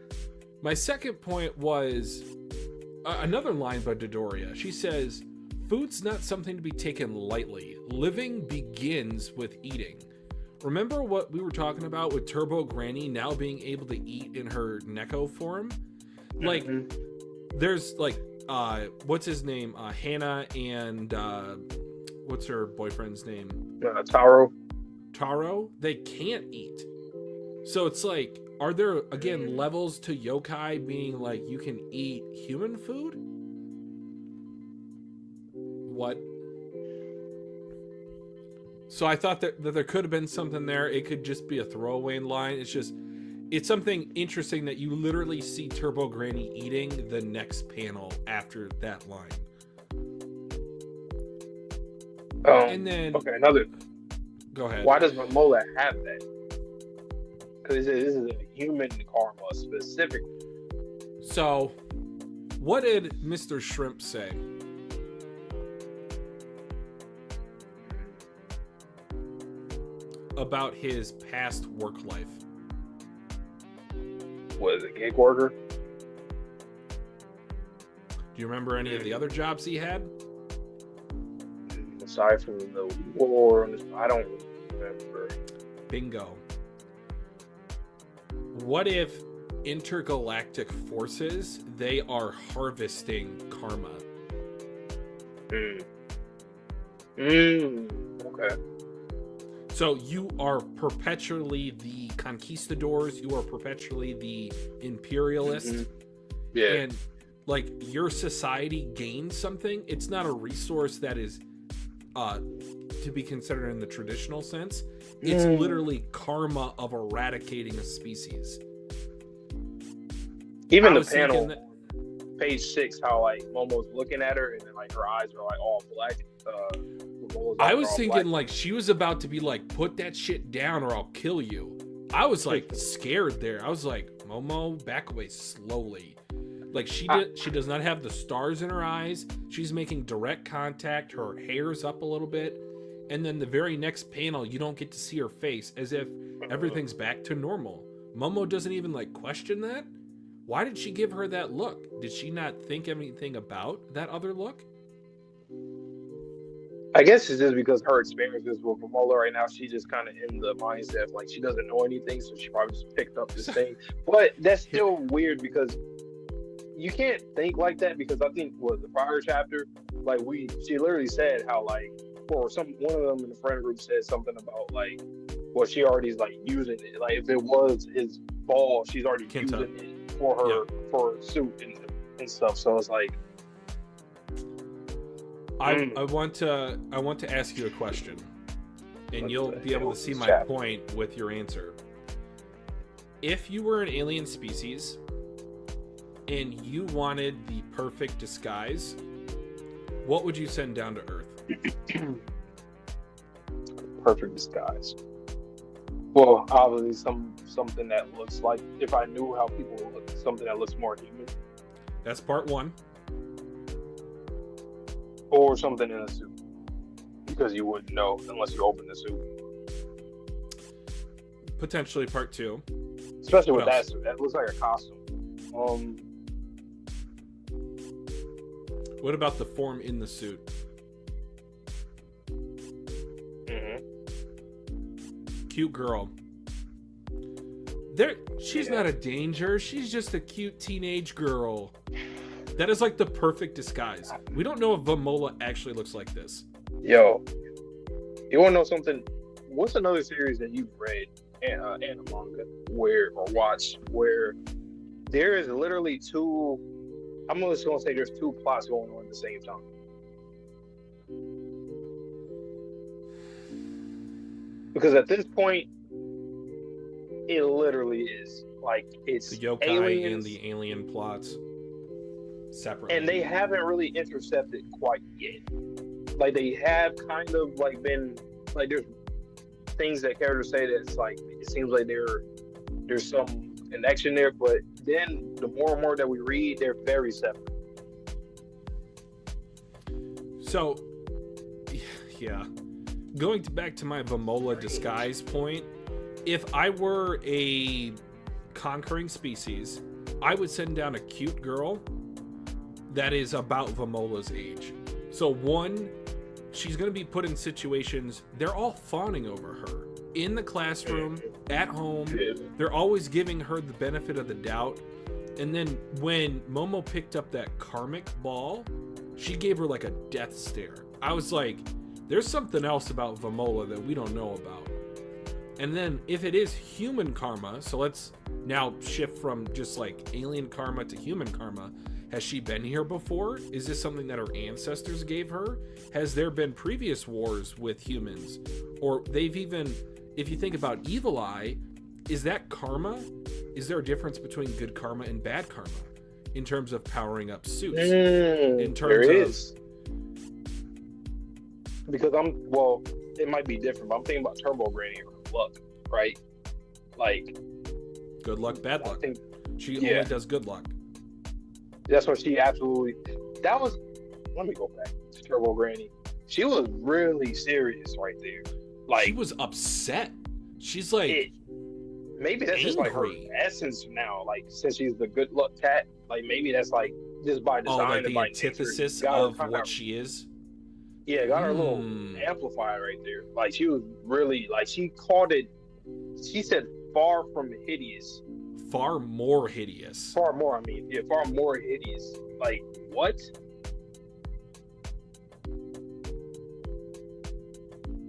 My second point was another line by Dodoria. She says, food's not something to be taken lightly. Living begins with eating. Remember what we were talking about with Turbo Granny now being able to eat in her Neko form? Like, there's like, what's his name? Hannah and what's her boyfriend's name? Taro. They can't eat. So it's like, are there, again, levels to yokai being like, you can eat human food? What? So I thought that there could have been something there. It could just be a throwaway line. It's just, it's something interesting that you literally see Turbo Granny eating the next panel after that line. And then okay, another. Go ahead. Why does Vamola have that? Because this is a human karma specifically. So, what did Mr. Shrimp say? About his past work life? Was it gig worker? Do you remember any of the other jobs he had? Aside from the war, I don't remember. Bingo. What if intergalactic forces, they are harvesting karma? Okay. So you are perpetually the conquistadors, you are perpetually the imperialists. Yeah. And like your society gains something, it's not a resource that is to be considered in the traditional sense. It's literally karma of eradicating a species. Even the panel, page 6, how like Momo's looking at her and then like her eyes are like all black. I was thinking like she was about to be like, put that shit down or I'll kill you. I was like scared there. I was like, Momo, back away slowly. Like she does not have the stars in her eyes. She's making direct contact. Her hair's up a little bit. And then the very next panel, you don't get to see her face, as if everything's back to normal. Momo doesn't even like question that. Why did she give her that look? Did she not think anything about that other look? I guess it's just because her experiences with Vamola right now, she's just kind of in the mindset of like she doesn't know anything, so she probably just picked up this thing. But that's still weird because you can't think like that, because I think the prior chapter, like she literally said how like, or one of them in the friend group said something about like, well, she already is like using it. Like if it was his ball, she's already using it for her for her suit and stuff. So it's like, I want to ask you a question, and you'll be able to see my point with your answer. If you were an alien species and you wanted the perfect disguise, what would you send down to Earth? Perfect disguise. Well, obviously something that looks like, if I knew how people look, something that looks more human. That's part one. Or something in a suit, because you wouldn't know unless you open the suit. Potentially part two. Especially with that suit, that looks like a costume. What about the form in the suit? Cute girl. She's not a danger. She's just a cute teenage girl. That is like the perfect disguise. We don't know if Vamola actually looks like this. Yo, you want to know something? What's another series that you've read, animanga, where there is literally two? I'm just gonna say there's two plots going on at the same time. Because at this point, it literally is like it's the yokai aliens, and the alien plots separately, and they haven't really intercepted quite yet. Like they have kind of like been like, there's things that characters say that it's like it seems like there's some connection there, but then the more and more that we read, they're very separate. So, yeah. Going back to my Vamola disguise point, if I were a conquering species, I would send down a cute girl that is about Vamola's age. So one, she's going to be put in situations, they're all fawning over her. In the classroom, at home, they're always giving her the benefit of the doubt. And then when Momo picked up that karmic ball, she gave her like a death stare. I was like, there's something else about Vamola that we don't know about. And then if it is human karma, so let's now shift from just like alien karma to human karma. Has she been here before? Is this something that her ancestors gave her? Has there been previous wars with humans? Or they've even, if you think about Evil Eye, is that karma is there a difference between good karma and bad karma in terms of powering up suits? In terms there is. Because it might be different, but I'm thinking about Turbo Granny or luck, right? Like, good luck, bad luck. She only does good luck. That's what she absolutely. That was. Let me go back to Turbo Granny. She was really serious right there. Like, she was upset. She's like, maybe that's just like her essence now. Like, since she's the good luck cat, like maybe that's like just by design. Like the antithesis of what she is. Yeah, got her a little amplifier right there. Like, she was really like, she called it. She said far from hideous. Far more hideous. Far more hideous. Like, what?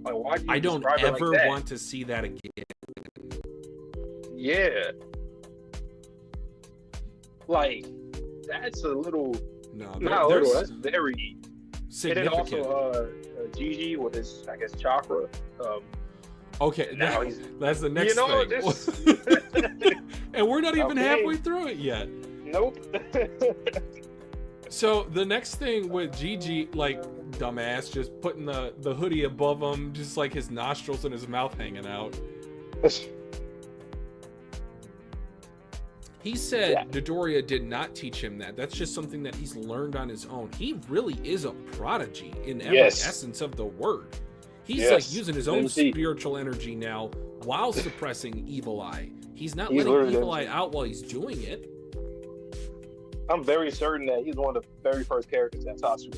Like, why do you I don't ever like want to see that again. Yeah. Like, that's a little. No, not a little. That's very significant. And then also, Gigi with his, I guess, chakra. Okay, now that's the next thing. And we're not even halfway through it yet. Nope. So the next thing with Gigi, like, dumbass, just putting the hoodie above him, just like his nostrils and his mouth hanging out. He said Dodoria did not teach him that. That's just something that he's learned on his own. He really is a prodigy in every essence of the word. He's like using his own spiritual energy now while suppressing Evil Eye. He's not letting Evil Eye out while he's doing it. I'm very certain that he's one of the very first characters that Tatsu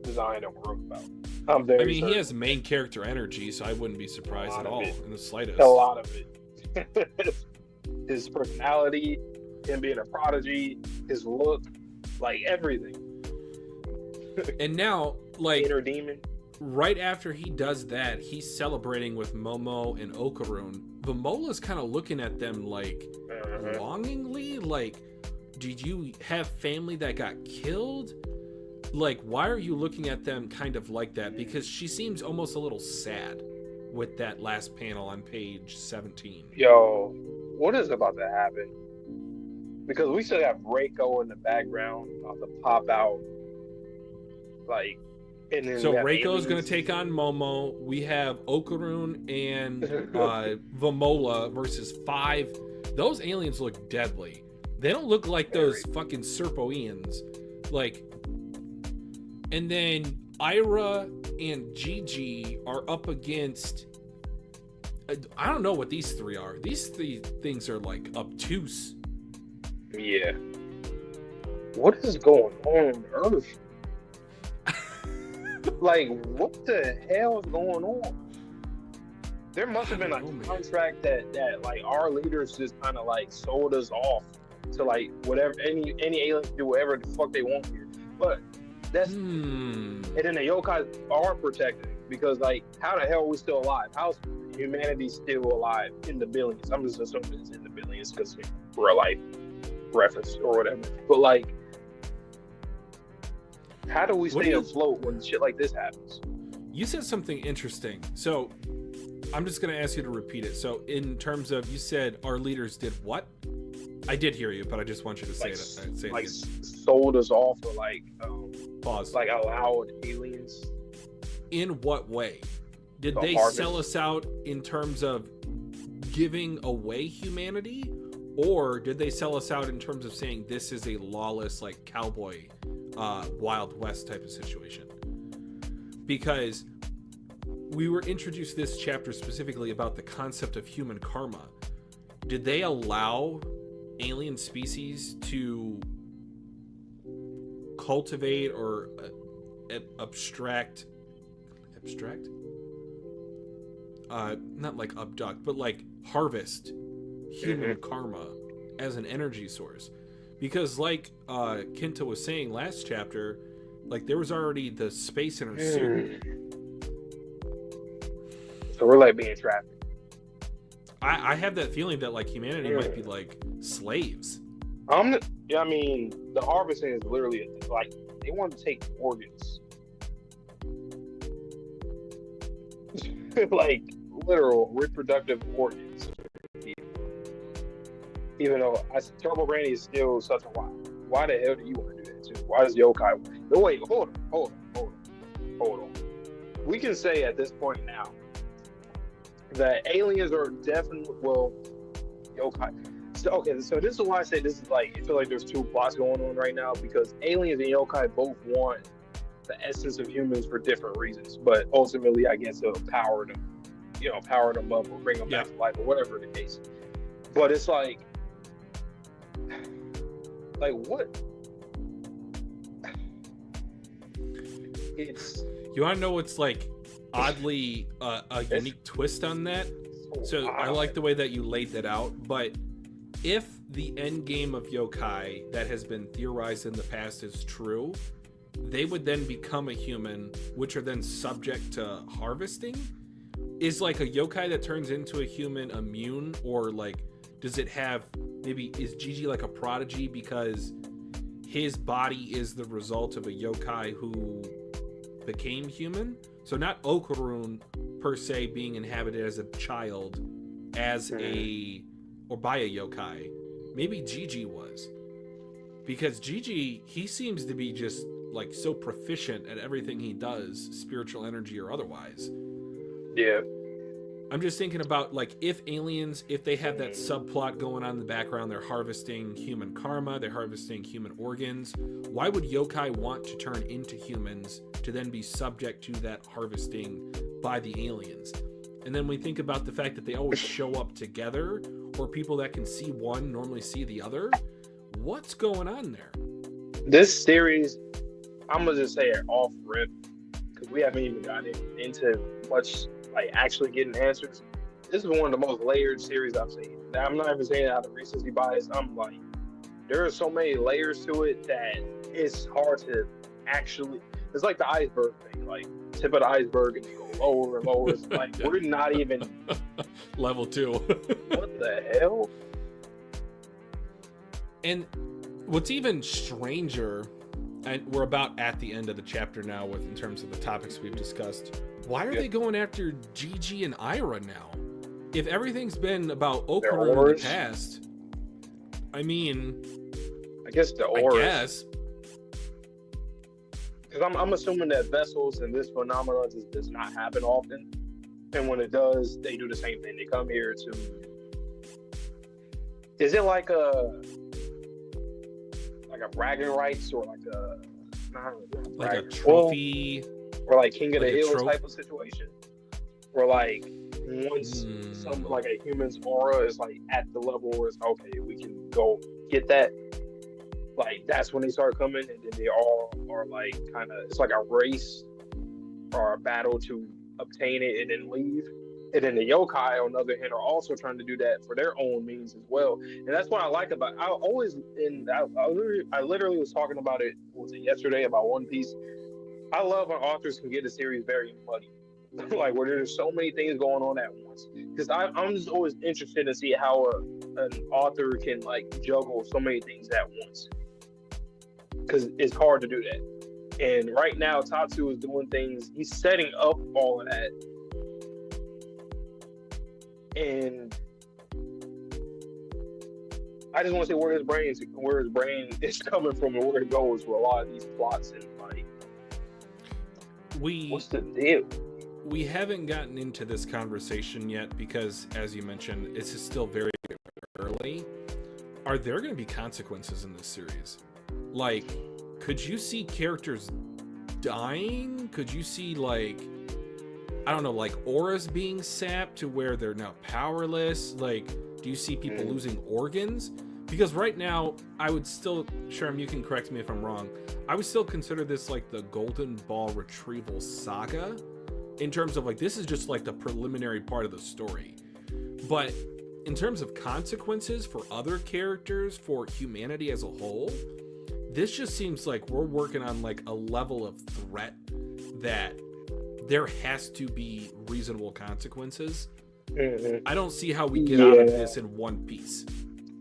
designed and wrote about. I'm very certain. He has main character energy, so I wouldn't be surprised at all in the slightest. A lot of it. His personality, him being a prodigy, his look, like everything. And now, like, inner demon. Right after he does that, he's celebrating with Momo and Okarun. Vamola's kind of looking at them like longingly, like, did you have family that got killed? Like, why are you looking at them kind of like that? Because she seems almost a little sad with that last panel on page 17. Yo, what is about to happen? Because we still have Reiko in the background about to pop out. Like, and then so Reiko's going to take on Momo. We have Okarun and Vamola versus 5. Those aliens look deadly. They don't look like those fucking Serpoians. Like, and then Ira and Gigi are up against, I don't know what these 3 are. These 3 things are like obtuse. Yeah. What is going on Earth? Like, what the hell is going on? There must have been a contract that like our leaders just kind of like sold us off to like whatever any alien can do whatever the fuck they want here. But that's and then the yokai are protected because like how the hell are we still alive? How's humanity still alive in the billions? I'm just assuming it's in the billions because real life reference or whatever. But like, how do we stay afloat when shit like this happens? You said something interesting. So I'm just going to ask you to repeat it. So in terms of, you said our leaders did what? I did hear you, but I just want you to say it. Say like it sold us off or like pause. Like allowed aliens. In what way? Did they sell us out in terms of giving away humanity? Or did they sell us out in terms of saying this is a lawless, like, cowboy, Wild West type of situation? Because we were introduced this chapter specifically about the concept of human karma. Did they allow alien species to cultivate or abstract? Not like abduct, but like harvest human karma as an energy source? Because like Kinta was saying last chapter, like there was already the space in her suit. So we're like being trafficked. I have that feeling that like humanity might be like slaves. I mean, the harvesting is literally like they want to take organs. Like literal reproductive organs. Even though Turbo Granny is still such a why. Why the hell do you want to do that too? Why does yokai? No, wait, hold on. We can say at this point now that aliens are definitely yokai. So this is why I say this is like, I feel like there's two plots going on right now, because aliens and yokai both want the essence of humans for different reasons, but ultimately I guess it'll power them up or bring them back to life or whatever the case. But it's like what? It's, you want to know what's like oddly a unique twist on that? So I like the way that you laid that out, but if the end game of yokai that has been theorized in the past is true, they would then become a human, which are then subject to harvesting. Is like a yokai that turns into a human immune, or like does it have, maybe is Gigi like a prodigy because his body is the result of a yokai who became human? So not Okarun per se being inhabited as a child as or by a yokai. Maybe Gigi was, because Gigi, he seems to be just like so proficient at everything he does, spiritual energy or otherwise. Yeah. I'm just thinking about like if aliens, if they have that subplot going on in the background, they're harvesting human karma, they're harvesting human organs. Why would yokai want to turn into humans to then be subject to that harvesting by the aliens? And then we think about the fact that they always show up together, or people that can see one normally see the other. What's going on there? This series, I'm gonna just say it off rip, because we haven't even gotten into much like actually getting answers. This is one of the most layered series I've seen. Now, I'm not even saying out of recency bias. I'm like, there are so many layers to it that it's hard to actually. It's like the iceberg thing, like tip of the iceberg and you go lower and lower. It's like we're not even level 2. What the hell? And what's even stranger, and we're about at the end of the chapter now with in terms of the topics we've discussed. Why are they going after Gigi and Ira now? If everything's been about Okarun in the past, I mean, I guess the Oris. I guess. Because I'm assuming that vessels and this phenomenon just does not happen often. And when it does, they do the same thing. They come here to... Is it like a bragging rights, or like a... Like a trophy... Or like King of like the Hill type of situation? Or like once some like a human's aura is like at the level where it's okay, we can go get that. Like that's when they start coming, and then they all are like kind of, it's like a race or a battle to obtain it and then leave. And then the yokai, on the other hand, are also trying to do that for their own means as well. And that's what I like about. I literally was talking about it. Was it yesterday about One Piece? I love when authors can get a series very muddy, like where there's so many things going on at once. Because I'm just always interested to see how an author can like juggle so many things at once. Because it's hard to do that. And right now, Tatsu is doing things. He's setting up all of that. And I just want to see where his brain is coming from and where it goes with a lot of these plots and like. What's the deal? We haven't gotten into this conversation yet because, as you mentioned, it's still very early. Are there going to be consequences in this series? Like, could you see characters dying? Could you see, like, I don't know, like auras being sapped to where they're now powerless? Like, do you see people losing organs? Because right now, I would still, Sherm, you can correct me if I'm wrong, I would still consider this like the Golden Ball retrieval saga, in terms of like, this is just like the preliminary part of the story. But in terms of consequences for other characters, for humanity as a whole, this just seems like we're working on like a level of threat that there has to be reasonable consequences. I don't see how we get out of this in one piece.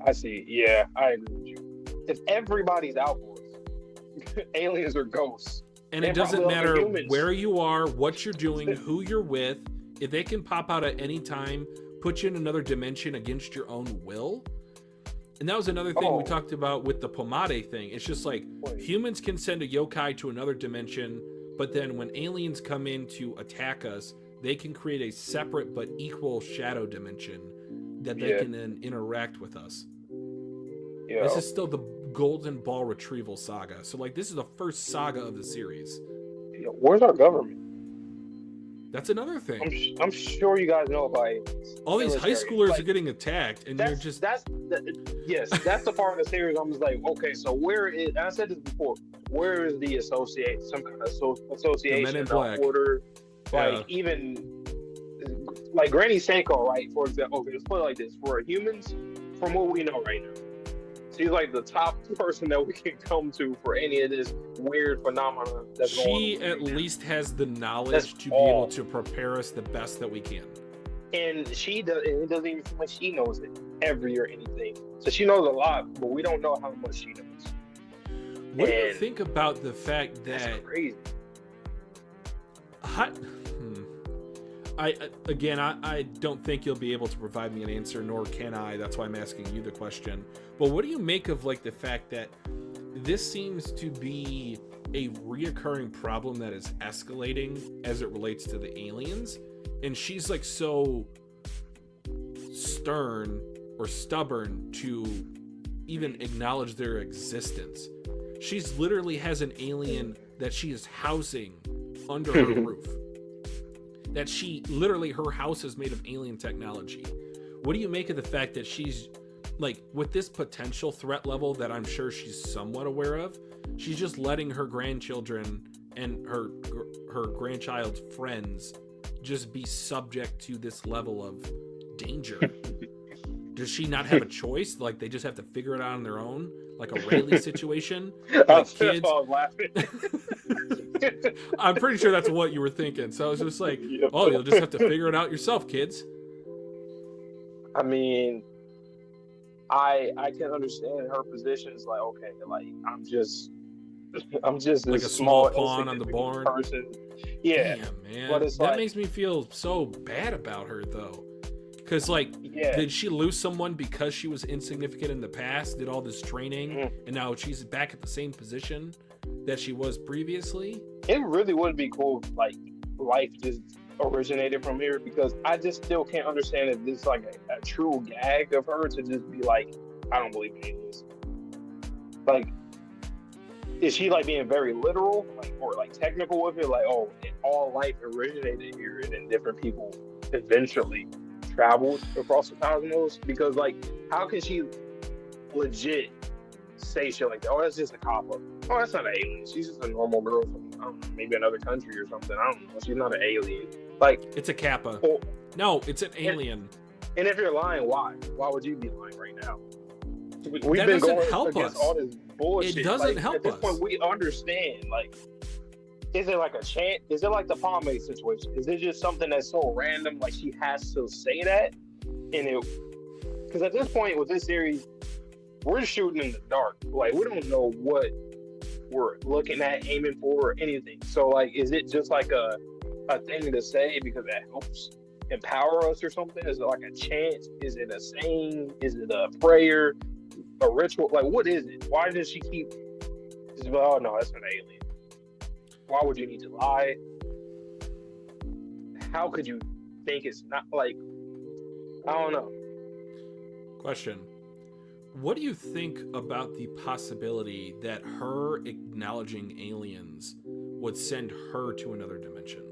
I see. Yeah, I agree with you. If everybody's out for it, aliens or ghosts. And it doesn't matter where you are, what you're doing, who you're with. If they can pop out at any time, put you in another dimension against your own will. And that was another thing we talked about with the pomade thing. It's just like humans can send a yokai to another dimension, but then when aliens come in to attack us, they can create a separate but equal shadow dimension that they can then interact with us. Yeah. This is still the Golden Ball Retrieval saga. So like this is the first saga of the series. Yeah, where's our government? That's another thing. I'm sure you guys know about it. All these high schoolers are getting attacked, and you're just... That's the part of the series I'm just like, okay, so where is... And I said this before. Where is the some kind of association, Men in Black. Order? Like, even... Like, Granny Senko, right? For example, okay, let's put it like this. For humans, from what we know right now, she's like the top person that we can come to for any of this weird phenomenon that's going on. She at least has the knowledge to be able to prepare us the best that we can. And she does, and it doesn't even seem like she knows it every or anything. So she knows a lot, but we don't know how much she knows. What do you think about the fact that... That's crazy. I don't think you'll be able to provide me an answer, nor can I. That's why I'm asking you the question. But what do you make of like the fact that this seems to be a reoccurring problem that is escalating as it relates to the aliens? And she's like so stern or stubborn to even acknowledge their existence. She's literally has an alien that she is housing under her roof. That she literally, her house is made of alien technology. What do you make of the fact that she's like, with this potential threat level that I'm sure she's somewhat aware of, she's just letting her grandchildren and her grandchild's friends just be subject to this level of danger? Does she not have a choice? Like they just have to figure it out on their own, like a Rayleigh situation? Like kids. I'm pretty sure that's what you were thinking. So I was just like, oh, you'll just have to figure it out yourself, kids. I mean, I can understand her position. It's like, okay, like I'm just like a small pawn on the board person. Yeah, damn, man. But it's that makes me feel so bad about her though. Because like, did she lose someone because she was insignificant in the past, did all this training, and now she's back at the same position that she was previously? It really would be cool if like life just originated from here, because I just still can't understand if this is like a true gag of her to just be like, I don't believe in aliens. Like, is she like being very literal, like, or like technical with it? Like, oh, all life originated here, and then different people eventually traveled across the cosmos? Because like, how can she legit say shit like that? Oh, that's just a cop-up. Oh, that's not an alien. She's just a normal girl from, I don't know, maybe another country or something. I don't know. She's not an alien. Like, it's a Kappa. No, it's an alien. And if you're lying, why? Why would you be lying right now? We've that been doesn't going help against us. all this bullshit. It doesn't help at this us. point, we understand. Like, is it like a chant? Is it like the pomade situation? Is it just something that's so random? Like she has to say that, and it, because at this point with this series, we're shooting in the dark. Like we don't know what we're looking at, aiming for, or anything. So like, is it just like a thing to say because that helps empower us or something? Is it like a chant? Is it a saying? Is it a prayer? A ritual? Like what is it? Why does she keep just, oh no, that's an alien? Why would you need to lie? How could you think it's not, like, I don't know. Question. What do you think about the possibility that her acknowledging aliens would send her to another dimension?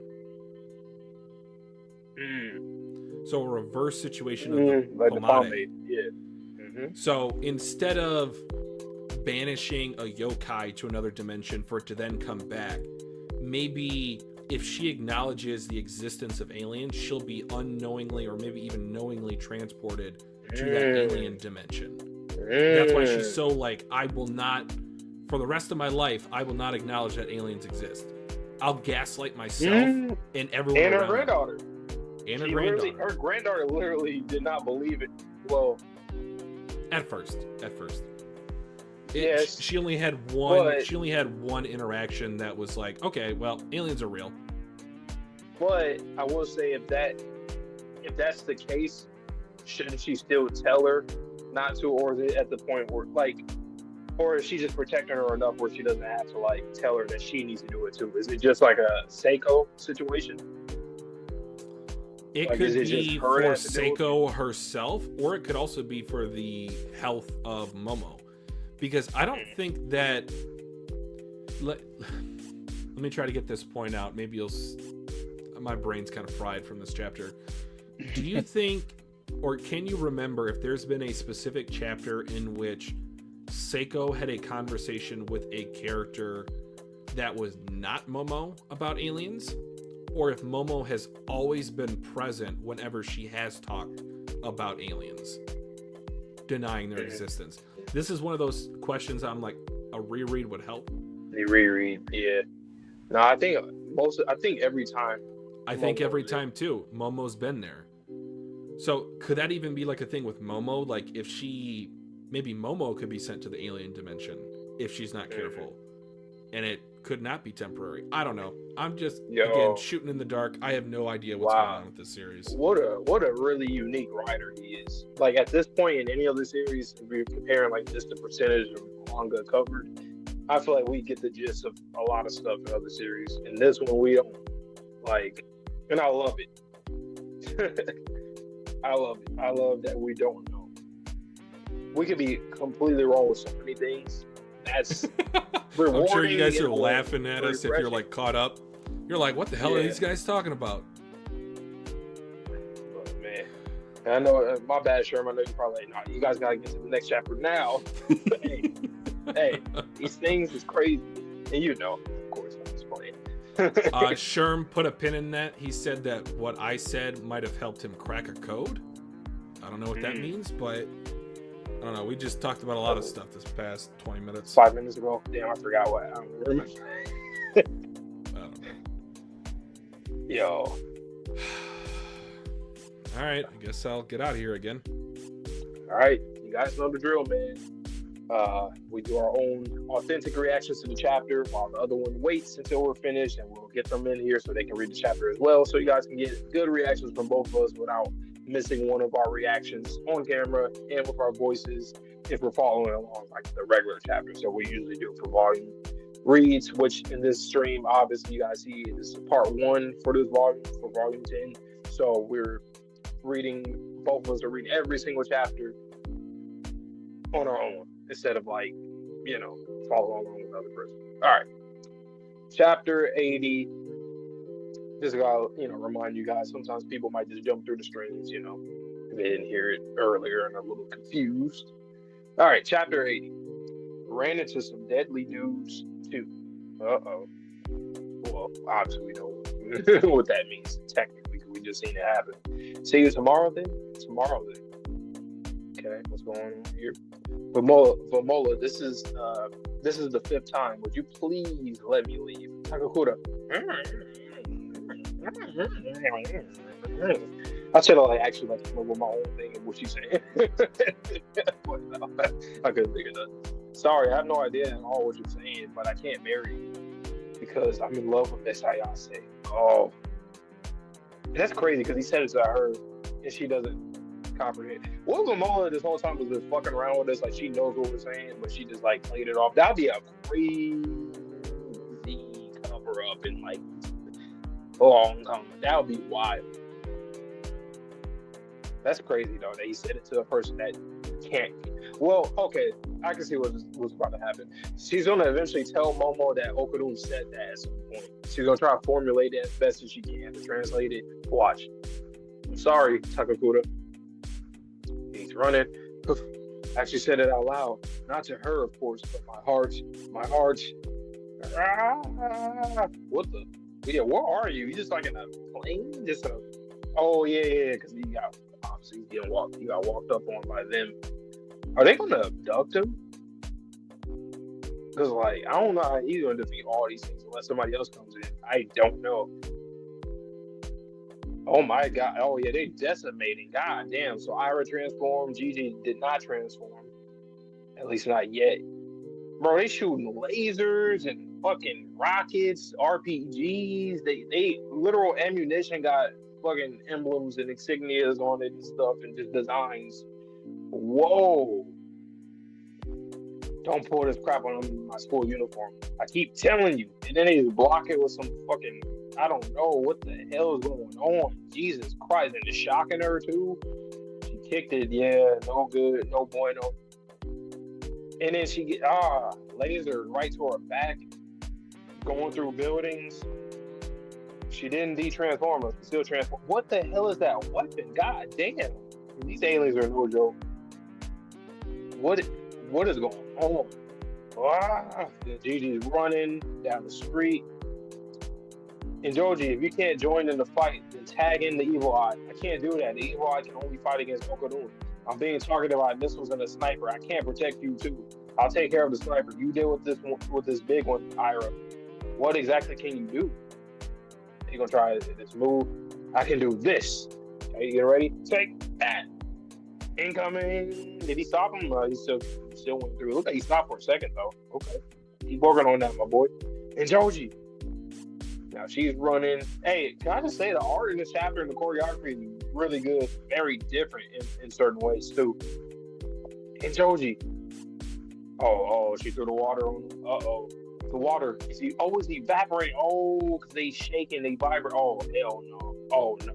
So a reverse situation of like the pomade. Yeah. So instead of banishing a yokai to another dimension for it to then come back, maybe if she acknowledges the existence of aliens, she'll be unknowingly or maybe even knowingly transported to that alien dimension. That's why she's so like, I will not, for the rest of my life, I will not acknowledge that aliens exist. I'll gaslight myself and everyone and her around granddaughter. And her granddaughter. Her granddaughter literally did not believe it. Well, at first. Yes, she only had one. She only had one interaction that was like, okay, well, aliens are real. But I will say, if that's the case, shouldn't she still tell her not to, or is it at the point where like, or is she just protecting her enough where she doesn't have to like tell her that she needs to do it too? Is it just like a Seiko situation? It Like, could is it be just her for that has to deal with Seiko herself, or it could also be for the health of Momo. Because I don't think that... Let me try to get this point out. Maybe you'll... My brain's kind of fried from this chapter. Do you think, or can you remember if there's been a specific chapter in which Seiko had a conversation with a character that was not Momo about aliens? Or if Momo has always been present whenever she has talked about aliens, denying their existence? This is one of those questions I'm like, a reread would help. The reread, yeah. No, I think every time. I think every time too, Momo's been there. So could that even be like a thing with Momo? Like if maybe Momo could be sent to the alien dimension if she's not careful. And it could not be temporary. I don't know. I'm just, again, shooting in the dark. I have no idea what's going on with this series. What a really unique writer he is. Like at this point in any other series, if you're comparing like just the percentage of manga covered, I feel like we get the gist of a lot of stuff in other series. In this one, we don't. Like, and I love it. I love it. I love that we don't know. We could be completely wrong with so many things. That's rewarding. I'm sure you guys are laughing at us if you're like caught up. You're like, what the hell are these guys talking about? But man, and I know, my bad, Sherman. I know you're probably like, nah, you guys gotta get to the next chapter now. hey, these things is crazy, and you know, of course, I'm just playing. Sherm put a pin in that. He said that what I said might have helped him crack a code. I don't know what that means, but I don't know. We just talked about a lot of stuff this past 20 minutes. 5 minutes ago. Damn, I forgot what. I don't remember. I don't know. Yo. All right. I guess I'll get out of here again. All right. You guys know the drill, man. We do our own authentic reactions to the chapter while the other one waits until we're finished, and we'll get them in here so they can read the chapter as well, so you guys can get good reactions from both of us without missing one of our reactions on camera and with our voices if we're following along like the regular chapter. So we usually do for volume reads, which in this stream, obviously you guys see this is part 1 for this volume, for volume 10. So we're reading, both of us are reading every single chapter on our own, instead of like, you know, following along with another person. All right. Chapter 80. Just gotta, you know, remind you guys, sometimes people might just jump through the streams, you know, if they didn't hear it earlier and are a little confused. All right, chapter 80. Ran into some deadly dudes, too. Uh-oh. Well, obviously we know what that means, technically, because we just seen it happen. See you tomorrow, then? Tomorrow, then. Okay, what's going on here? Vamola, this is the 5th time. Would you please let me leave? Gachiakuta. I should have like actually like come up with my own thing of what she's saying. But no, I couldn't think of that. Sorry, I have no idea at all what you're saying, but I can't marry you because I'm in love with this Ayase. Oh, that's crazy because he said it to her and she doesn't comprehend. What if Vamola this whole time was just fucking around with us, like she knows what we're saying, but she just like played it off? That'd be a crazy cover up and like long time. That would be wild. That's crazy though that he said it to a person that can't. Well, okay, I can see what's about to happen. She's gonna eventually tell Momo that Okudun said that at some point. She's gonna try to formulate it as best as she can to translate it. Watch. I'm sorry, Gachiakuta. He's running. Actually said it out loud. Not to her, of course, but my heart. What the? Yeah, where are you? You just like in a plane? Oh yeah, because he got walked up on by them. Are they gonna abduct him? Because like I don't know how he's gonna defeat all these things unless somebody else comes in. I don't know. Oh my god! Oh yeah, they decimating. God damn! So Ira transformed. Gigi did not transform. At least not yet. Bro, they shooting lasers and fucking rockets, RPGs. They literal ammunition got fucking emblems and insignias on it and stuff and just designs. Whoa. Don't pull this crap on my school uniform. I keep telling you. And then they just block it with some fucking, I don't know what the hell is going on. Jesus Christ. And it's shocking her too. She kicked it. Yeah, no good. No bueno. And then she get laser right to her back. Going through buildings. She didn't de-transform us. Still transform. What the hell is that weapon? God damn. These aliens are no joke. What is going on? Gigi's running down the street. And Joji, if you can't join in the fight, then tag in the evil eye. I can't do that. The evil eye can only fight against Okadun. I'm being targeted by missiles and a sniper. I can't protect you too. I'll take care of the sniper. You deal with this big one, Ira. What exactly can you do? You gonna try this move? I can do this. Okay, you get ready? Take that. Incoming. Did he stop him? He still went through. Look like he stopped for a second though. Okay, keep working on that, my boy. And Joji. Now she's running. Hey, can I just say the art in this chapter and the choreography is really good, very different in certain ways too. And Joji. Oh, she threw the water on him. The water is evaporating. Oh, because they shake and they vibrate. Oh, hell no.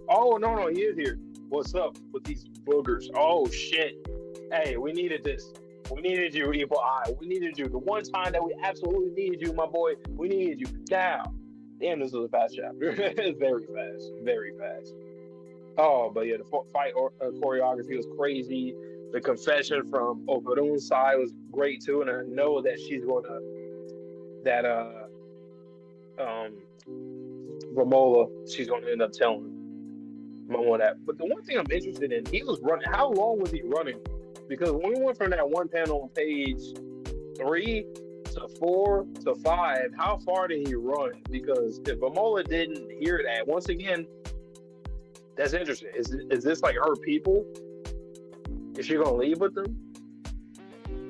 Oh, no, he is here. What's up with these boogers? Oh, shit. Hey, we needed this. We needed you, Evil Eye. We needed you. The one time that we absolutely needed you, my boy. We needed you. Down. Damn, this is a fast chapter. It's very fast. Very fast. Oh, but yeah, the fight choreography was crazy. The confession from Okadun's side was great, too. And I know that she's going to... Vamola, she's going to end up telling Momo that. But the one thing I'm interested in, he was running. How long was he running? Because when we went from that one panel on page 3 to 4 to 5, how far did he run? Because if Vamola didn't hear that, once again, that's interesting. Is this like her people? Is she going to leave with them?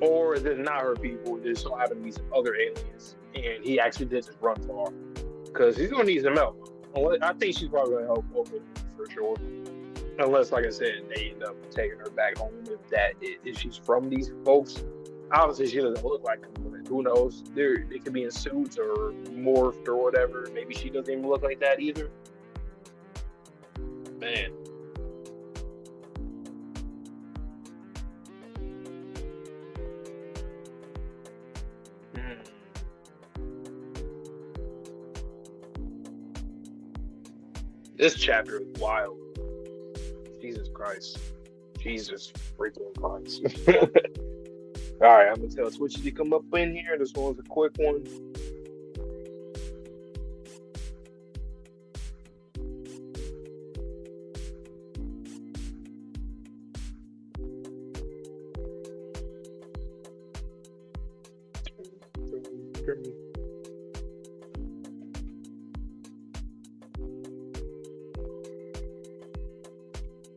Or is it not her people? There's so happen to be some other aliens, and he actually did just run far because he's gonna need some help. I think she's probably gonna help over for sure, unless, like I said, they end up taking her back home. If she's from these folks, obviously she doesn't look like them. But who knows? They could be in suits or morphed or whatever. Maybe she doesn't even look like that either. Man. This chapter is wild. Jesus Christ. Jesus freaking Christ. Alright, I'm going to tell Twitchy to come up in here. This one's a quick one.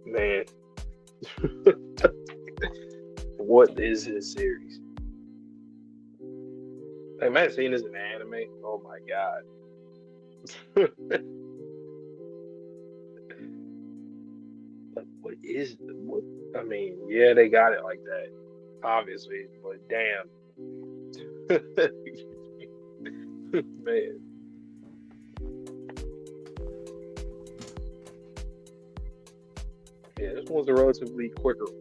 Man. What is this series? Like, man, seeing this in anime? Oh my god. Like, what is what? I mean, yeah, they got it like that, obviously, but damn. Man. Yeah, this one's a relatively quicker one.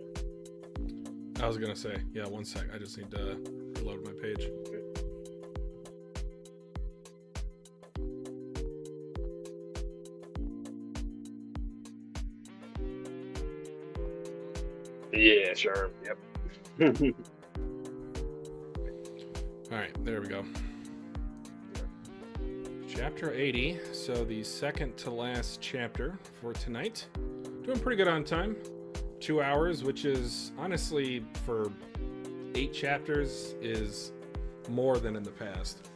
I was gonna say, yeah, one sec. I just need to load my page. Yeah, sure. Yep. All right, there we go. Chapter 80. So the second to last chapter for tonight. Doing pretty good on time. 2 hours, which is honestly for 8 chapters is more than in the past.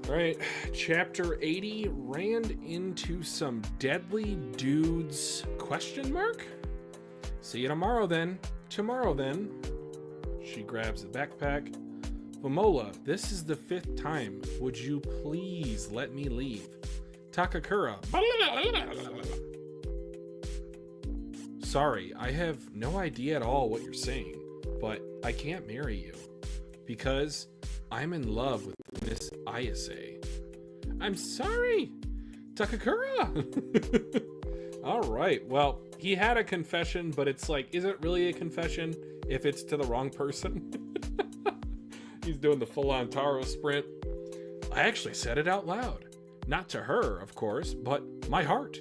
All right, chapter 80, ran into some deadly dudes, question mark? See you tomorrow then. Tomorrow then. She grabs the backpack. Vamola, this is the 5th time. Would you please let me leave? Takakura. sorry, I have no idea at all what you're saying, but I can't marry you because I'm in love with Miss Ayase. I'm sorry, Takakura. All right, well, he had a confession, but it's like, is it really a confession if it's to the wrong person? He's doing the full-on Taro sprint. I actually said it out loud. Not to her, of course, but my heart.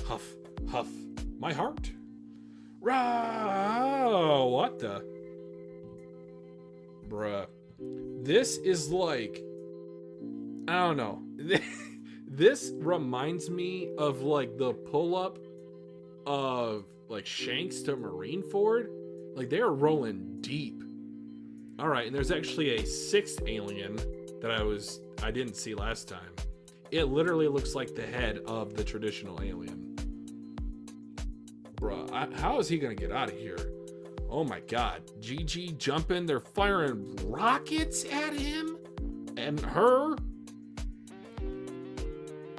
Huff, huff, my heart. Rah! What the? Bruh. This is like, I don't know. This reminds me of like the pull-up of like Shanks to Marineford. Like they're rolling deep. All right, and there's actually a 6th alien that I didn't see last time. It literally looks like the head of the traditional alien. Bruh, how is he gonna get out of here? Oh my god. GG jumping, they're firing rockets at him and her.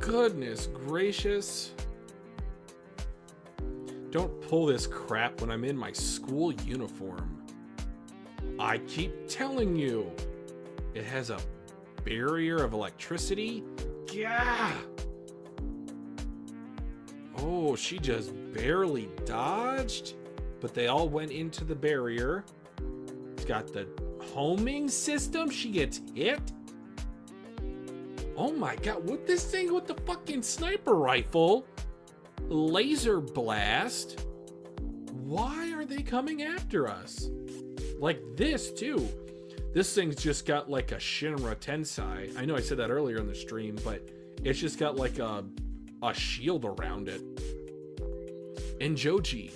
Goodness gracious. Don't pull this crap when I'm in my school uniform. I keep telling you. It has a barrier of electricity. Yeah. Oh, she just barely dodged, but they all went into the barrier. It's got the homing system. She gets hit. Oh my god, what this thing with the fucking sniper rifle? Laser blast. Why are they coming after us? Like this too. This thing's just got like a Shinra Tensei. I know I said that earlier in the stream, but it's just got like a shield around it. And Joji,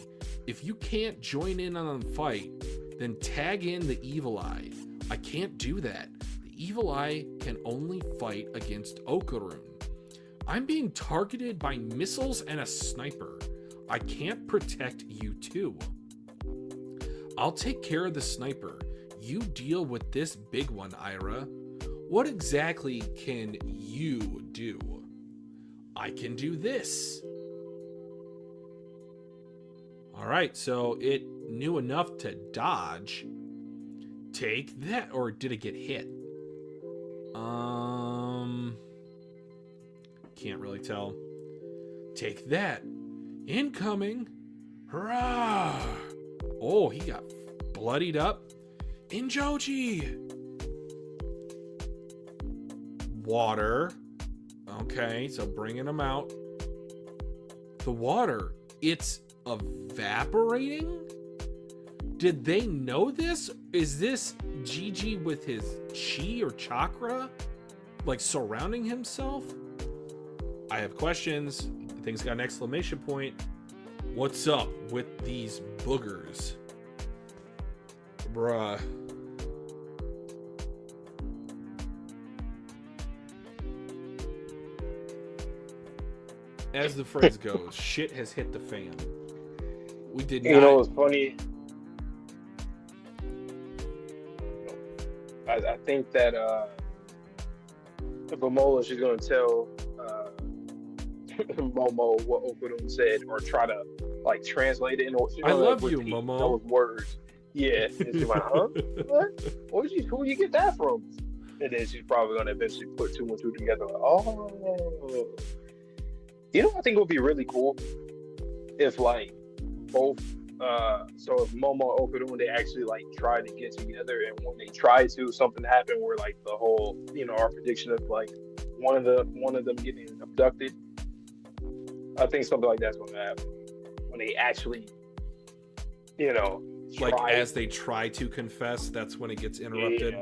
if you can't join in on the fight, then tag in the Evil Eye. I can't do that. The Evil Eye can only fight against Okarun. I'm being targeted by missiles and a sniper. I can't protect you too. I'll take care of the sniper. You deal with this big one, Ira. What exactly can you do? I can do this. All right, so it knew enough to dodge. Take that, or did it get hit? Can't really tell. Take that. Incoming. Hurrah! Oh, he got bloodied up. Injoji! Water. Okay, so bringing him out. The water, it's evaporating? Did they know this? Is this Gigi with his chi or chakra? Like surrounding himself? I have questions. The thing's got an exclamation point. What's up with these boogers? Bruh. As the phrase goes, shit has hit the fan. We did not. You know what's funny? I think that Vamola, she's going to tell Momo what Okudun said, or try to like translate it. I love you, Momo. Those words. Yeah. And she's like, huh? What? Who you get that from? And then she's probably going to eventually put 2 and 2 together. Like, oh. You know, I think it would be really cool if like both, so if Momo and Okudun, they actually like tried to get together, and when they tried to, something happened where like the whole, you know, our prediction of like one of them getting abducted. I think something like that's going to happen when they actually, you know, like as they try to confess, that's when it gets interrupted.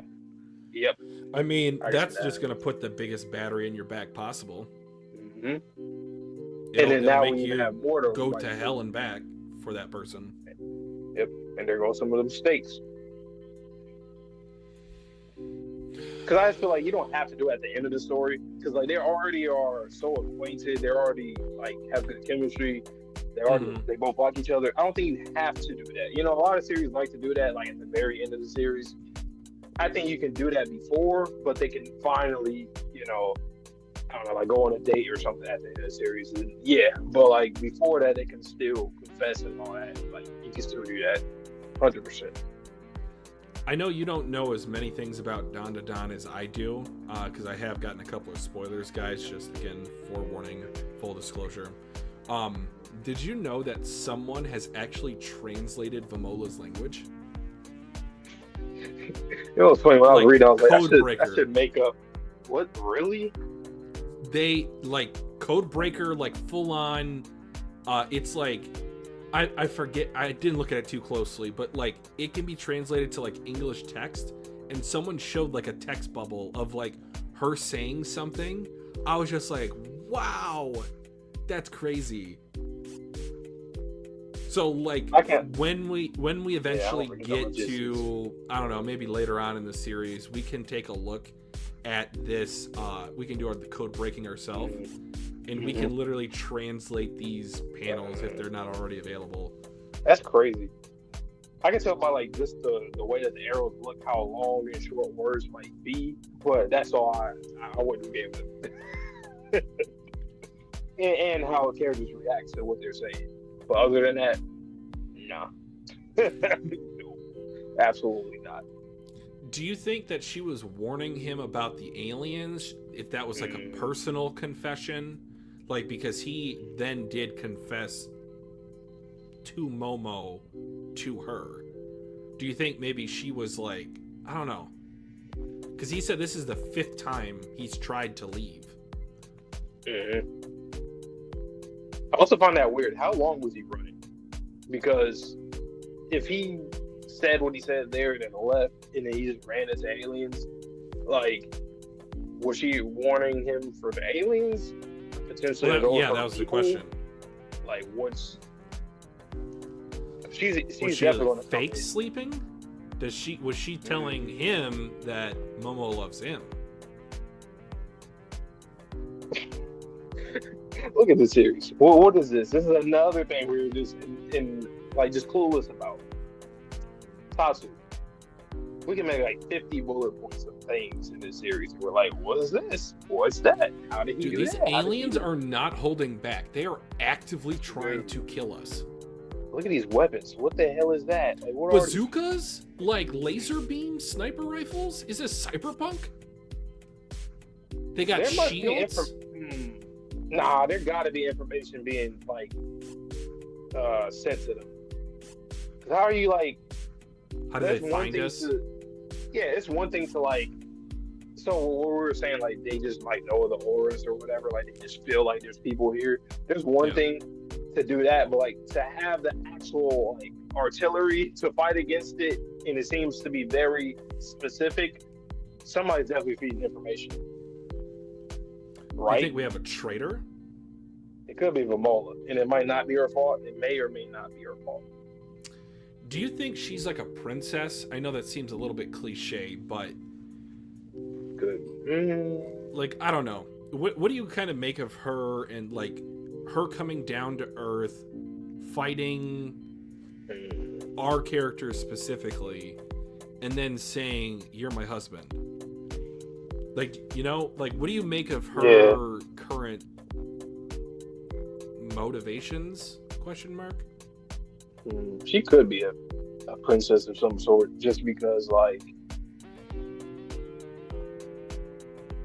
Yeah. Yep. I mean, that's just going to put the biggest battery in your back possible. Mm-hmm. And then now we have more to go to hell and back for that person. Yep. And there go some of the mistakes. Because I just feel like you don't have to do it at the end of the story. Because like they already are so acquainted. They're already like have good chemistry. They both like each other. I don't think you have to do that. You know, a lot of series like to do that like at the very end of the series. I think you can do that before, but they can finally, you know, I don't know, like go on a date or something at the end of the series. And yeah, but like before that, they can still confess and all that. Like you can still do that, 100%. I know you don't know as many things about Dandadan as I do, because I have gotten a couple of spoilers, guys. Just again, forewarning, full disclosure. Did you know that someone has actually translated Vamola's language? It was funny when I was reading. I was like, I should make up. What, really? They like Codebreaker, like full on. It's like I forget. I didn't look at it too closely, but like it can be translated to like English text, and someone showed like a text bubble of like her saying something. I was just like, wow, that's crazy. So like when we eventually get to, I don't know, maybe later on in the series, we can take a look at this. We can do the code breaking ourselves, and we can literally translate these panels if they're not already available. That's crazy. I can tell by like just the way that the arrows look how long and short words might be, but that's all I wouldn't be able to. and how characters react to what they're saying. But other than that, nah. No, absolutely not. Do you think that she was warning him about the aliens? If that was like a personal confession? Like, because he then did confess to Momo to her. Do you think maybe she was like, I don't know. Because he said this is the 5th time he's tried to leave. I also find that weird. How long was he running? Because if he said what he said there and then left and then he just ran into aliens, like, was she warning him for the aliens? Potentially, well, yeah, that was the question. Like, what's... She's was she definitely like fake sleeping? Was she telling him that Momo loves him? Look at the series. Well, what is this? This is another thing we're just just clueless about. Tatsu. We can make like 50 bullet points of things in this series. And we're like, what is this? What's that? How did he do these that? aliens are not holding back. They are actively trying to kill us. Look at these weapons. What the hell is that? Like, what bazookas? Like laser beams? Sniper rifles? Is this cyberpunk? They got shields? Nah, there gotta be information being like sent to them. How are you like? How do they find us? It's one thing to like. So what we were saying, like they just like know the auras or whatever, like they just feel like there's people here. There's one thing to do that, but like to have the actual like artillery to fight against it, and it seems to be very specific. Somebody's definitely feeding information. Right? I think we have a traitor. It could be Vamola, and it might not be her fault. It may or may not be her fault. Do you think she's like a princess? I know that seems a little bit cliche, but good. Like, I don't know. What do you kind of make of her and like her coming down to Earth, fighting our characters specifically, and then saying, "You're my husband"? Like, you know, like, what do you make of her current motivations? Question mark. She could be a princess of some sort, just because, like,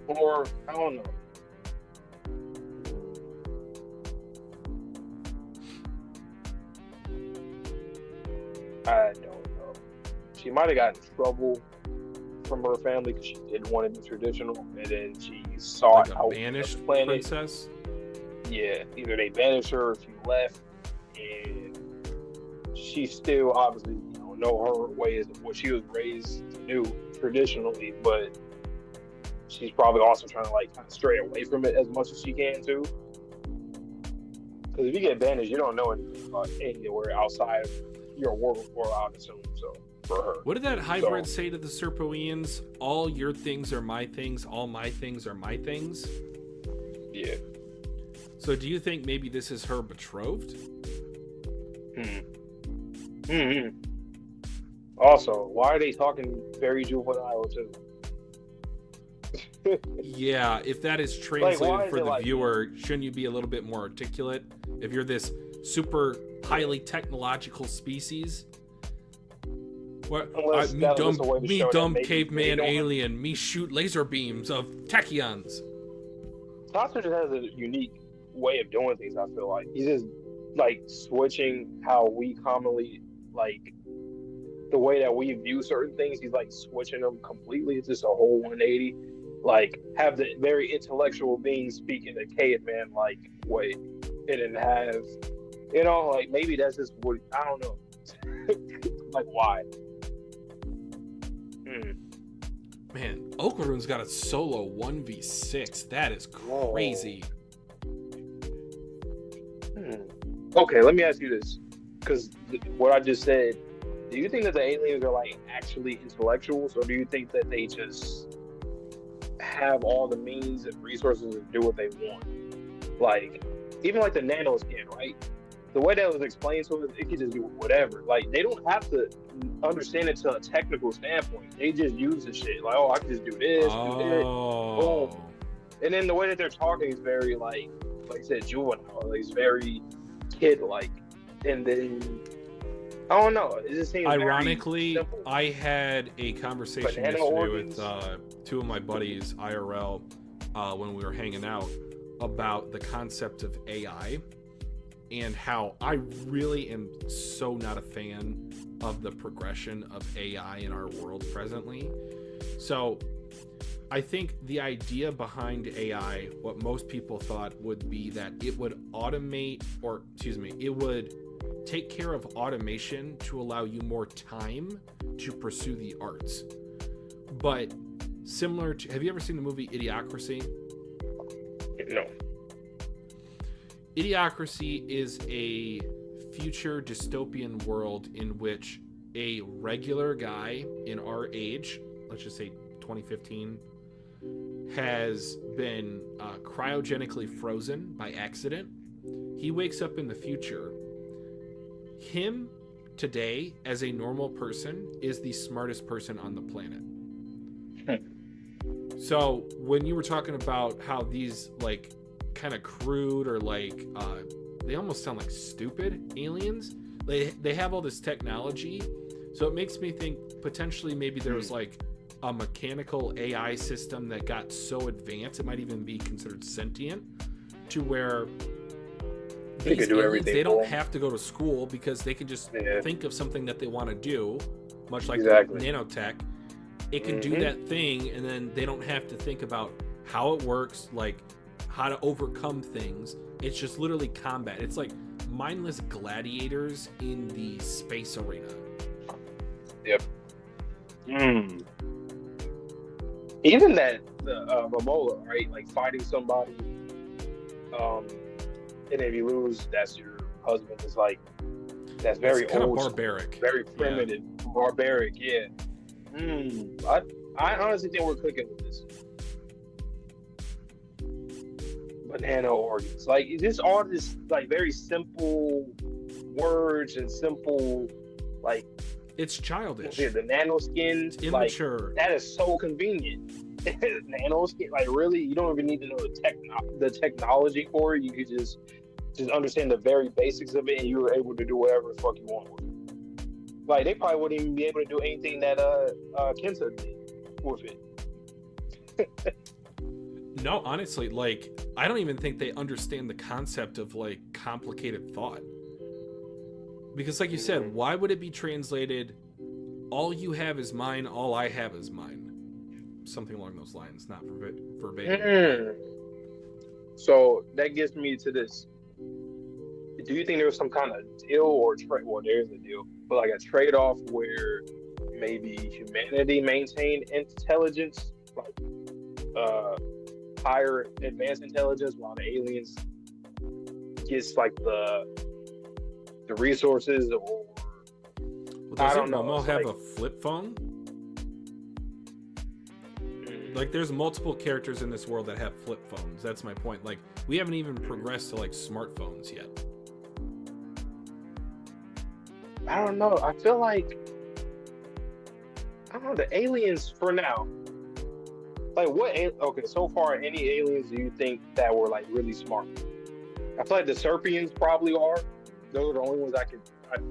or I don't know. I don't know. She might have gotten in trouble from her family because she didn't want to be traditional, and then she sought out a banished princess. Yeah, either they banished her or she left, and she still obviously know her ways of what she was raised to do traditionally, but she's probably also trying to like kind of stray away from it as much as she can too. Because if you get banished, you don't know anything about anywhere outside of your world, or I would assume so. For her. What did that hybrid say to the Serpoians? All your things are my things, all my things are my things? Yeah. So do you think maybe this is her betrothed? Also, why are they talking very juvenile too? Yeah, if that is Like, translated why is for it the like viewer, shouldn't you be a little bit more articulate? If you're this super highly technological species, what? unless Me that was just a way to show that dumb maybe they caveman don't alien, me shoot laser beams of tachyons. Tatsu just has a unique way of doing things. I feel like he's just like switching how we commonly like the way that we view certain things. He's like switching them completely. It's just a whole 180. Like have the very intellectual being speak in a caveman like way, and then have like maybe that's just what I don't know. Like why? Man, Okaru's got a solo 1v6. That is crazy. Okay, let me ask you this, because what I just said. Do you think that the aliens are like actually intellectuals, or do you think that they just have all the means and resources to do what they want? Like, even like the nano skin, right? The way that was explained to us, it could just do whatever. Like, they don't have to understand it to a technical standpoint. They just use the shit. Like, oh, I can just do this, do this. Boom. And then the way that they're talking is very like you said, juvenile. Like, it's very kid-like. And then I don't know. It just seems ironically, very simple. I had a conversation yesterday with two of my buddies IRL when we were hanging out about the concept of AI and how I really am so not a fan of the progression of AI in our world presently. So I think the idea behind AI, what most people thought would be that it would automate, or excuse me, it would take care of automation to allow you more time to pursue the arts. But similar to, have you ever seen the movie Idiocracy? No. Idiocracy is a future dystopian world in which a regular guy in our age, let's just say 2015, has been cryogenically frozen by accident. He wakes up in the future. Him today, as a normal person, is the smartest person on the planet. So when you were talking about how these like kind of crude or like they almost sound like stupid aliens, they have all this technology, so it makes me think potentially maybe there was like a mechanical AI system that got so advanced it might even be considered sentient, to where they could do everything. They don't have to go to school because they can just think of something that they want to do, much like nanotech. It can do that thing, and then they don't have to think about how it works, like how to overcome things. It's just literally combat. It's like mindless gladiators in the space arena. Yep. Even that Vamola, right? Like fighting somebody, and if you lose, that's your husband. It's like that's very kind old, of barbaric, very primitive, barbaric. Yeah. I honestly think we're cooking with this. Banana organs, like this, all this like very simple words and simple like. It's childish. The nano skin, it's immature. Like, that is so convenient. Nano skin, like really, you don't even need to know the technology for it. You could just understand the very basics of it, and you were able to do whatever the fuck you want with it. Like they probably wouldn't even be able to do anything that Kenta did with it. No, honestly, like I don't even think they understand the concept of like complicated thought. Because like you said, why would it be translated, all you have is mine, all I have is mine? Something along those lines, not verbatim. So that gets me to this. Do you think there was some kind of deal or trade? Well, there's a deal, but like a trade-off where maybe humanity maintained intelligence, like higher advanced intelligence, while the aliens gets like the resources, or I don't know. Momo have like a flip phone? Like, there's multiple characters in this world that have flip phones. That's my point. Like, we haven't even progressed to like smartphones yet. I don't know. I feel like the aliens for now. Like what? Okay, so far, any aliens do you think that were like really smart? I feel like the Serpians probably are. Those are the only ones I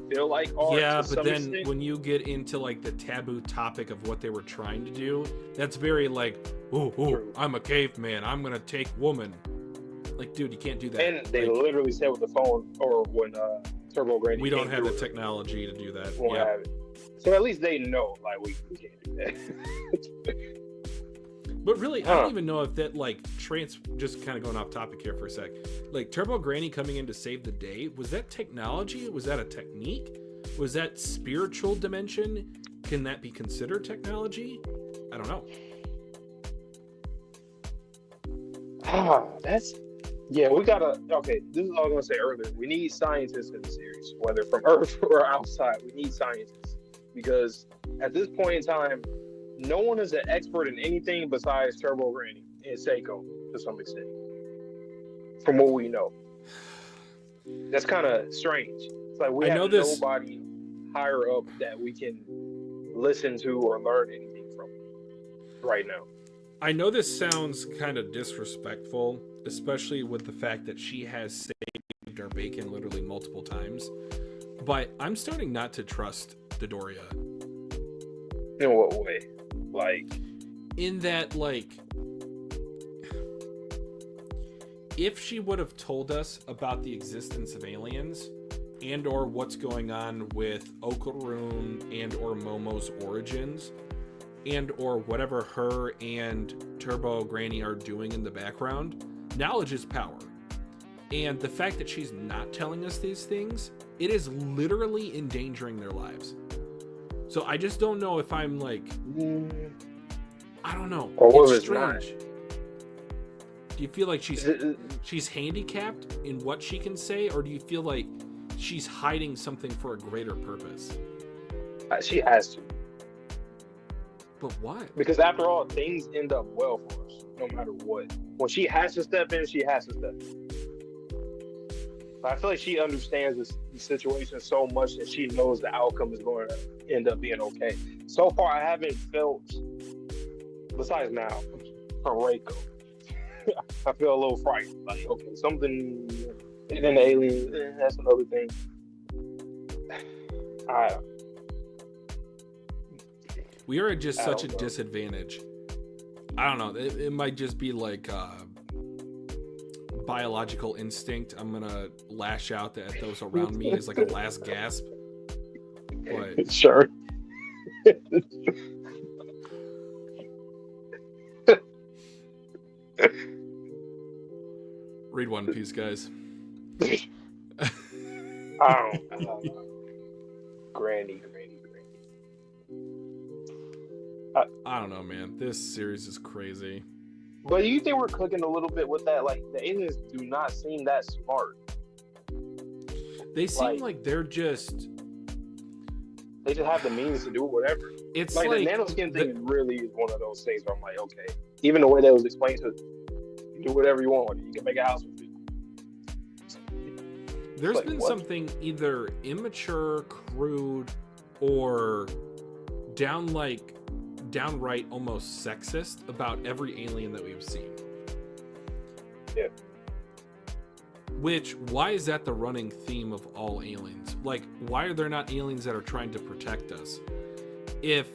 feel like are. Yeah, to but some then extent. when you get into like the taboo topic of what they were trying to do, that's very like, oh, I'm a caveman, I'm gonna take woman. Like, dude, you can't do that. And they like, literally said with the phone, or when Turbo Granny, we don't have the technology to do that. Yeah. So at least they know, like we can't do that. But really, I don't even know if that like just kind of going off topic here for a sec. Like Turbo Granny coming in to save the day, was that technology? Was that a technique? Was that spiritual dimension? Can that be considered technology? I don't know. We gotta. Okay, this is all I was gonna say earlier. We need scientists in the series, whether from Earth or outside. We need scientists because at this point in time, no one is an expert in anything besides Turbo Granny and Seiko to some extent, from what we know. That's kind of strange. It's like we have nobody higher up that we can listen to or learn anything from right now. I know this sounds kind of disrespectful, especially with the fact that she has saved our bacon literally multiple times, but I'm starting not to trust Dodoria. In what way? Like, in that, like, if she would have told us about the existence of aliens and or what's going on with Okarun and or Momo's origins and or whatever her and Turbo Granny are doing in the background, knowledge is power. And the fact that she's not telling us these things, it is literally endangering their lives. So I just don't know if I'm like, I don't know. Or it's strange. Do you feel like she's handicapped in what she can say, or do you feel like she's hiding something for a greater purpose? She has to. But why? Because after all, things end up well for us, no matter what. When she has to step in, she has to step in. I feel like she understands the situation so much that she knows the outcome is going to end up being okay. So far, I haven't felt, besides now, from Reiko, I feel a little frightened. Like, okay, something, and then the alien, that's another thing. We are at just such a disadvantage. I don't know. It might just be like biological instinct. I'm gonna lash out at those around me as like a last gasp. But sure. Read One Piece, guys. Granny. I don't know, man. This series is crazy. But you think we're cooking a little bit with that? Like, the aliens do not seem that smart. They seem like they're just... They just have the means to do whatever. It's like the nanoskin thing really is one of those things where I'm like, okay. Even the way that was explained to you do whatever you want with it. You can make a house with it. There's like, been something either immature, crude, or downright almost sexist about every alien that we've seen. Yeah. Why is that the running theme of all aliens? Like, why are there not aliens that are trying to protect us? If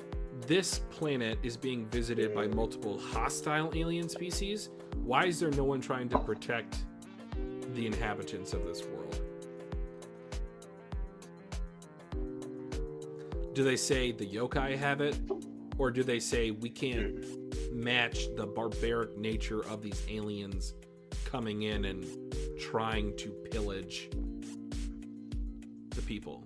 this planet is being visited by multiple hostile alien species, why is there no one trying to protect the inhabitants of this world? Do they say the yokai have it? Or do they say we can't match the barbaric nature of these aliens coming in and trying to pillage the people?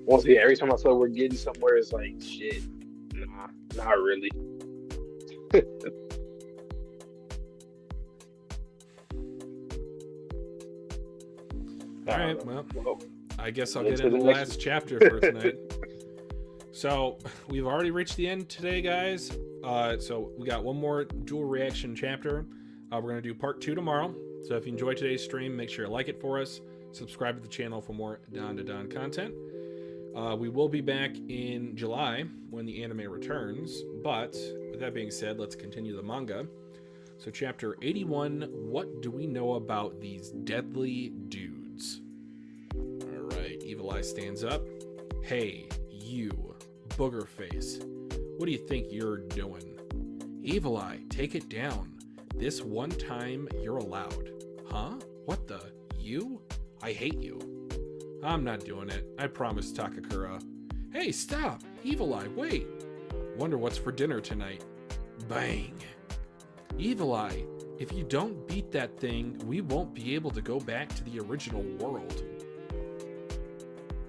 Once again, every time I feel we're getting somewhere, it's like, shit, nah, not really. All right, well, I guess I'll get into the last chapter for tonight. So we've already reached the end today, guys. So we got one more dual reaction chapter. We're going to do part 2 tomorrow. So if you enjoyed today's stream, make sure you like it for us. Subscribe to the channel for more Dandadan content. We will be back in July when the anime returns, but with that being said, let's continue the manga. So chapter 81, what do we know about these deadly dudes? All right, Evil Eye stands up. Hey, you, booger face, what do you think you're doing? Evil Eye, take it down. This one time you're allowed. Huh? What the? You? I hate you. I'm not doing it. I promise, Takakura. Hey, stop! Evil Eye, wait! Wonder what's for dinner tonight. Bang! Evil Eye, if you don't beat that thing, we won't be able to go back to the original world.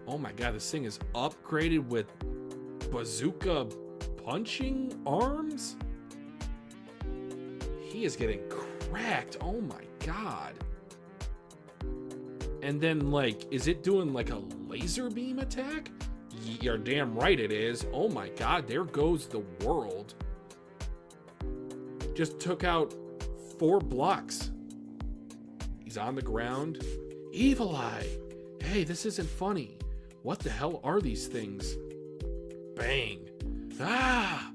Oh my god, this thing is upgraded with bazooka punching arms? He is getting cracked. Oh my god. And then, like, is it doing like a laser beam attack? You're damn right it is. Oh my god, there goes the world. Just took out 4 blocks. He's on the ground. Evil Eye. Hey, this isn't funny. What the hell are these things? Bang. Ah!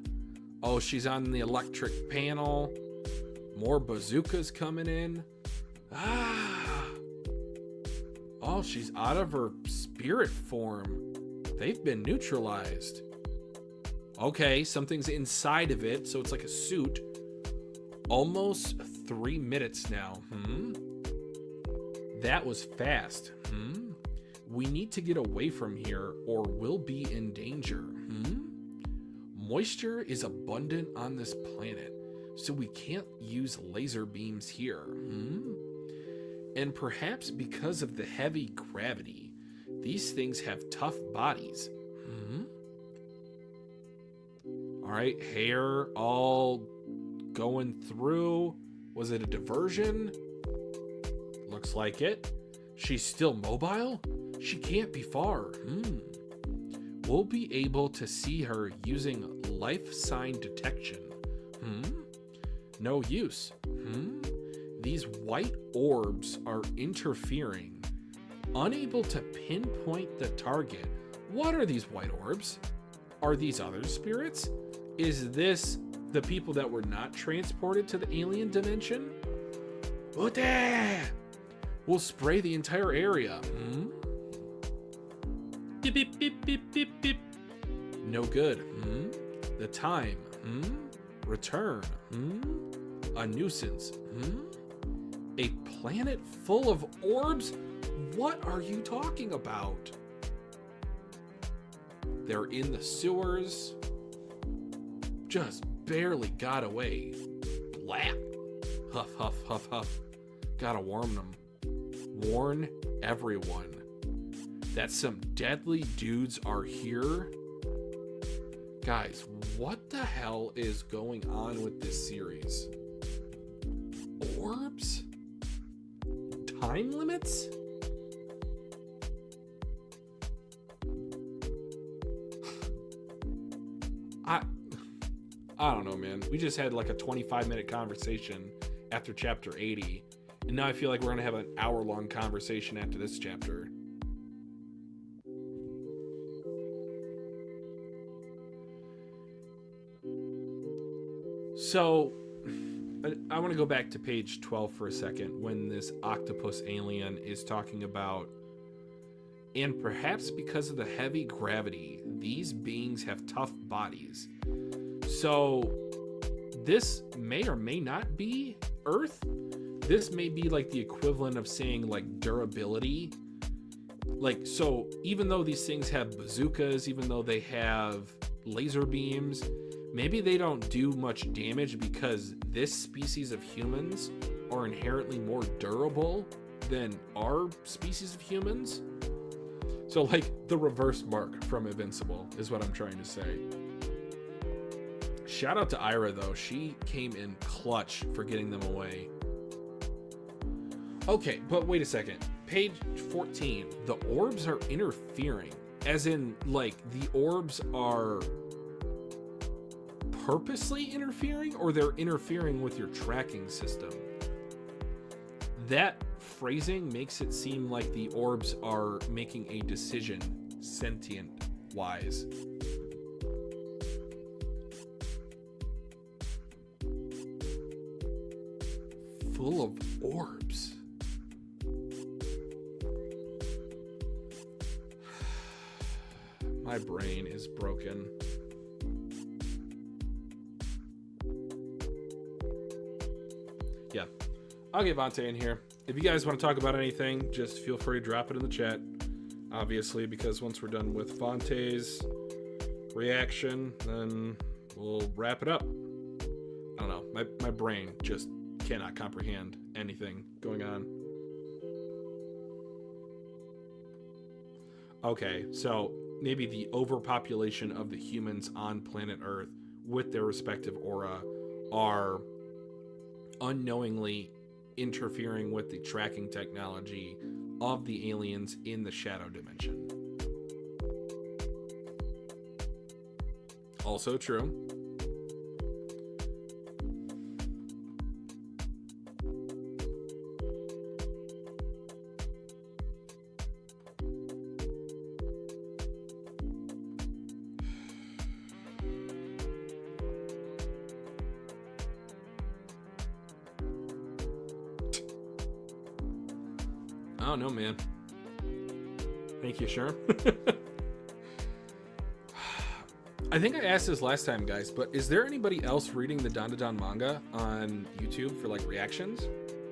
Oh, she's on the electric panel. More bazookas coming in. Ah! Oh, she's out of her spirit form. They've been neutralized. Okay, something's inside of it, so it's like a suit. Almost 3 minutes now. That was fast. We need to get away from here or we'll be in danger. Moisture is abundant on this planet, so we can't use laser beams here. And perhaps because of the heavy gravity, these things have tough bodies. All right, hair all going through. Was it a diversion? Looks like it. She's still mobile? She can't be far. We'll be able to see her using life sign detection. No use. These white orbs are interfering. Unable to pinpoint the target. What are these white orbs? Are these other spirits? Is this the people that were not transported to the alien dimension? Ute! We'll spray the entire area. Beep, beep, beep, beep, beep, beep. No good. The time. Return. A nuisance. A planet full of orbs? What are you talking about? They're in the sewers. Just barely got away. Blap. Huff, huff, huff, huff. Gotta warn them. Warn everyone that some deadly dudes are here. Guys, what the hell is going on with this series? Orbs? Time limits? I don't know, man. We just had like a 25-minute conversation after chapter 80, and now I feel like we're gonna have an hour-long conversation after this chapter. So, I want to go back to page 12 for a second when this octopus alien is talking about, and perhaps because of the heavy gravity, these beings have tough bodies. So, this may or may not be Earth. This may be like the equivalent of saying like durability. Like, so even though these things have bazookas, even though they have laser beams, maybe they don't do much damage because this species of humans are inherently more durable than our species of humans. So like the reverse mark from Invincible is what I'm trying to say. Shout out to Ira though. She came in clutch for getting them away. Okay, but wait a second. Page 14. The orbs are interfering. As in, like, the orbs are purposely interfering, or they're interfering with your tracking system? That phrasing makes it seem like the orbs are making a decision sentient wise. Full of orbs. My brain is broken. Yeah, I'll get Vontae in here. If you guys want to talk about anything, just feel free to drop it in the chat. Obviously, because once we're done with Vontae's reaction, then we'll wrap it up. I don't know. My brain just cannot comprehend anything going on. Okay, so maybe the overpopulation of the humans on planet Earth with their respective aura are unknowingly interfering with the tracking technology of the aliens in the shadow dimension. Also true. I don't know, man. Thank you, Sherm. I think I asked this last time, guys, but is there anybody else reading the Dandadan manga on YouTube for like reactions?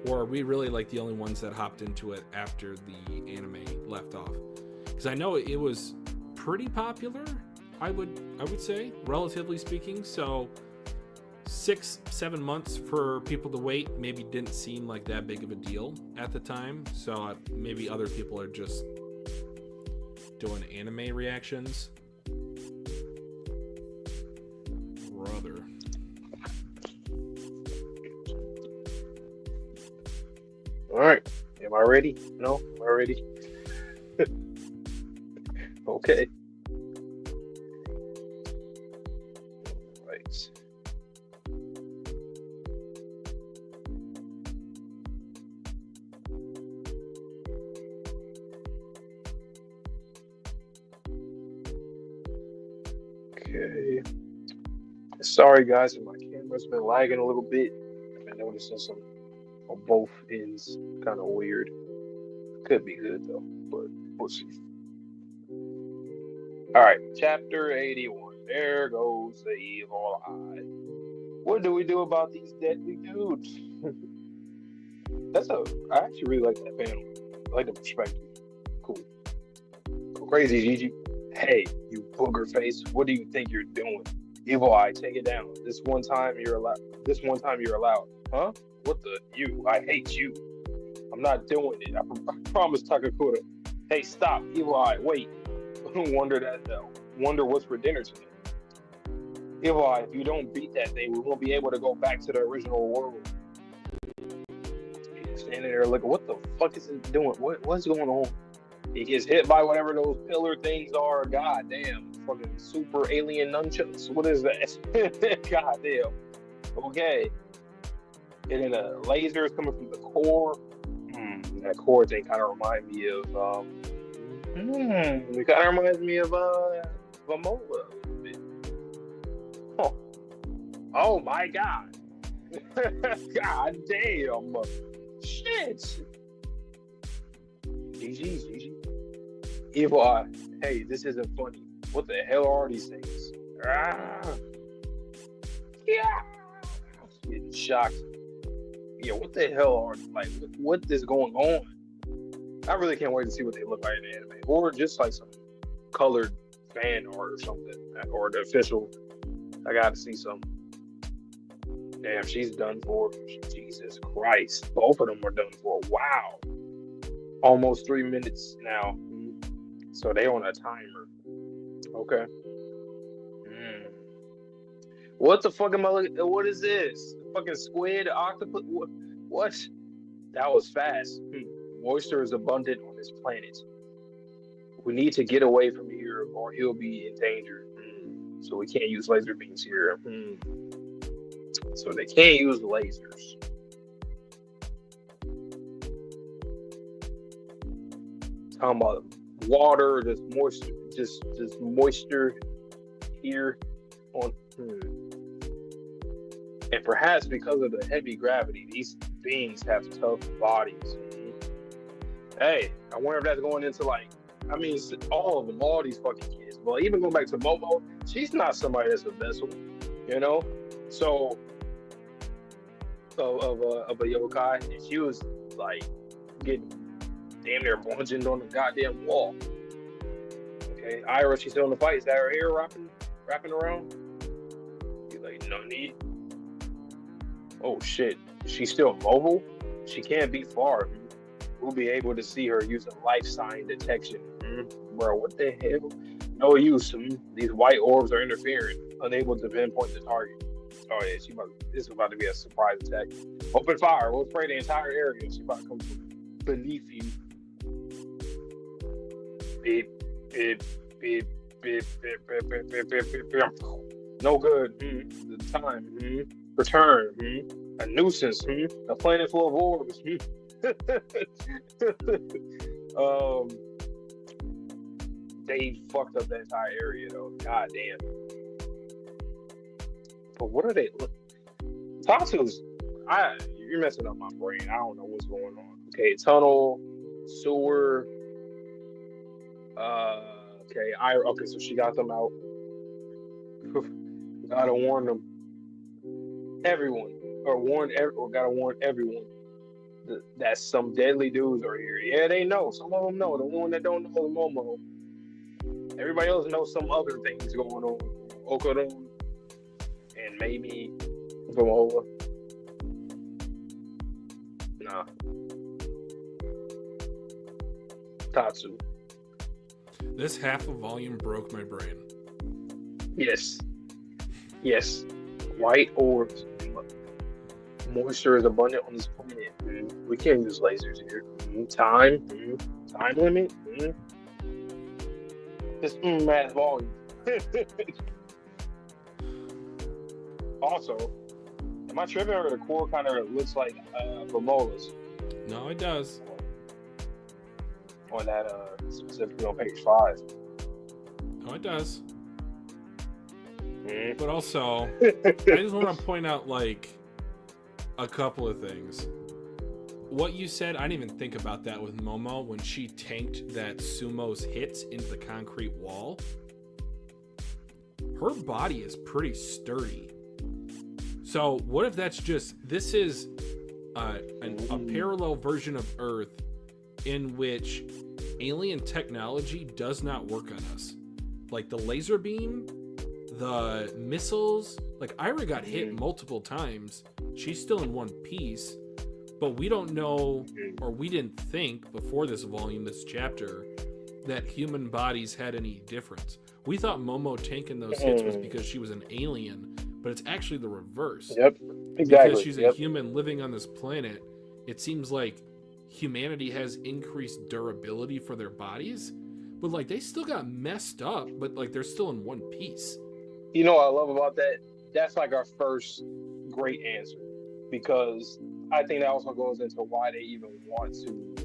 Or are we really like the only ones that hopped into it after the anime left off? Because I know it was pretty popular, I would say, relatively speaking. So 6-7 months for people to wait maybe didn't seem like that big of a deal at the time. So maybe other people are just doing anime reactions. Brother. All right. Am I ready? No? Am I ready? Okay. Right. Okay. Sorry guys, my camera's been lagging a little bit. I've been noticing some on both ends, kind of weird. Could be good though, but we'll see. All right, chapter 81. There goes the evil eye. What do we do about these deadly dudes? I actually really like that panel. I like the perspective. Cool. Go crazy, Gigi. Hey, you booger face. What do you think you're doing? Evil eye, take it down. This one time you're allowed. Huh? What the? You? I hate you. I'm not doing it. I promise, Takakuta. Hey, stop, evil eye. Wait. Wonder what's for dinner tonight. Evil eye, if you don't beat that thing, we won't be able to go back to the original world. He's standing there looking. What the fuck is it doing? What's going on? He gets hit by whatever those pillar things are. God damn. Fucking super alien nunchucks. What is that? God damn. Okay. And then a laser is coming from the core. That core thing kind of reminds me of it kind of reminds me of Vamola a little bit. Oh my god. God damn. Shit. GG. Evil eye. Hey, this isn't funny. What the hell are these things? Yeah. I'm getting shocked. Yeah, what the hell are like? What is going on? I really can't wait to see what they look like in the anime, or just like some colored fan art or something, or the official. I got to see some. Damn, she's done for. Jesus Christ, both of them are done for. Wow, almost 3 minutes now. So they on a timer. Okay. What the fuck am I looking? What is this? Fucking squid, octopus? What? That was fast. Moisture is abundant on this planet. We need to get away from here, or he'll be in danger. So we can't use laser beams here. So they can't use lasers. Talking about water, just moisture here on. And perhaps because of the heavy gravity, these beings have tough bodies. Hey, I wonder if that's going into like, I mean, all of them, all these fucking kids. But even going back to Momo, she's not somebody that's a vessel, you know. So of a yokai, and she was like getting damn near bludgeoned on the goddamn wall. Okay, Ira, she's still in the fight. Is that her hair wrapping around? You're like, no need. Oh shit, she's still mobile? She can't be far. We'll be able to see her using life sign detection. Bro, what the hell? No use. These white orbs are interfering, unable to pinpoint the target. Oh yeah, this is about to be a surprise attack. Open fire. We'll spray the entire area. She's about to come from beneath you. Beep, beep, beep, beep, beep, beep, beep, beep, beep, beep, beep. No good. The time. Return. A nuisance. A planet full of orbs. They fucked up the entire area though. God damn. But what are they? Tatsu's. You're messing up my brain. I don't know what's going on. Okay, tunnel, sewer. Okay, okay, so she got them out. Gotta warn them. Everyone, or gotta warn everyone that some deadly dudes are here. Yeah, they know. Some of them know. The one that don't know is Momo. Everybody else knows some other things going on. Okudon and maybe Vamola. Nah. Tatsu. This half a volume broke my brain. Yes. White orbs. Moisture is abundant on this planet. We can't use lasers here. Time limit. This mass volume. Also, am I tripping or the core kind of looks like Vamola's? No, it does. On that, specifically on page 5. No, it does. But also, I just want to point out, like, a couple of things. What you said, I didn't even think about that with Momo when she tanked that Sumo's hits into the concrete wall. Her body is pretty sturdy. So what if that's just, this is a parallel version of Earth in which alien technology does not work on us. Like the laser beam, the missiles, like Ira got hit multiple times. She's still in one piece, but we don't know, or we didn't think before this volume, this chapter, that human bodies had any difference. We thought Momo tanking those hits was because she was an alien, but it's actually the reverse. Yep, exactly. Because she's a human living on this planet, it seems like humanity has increased durability for their bodies, but like they still got messed up, but like they're still in one piece. You know what I love about that? That's like our first great answer, because I think that also goes into why they even want to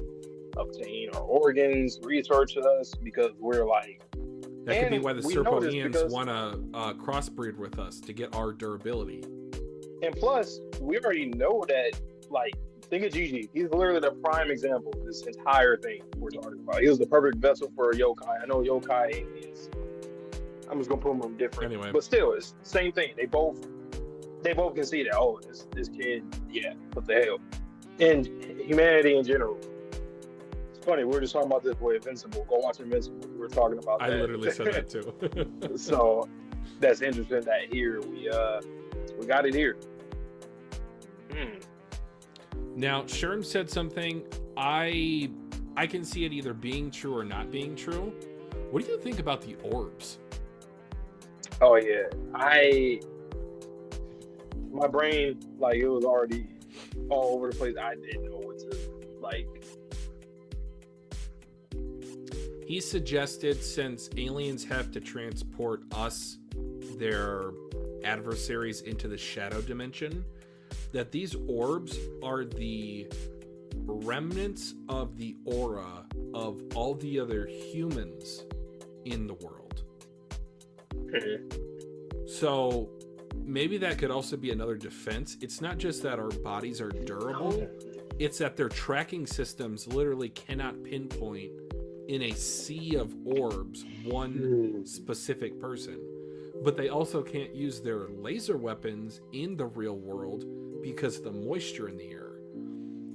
obtain our organs, research us, because we're like... That could be why the Serpoians want to crossbreed with us to get our durability. And plus, we already know that, like, think of Gigi. He's literally the prime example of this entire thing we're talking about. He was the perfect vessel for a yokai. I know yokai aliens. I'm just gonna put them different. Anyway. But still, it's the same thing. They both can see that, oh, this kid, yeah, what the hell. And humanity in general. It's funny, we were just talking about this with Invincible. Go watch Invincible. We were talking about that. I literally said that too. So that's interesting that here we got it here. Now, Sherm said something. I can see it either being true or not being true. What do you think about the orbs? Oh yeah, my brain, like, it was already all over the place. I didn't know what to, like. He suggested, since aliens have to transport us, their adversaries, into the shadow dimension, that these orbs are the remnants of the aura of all the other humans in the world. So maybe that could also be another defense. It's not just that our bodies are durable, it's that their tracking systems literally cannot pinpoint in a sea of orbs one specific person. But they also can't use their laser weapons in the real world because of the moisture in the air.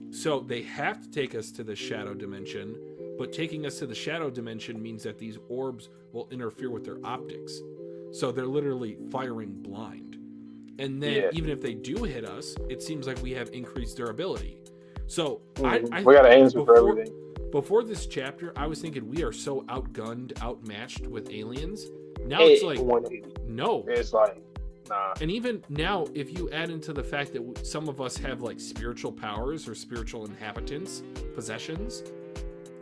So they have to take us to the shadow dimension, but taking us to the shadow dimension means that these orbs will interfere with their optics. So they're literally firing blind. And then even if they do hit us, it seems like we have increased durability. So I we got an answer for everything. Before this chapter, I was thinking we are so outgunned, outmatched with aliens. Now it's like, no. It's like, nah. And even now, if you add into the fact that some of us have like spiritual powers or spiritual inhabitants, possessions,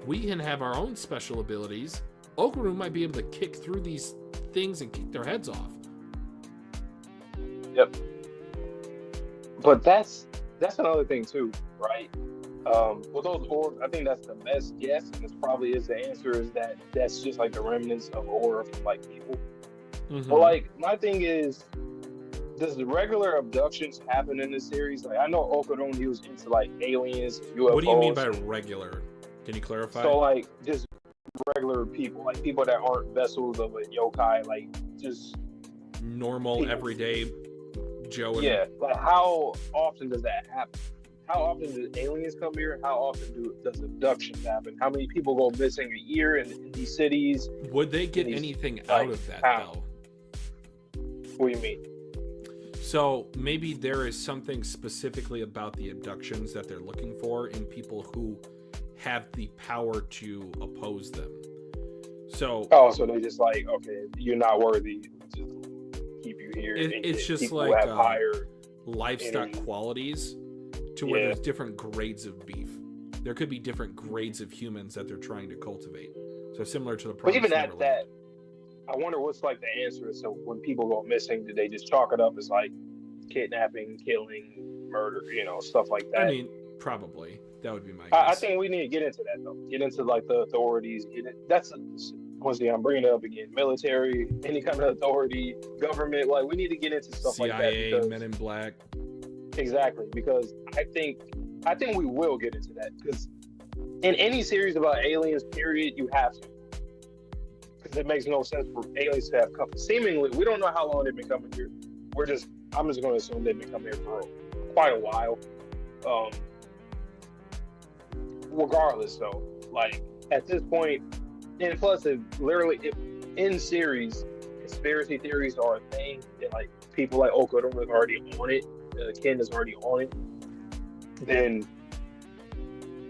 we can have our own special abilities. Okaru might be able to kick through these things and kick their heads off. Yep. But that's another thing too, right? With those orbs, I think that's the best guess, and this probably is the answer, is that that's just like the remnants of aura from like people. But like, my thing is, does the regular abductions happen in this series? Like, I know Okudon, he was into like aliens, UFOs. What do you mean by regular? Can you clarify? So like, just regular people, like people that aren't vessels of a yokai, like just normal, people. Everyday Joe. Yeah, like how often does that happen? How often do aliens come here? How often does abductions happen? How many people go missing a year in these cities? Would they get anything out of that, though? What do you mean? So maybe there is something specifically about the abductions that they're looking for in people who have the power to oppose them. So so they just like, okay, you're not worthy, just keep you here. It's just like higher livestock qualities. To where there's different grades of beef. There could be different grades of humans that they're trying to cultivate. So similar to the But even at that, I wonder what's like the answer. So when people go missing, do they just chalk it up as like kidnapping, killing, murder, stuff like that? I mean, probably. That would be my guess. I think we need to get into that, though. Get into like the authorities. Once again, I'm bringing it up again. Military, any kind of authority, government. Like, we need to get into stuff CIA, like that. CIA, Men in Black. Exactly, because I think we will get into that, because in any series about aliens, period, you have to, because it makes no sense for aliens to have come. Seemingly, we don't know how long they've been coming here. I'm just going to assume they've been coming here for quite a while. Regardless, though, like at this point, and plus, in series, conspiracy theories are a thing, and like people like Okudon is already on it. Ken is already on it, then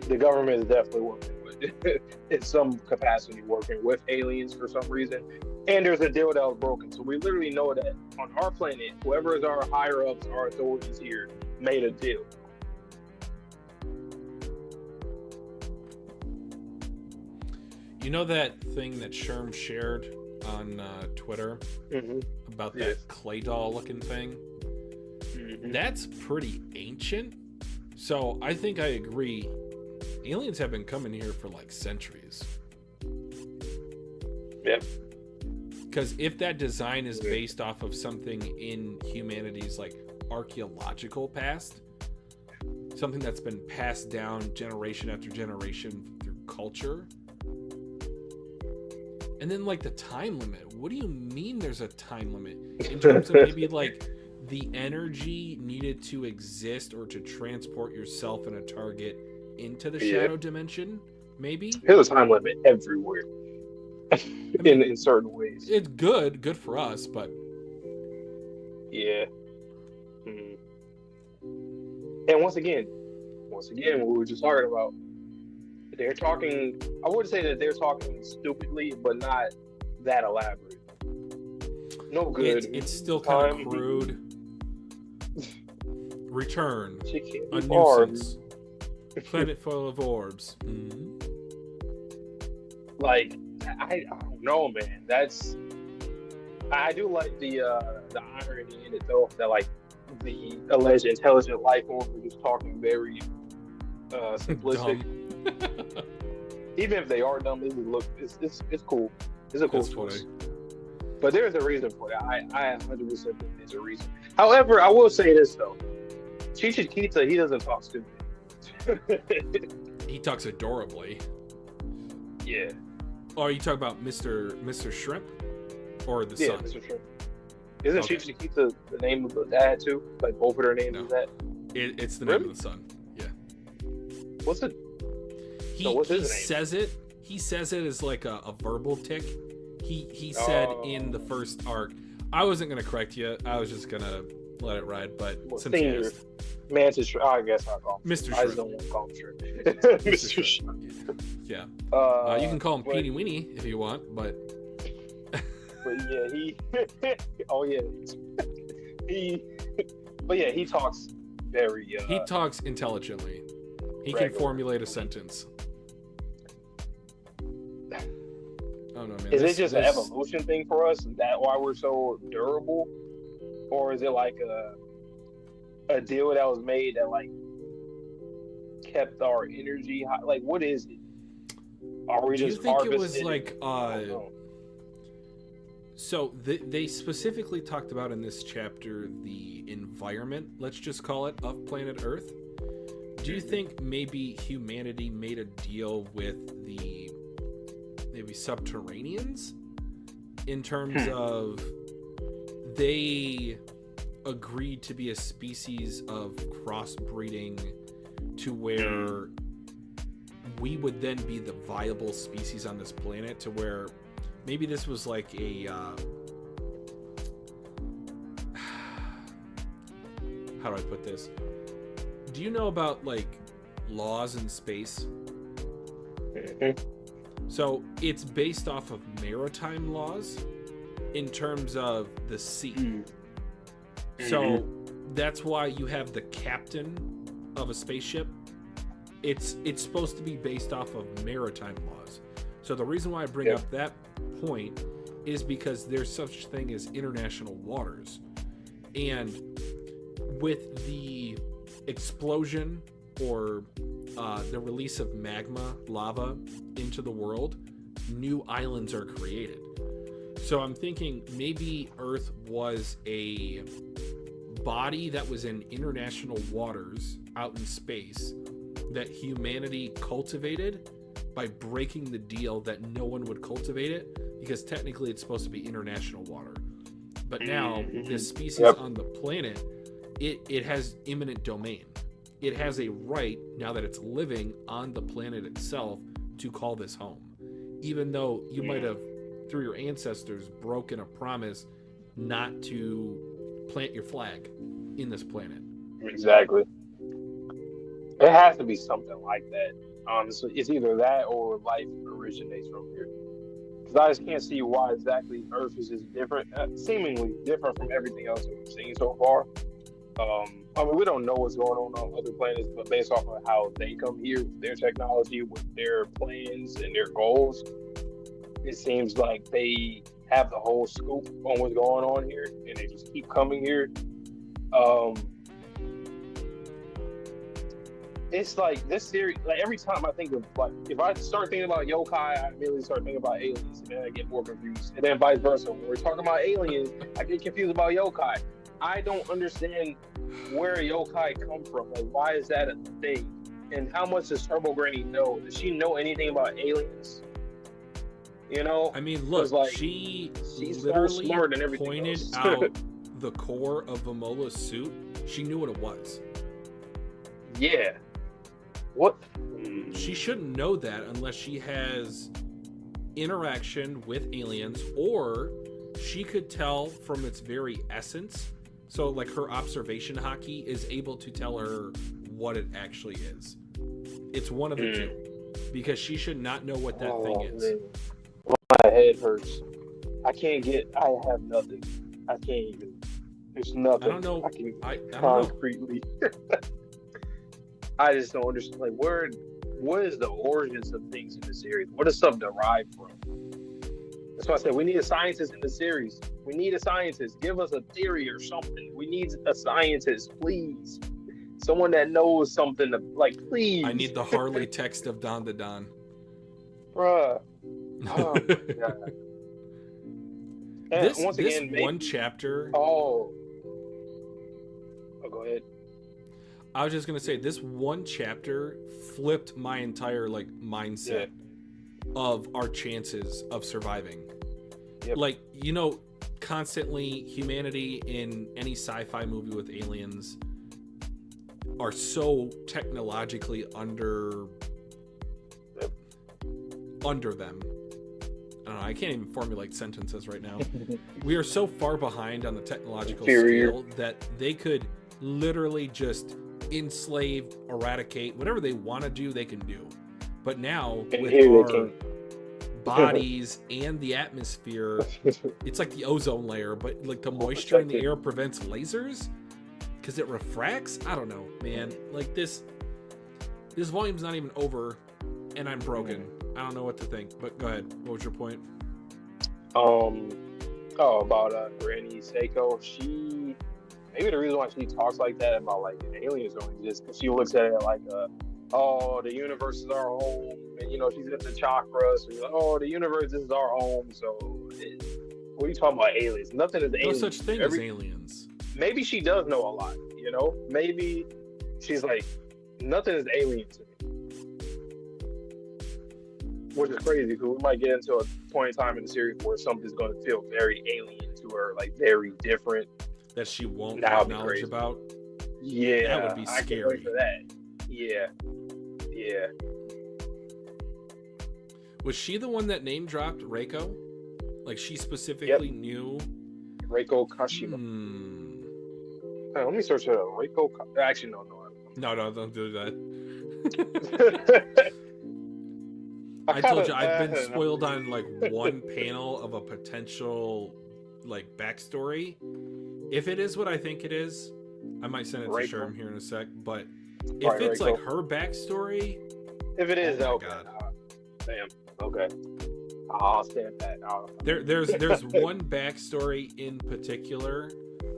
the government is definitely working with in some capacity, working with aliens for some reason. And there's a deal that was broken. So we literally know that on our planet, whoever is our higher ups, our authorities here, made a deal. You know that thing that Sherm shared on Twitter about that clay doll looking thing? That's pretty ancient. So I think I agree. Aliens have been coming here for like centuries. Yep. Because if that design is based off of something in humanity's like archaeological past, something that's been passed down generation after generation through culture, and then like the time limit. What do you mean there's a time limit? In terms of maybe like the energy needed to exist or to transport yourself and a target into the shadow dimension, maybe? There's a time limit everywhere. in certain ways. It's good for us, but yeah. And once again, what we were just talking about, they're talking, I would say that they're talking stupidly, but not that elaborate. No good. It's still kind of crude. Return. A Orbs. nuisance. Planet full of orbs. Mm-hmm. Like, I don't know, man. I do like the irony in it, though, that like the alleged intelligent life form was just talking very simplistic. Even if they are dumb, it would look. It's cool. It's a cool choice. But there's a reason for that. I 100% think there's a reason. However, I will say this though. Chichikita, he doesn't talk stupid. He talks adorably. Yeah. Oh, are you talking about Mr. Shrimp? Or the son? Yeah, Mr. Shrimp. Isn't Chichikita the name of the dad too? Like both of their names is that? It's the name of the son. Yeah. What's it? What's his name? He says it as like a verbal tick. He said in the first arc. I wasn't gonna correct you. I was just gonna let it ride. But since you asked, Mantis, I guess I'll call him Mr. Shrimp. I just don't want to call him Shrimp. Mr. Shrimp. Yeah. You can call him Peeny Weeny if you want, but. But yeah, But yeah, he talks very. He talks intelligently. He can formulate a sentence. I don't know, man. Is it just an evolution thing for us? Is that why we're so durable, or is it like a deal that was made that like kept our energy high? Like, what is it? Are we just? Do you think it was like? So they specifically talked about in this chapter the environment, let's just call it, of planet Earth. Do you think maybe humanity made a deal with the maybe subterraneans in terms of they agreed to be a species of crossbreeding to where we would then be the viable species on this planet, to where maybe this was like a how do I put this? Do you know about like laws in space? So it's based off of maritime laws in terms of the sea. So that's why you have the captain of a spaceship. It's supposed to be based off of maritime laws. So the reason why I bring up that point is because there's such thing as international waters, and with the explosion or the release of lava into the world, new islands are created. So I'm thinking maybe Earth was a body that was in international waters out in space that humanity cultivated by breaking the deal that no one would cultivate it, because technically it's supposed to be international water. But now this species on the planet, it has imminent domain. It has a right, now that it's living on the planet itself, to call this home. Even though you might have, through your ancestors, broken a promise not to plant your flag in this planet. Exactly. It has to be something like that. Honestly, it's either that or life originates from here. Because I just can't see why exactly Earth is just different, seemingly different from everything else that we've seen so far. I mean, we don't know what's going on other planets, but based off of how they come here with their technology, with their plans and their goals, it seems like they have the whole scoop on what's going on here, and they just keep coming here. It's like this series, like every time I think of, like, if I start thinking about yokai, I immediately start thinking about aliens, and then I get more confused. And then vice versa. When we're talking about aliens, I get confused about yokai. I don't understand where yokai come from. Like, why is that a thing? And how much does Turbo Granny know? Does she know anything about aliens? You know? I mean, look, like, she's literally so smart and everything pointed out the core of Vamola's suit. She knew what it was. Yeah. What? She shouldn't know that unless she has interaction with aliens, or she could tell from its very essence. So, like, her observation hockey is able to tell her what it actually is. It's one of the two, because she should not know what that thing is. Man. My head hurts. I have nothing. I can't even. There's nothing. I don't know. I concretely. I just don't understand. Like, what is the origins of things in the series? What is stuff derived from? That's why I said we need a scientist in the series. We need a scientist. Give us a theory or something. We need a scientist, please. Someone that knows something to, like, please. I need the Harley text of Dandadan. Bruh. Oh my god. And This one chapter. Oh, go ahead. I was just gonna say, this one chapter flipped my entire like mindset of our chances of surviving. Yep. Like, you know, constantly humanity in any sci-fi movie with aliens are so technologically under them. I don't know, I can't even formulate sentences right now. We are so far behind on the technological scale that they could literally just enslave, eradicate, whatever they want to do, they can do. But now, with our bodies and the atmosphere, it's like the ozone layer, but like the moisture in the air prevents lasers because it refracts. I don't know, man. Like this volume's not even over, and I'm broken. I don't know what to think, but go ahead. What was your point? About Granny Seiko. Maybe the reason why she talks like that about like aliens don't exist, because she looks at it like, the universe is our home, and you know she's into chakra, so she's like, oh, the universe is our home. So, what are you talking about aliens? Nothing is alien. No such thing as aliens. Maybe she does know a lot. You know, maybe she's like, nothing is alien to me. Which is crazy, because we might get into a point in time in the series where something's going to feel very alien to her, like very different. That she won't have knowledge about. Yeah. That would be scary. I can't wait for that. Yeah. Yeah. Was she the one that name dropped Reiko? Like she specifically knew? Reiko Kashima. Hey, let me search it up. Reiko Actually, no. No, don't do that. I told you, I've been spoiled on like one panel of a potential like backstory. If it is what I think it is, I might send it to Sherm here in a sec. But if it's like her backstory, if it is, oh my god, damn, okay, I'll stand that. There's one backstory in particular.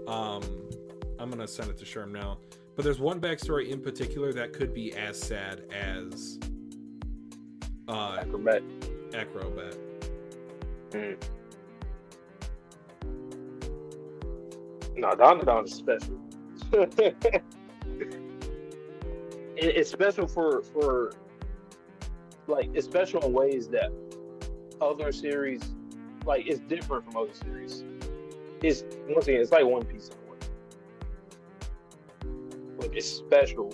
I'm gonna send it to Sherm now. But there's one backstory in particular that could be as sad as Acrobat. No, Dandadan is special. It's special for like, it's special in ways that other series, like, it's different from other series. It's, once again, it's like One Piece in a way. Like, it's special.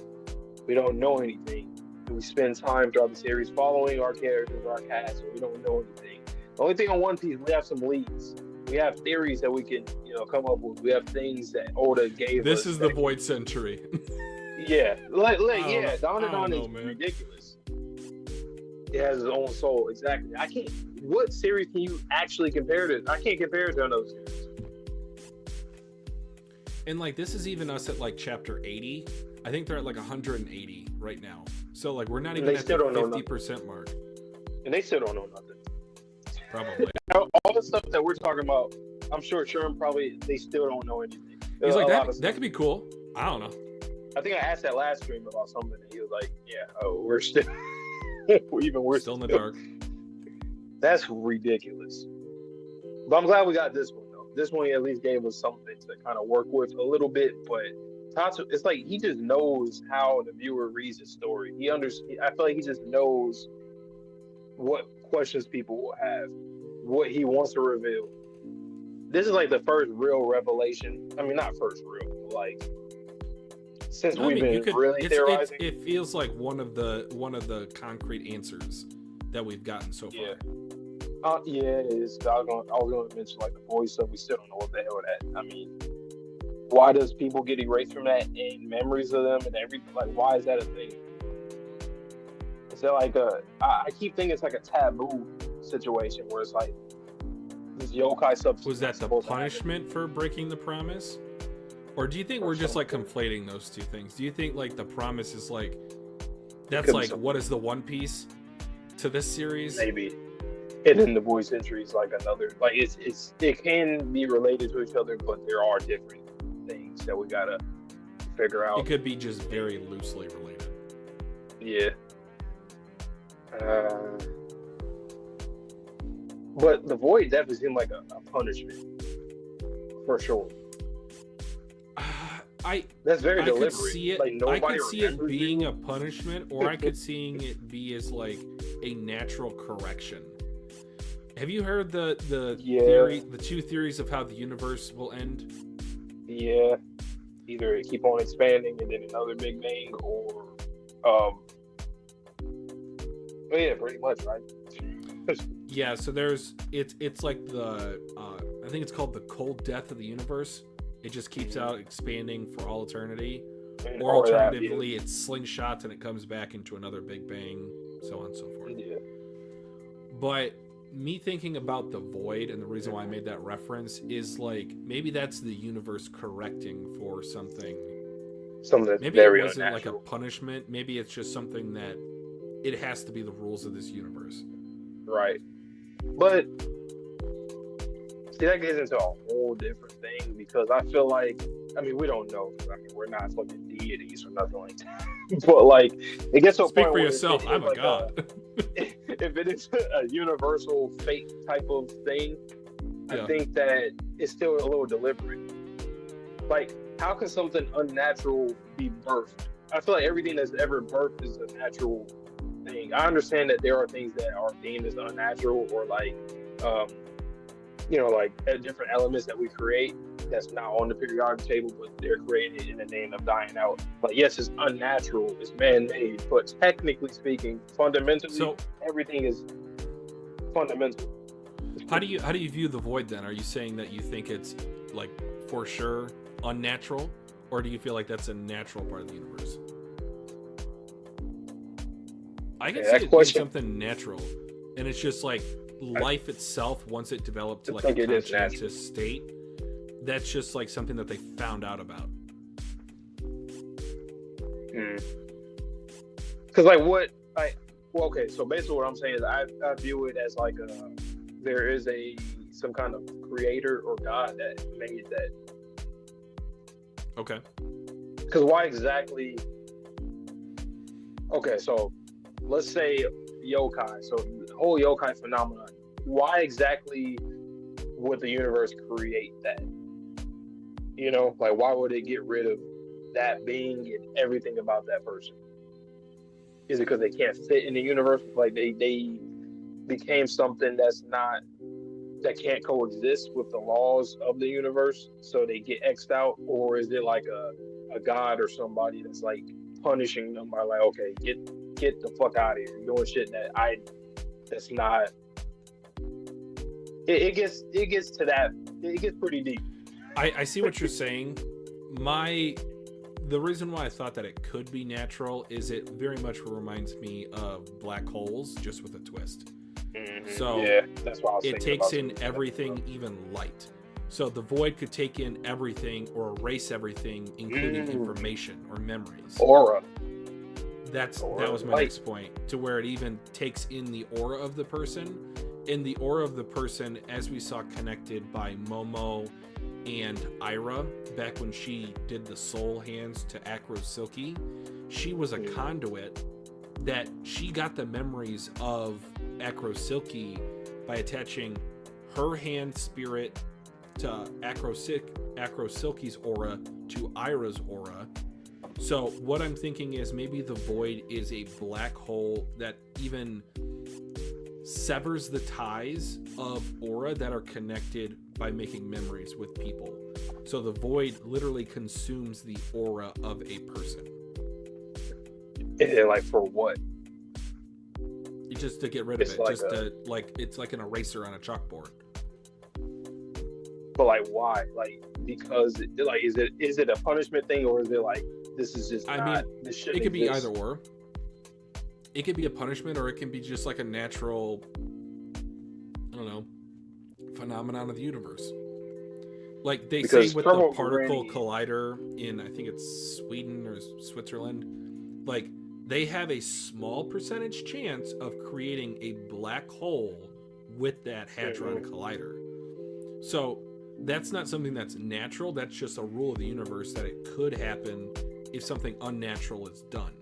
We don't know anything. We spend time throughout the series following our characters, our cast, so we don't know anything. The only thing on One Piece, we have some leads. We have theories that we can, come up with. We have things that Oda gave us. This is the Void Century. Yeah, Dandadan is ridiculous. It has its own soul, exactly. What series can you actually compare to? I can't compare it to another series. And like, this is even us at like chapter 80. I think they're at like 180 right now. So like, we're not even at the 50% mark. And they still don't know nothing. Probably. All the stuff that we're talking about, I'm sure Sherm they still don't know anything. He's like, that could be cool. I don't know. I think I asked that last stream about something, and he was like, we're still we're still in the dark. That's ridiculous. But I'm glad we got this one though. This one at least gave us something to kind of work with a little bit, but Tatsu, it's like he just knows how the viewer reads his story. I feel like he just knows what questions people will have, what he wants to reveal. This is like the first real revelation. I mean, not first real, but like since we've been really theorizing. It feels like one of the concrete answers that we've gotten so far. Yeah, it is. I was going to mention like the voice stuff. We still don't know what the hell that. I mean, why does people get erased from that and memories of them and everything? Like, why is that a thing? Is that like I keep thinking it's like a taboo situation where it's like this yokai stuff. Was that the punishment for breaking the promise? Or do you think we're just like conflating those two things? Do you think like the promise is like, that's like, what is the One Piece to this series? Maybe. And then the voice entry is like another, like it can be related to each other, but there are different things that we gotta figure out. It could be just very loosely related. Yeah. But the void definitely seemed like a punishment, for sure. That's very deliberate. Could see it. Like, I could see it being you. a punishment, or I could seeing it be as like a natural correction. Have you heard the theory, the two theories of how the universe will end? Yeah, either it keep on expanding and then another big bang, or yeah, pretty much, right? Yeah, so it's like the I think it's called the cold death of the universe. It just keeps out expanding for all eternity. Or alternatively, it slingshots and it comes back into another big bang, so on and so forth. Yeah. But me thinking about the void, and the reason why I made that reference is like maybe that's the universe correcting for something. Something that's maybe very it wasn't unnatural. like a punishment. Maybe it's just something that it has to be the rules of this universe. Right. But see, that gets into a whole different thing, because I feel like, I mean, we don't know. I mean, we're not fucking deities or nothing like that. But like, it gets to a Speak point for where yourself. I'm a god. If it is a universal fate type of thing, I think that it's still a little deliberate. Like, how can something unnatural be birthed? I feel like everything that's ever birthed is a natural thing. I understand that there are things that are deemed as unnatural, or like, like different elements that we create that's not on the periodic table, but they're created in the name of dying out. Like, yes, it's unnatural, it's man-made, but technically speaking, fundamentally, So everything is fundamental. how do you view the void then? Are you saying that you think it's like for sure unnatural, or do you feel like that's a natural part of the universe? I can see it being something natural, and it's just like life itself, once it developed to like a conscientious state, that's just like something that they found out about. Because like okay, so basically what I'm saying is I view it as like there is some kind of creator or God that made that. Okay. Because why exactly? Okay, so let's say yokai. So the whole yokai phenomenon. Why exactly would the universe create that? Like, why would it get rid of that being and everything about that person? Is it because they can't fit in the universe? Like they became something that can't coexist with the laws of the universe, so they get X'd out? Or is it like a god or somebody that's like punishing them by like, okay, get the fuck out of here, you're doing shit that's not. It gets to that. It gets pretty deep. I see what you're saying. The reason why I thought that it could be natural is it very much reminds me of black holes, just with a twist. Mm-hmm. So yeah, that's why I was it thinking takes about in everything, even light. So the void could take in everything or erase everything, including information or memories. Aura. That was my next point, to where it even takes in the aura of the person. In the aura of the person, as we saw connected by Momo and Ira back when she did the soul hands to Acro Silky, she was a conduit that she got the memories of Acro Silky by attaching her hand spirit to Acro Silky's aura to Ira's aura. So what I'm thinking is maybe the void is a black hole that even severs the ties of aura that are connected by making memories with people. So the void literally consumes the aura of a person. And like, for what? Just to get rid of it. It's like an eraser on a chalkboard. But like, why? Like, because is it a punishment thing, or is it like, this is just this shouldn't it could be exist? either or. It could be a punishment, or it can be just like a natural, I don't know, phenomenon of the universe. Like they say with the particle collider in, I think it's Sweden or Switzerland, like they have a small percentage chance of creating a black hole with that hadron collider. So that's not something that's natural. That's just a rule of the universe that it could happen if something unnatural is done.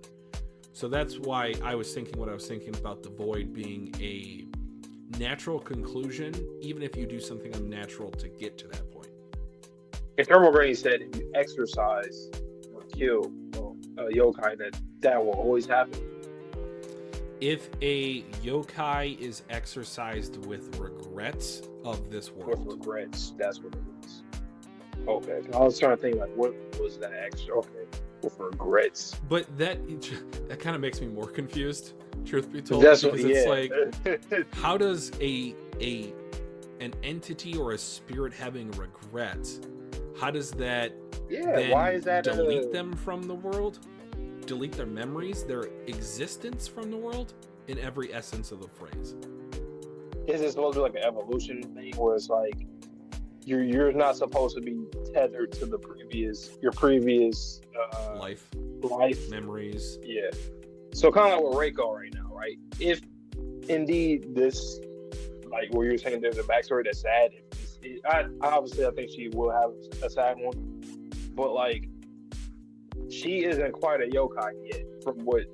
So that's why I was thinking what I was thinking about the void being a natural conclusion, even if you do something unnatural to get to that point. If Turbo Granny said if you exercise or kill a yokai, that will always happen. If a yokai is exercised with regrets of this world. With regrets, that's what it is. Okay, I was trying to think like, what was that extra? Okay, with regrets. But that kind of makes me more confused, truth be told, That's because what, it's like, how does an entity or a spirit having regrets, how does that then why is that delete them from the world? Delete their memories, their existence from the world, in every essence of the phrase. Is it supposed to be like an evolution thing where it's like you're not supposed to be tethered to your previous life memories? memories? Yeah. So kind of like with Reiko right now, right? If indeed this, like where you're saying there's a backstory that's sad, I think she will have a sad one, but like she isn't quite a yokai yet, from what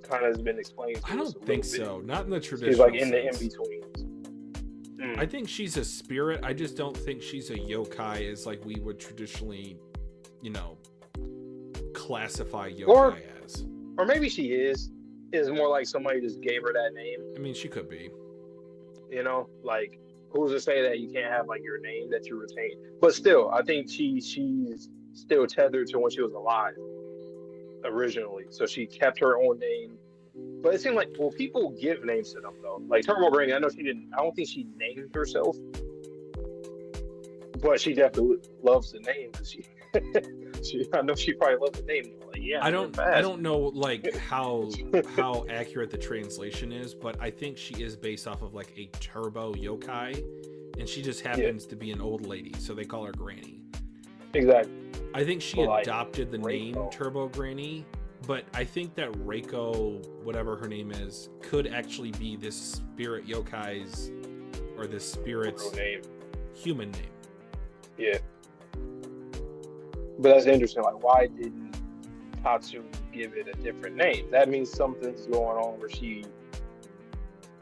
kind of has been explained. I don't think so. Not in the traditional She's like in sense. the in-betweens. I think she's a spirit. I just don't think she's a yokai as like we would traditionally, classify yokai as. Or maybe she is more like somebody just gave her that name. I mean, she could be. Like who's to say that you can't have like your name that you retain? But still, I think she's still tethered to when she was alive originally. So she kept her own name. But it seemed like, well, people give names to them though. Like Turbo Granny, I don't think she named herself. But she definitely loves the name. I know she probably loves the name. Like, yeah, I don't know like how accurate the translation is, but I think she is based off of like a turbo yokai, and she just happens to be an old lady, so they call her Granny. Exactly. I think she adopted the name Turbo Granny, but I think that Reiko, whatever her name is, could actually be this spirit yokai's or this spirit's human name. Yeah. But that's interesting. Like, why didn't Tatsu give it a different name? That means something's going on where she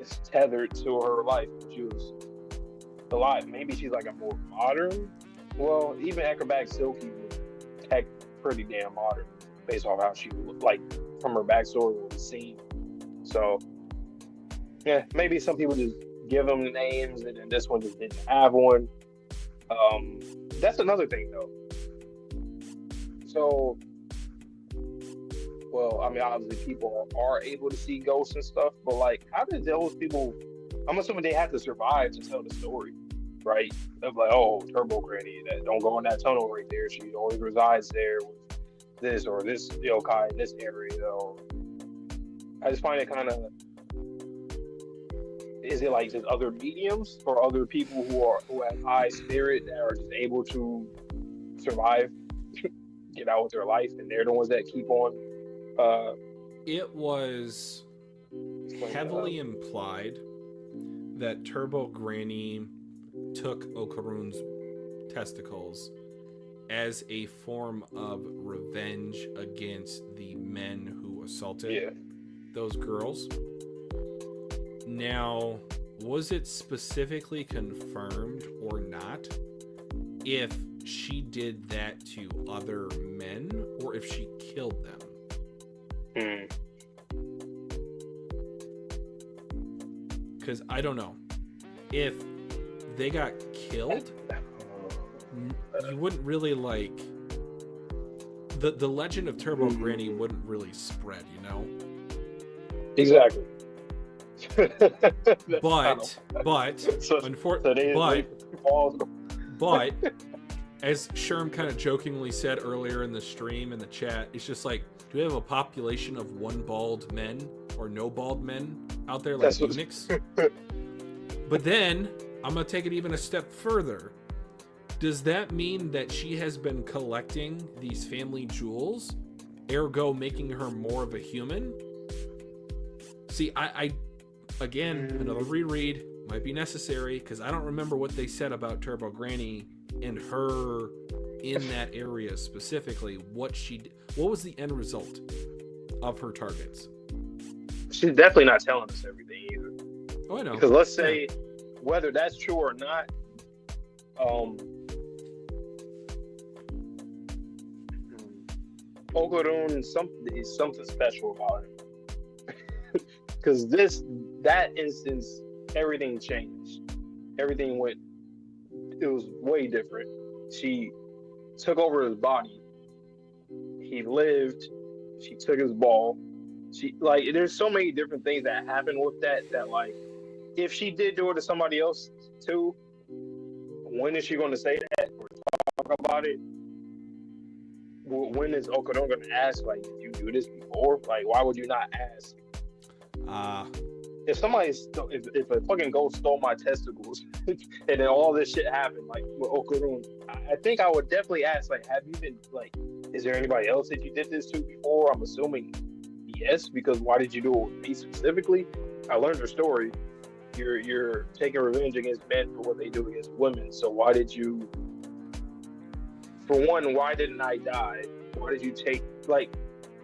is tethered to her life when she was alive. Maybe she's like a more modern. Well, even Acrobatic Silky was pretty damn modern based off how she looked, like from her backstory what was seen. So, yeah, maybe some people just give them names and then this one just didn't have one. That's another thing though. So, well, I mean, obviously people are able to see ghosts and stuff, but like, how did those people? I'm assuming they have to survive to tell the story, right? Of like, oh, Turbo Granny, that don't go in that tunnel right there. She only resides there with this or this yokai in this area. Though, I just find it kind of. Is it like just other mediums or other people who have high spirit that are just able to survive, get out with their life, and they're the ones that keep on? It was heavily implied that Turbo Granny took Okarun's testicles as a form of revenge against the men who assaulted those girls. Now, was it specifically confirmed or not if she did that to other men or if she killed them? Because I don't know. If they got killed, you wouldn't really like... The legend of Turbo Granny wouldn't really spread, Exactly. but as Sherm kind of jokingly said earlier in the stream in the chat, it's just like, do we have a population of one bald men or no bald men out there like eunuchs? But then I'm gonna take it even a step further. Does that mean that she has been collecting these family jewels, ergo making her more of a human? See, I again, another reread might be necessary because I don't remember what they said about Turbo Granny and her in that area specifically, what was the end result of her targets? She's definitely not telling us everything either. Oh, I know. Because let's say whether that's true or not, Okurun is something special about him. Because that instance, everything changed. Everything it was way different. She took over his body. He lived. She took his ball. There's so many different things that happen with that, like, if she did do it to somebody else too, when is she going to say that or talk about it? When is Okudon going to ask, like, did you do this before? Like, why would you not ask? If if a fucking ghost stole my testicles and then all this shit happened, like, with Okudon, I think I would definitely ask, like, have you been, like, is there anybody else that you did this to before? I'm assuming yes, because why did you do it with me specifically? I learned her story. You're taking revenge against men for what they do against women. So why did you? For one, why didn't I die? Why did you take? Like,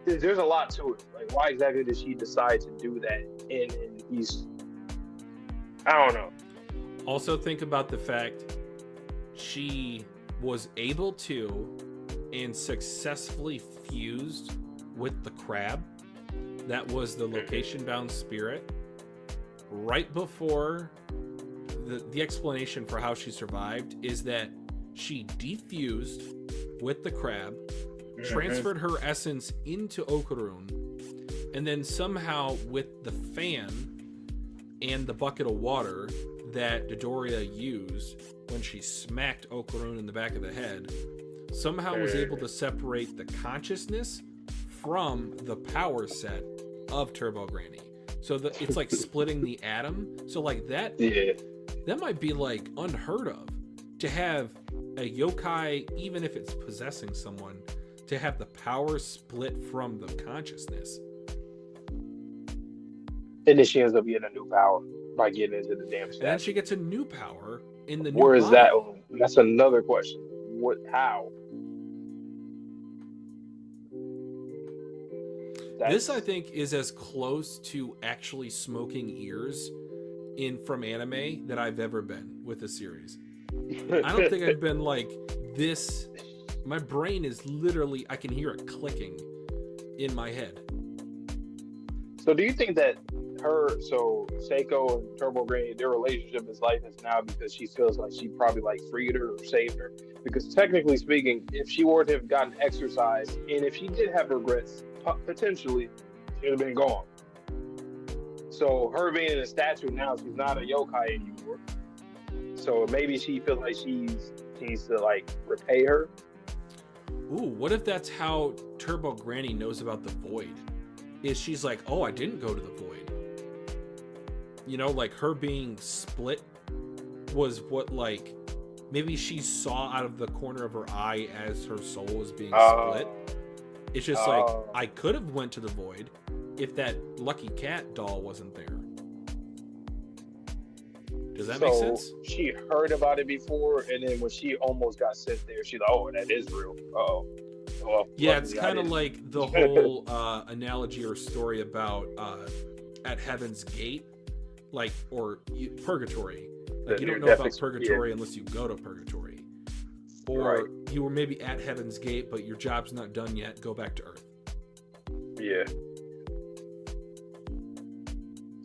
there's a lot to it. Like, why exactly did she decide to do that? And he's, I don't know. Also, think about the fact she was able to and successfully fused with the crab. That was the location-bound spirit. Right before the explanation for how she survived is that she defused with the crab, transferred her essence into Okurun, and then somehow with the fan and the bucket of water that Dodoria used when she smacked Okurun in the back of the head, somehow was able to separate the consciousness from the power set of Turbo Granny. So it's like splitting the atom. So like that, that might be like unheard of, to have a yokai, even if it's possessing someone, to have the power split from the consciousness. And then she ends up getting a new power by getting into the damn statue. And then she gets a new power in the new Where is body. that? That's another question. How? This, I think, is as close to actually smoking ears from anime that I've ever been with a series. I don't think I've been like this. My brain is literally, I can hear it clicking in my head. So do you think that Seiko and Turbo Granny, their relationship is like this now because she feels like she probably like freed her or saved her? Because technically speaking, if she were to have gotten exercise and if she did have regrets, potentially she would have been gone. So her being in a statue now, she's not a yokai anymore. So maybe she feels like she needs to like repay her. Ooh, what if that's how Turbo Granny knows about the void? Is she's like, oh, I didn't go to the void. You know, like her being split was what, like, maybe she saw out of the corner of her eye as her soul was being split. It's just like, I could have went to the void if that Lucky Cat doll wasn't there. Does that make sense? She heard about it before, and then when she almost got sent there, she's like, oh, that is real. Well, yeah, it's kind of like the whole analogy or story about at Heaven's Gate, like, or Purgatory. Like, you don't know about Purgatory unless you go to Purgatory. Or you were maybe at Heaven's Gate, but your job's not done yet. Go back to Earth. Yeah.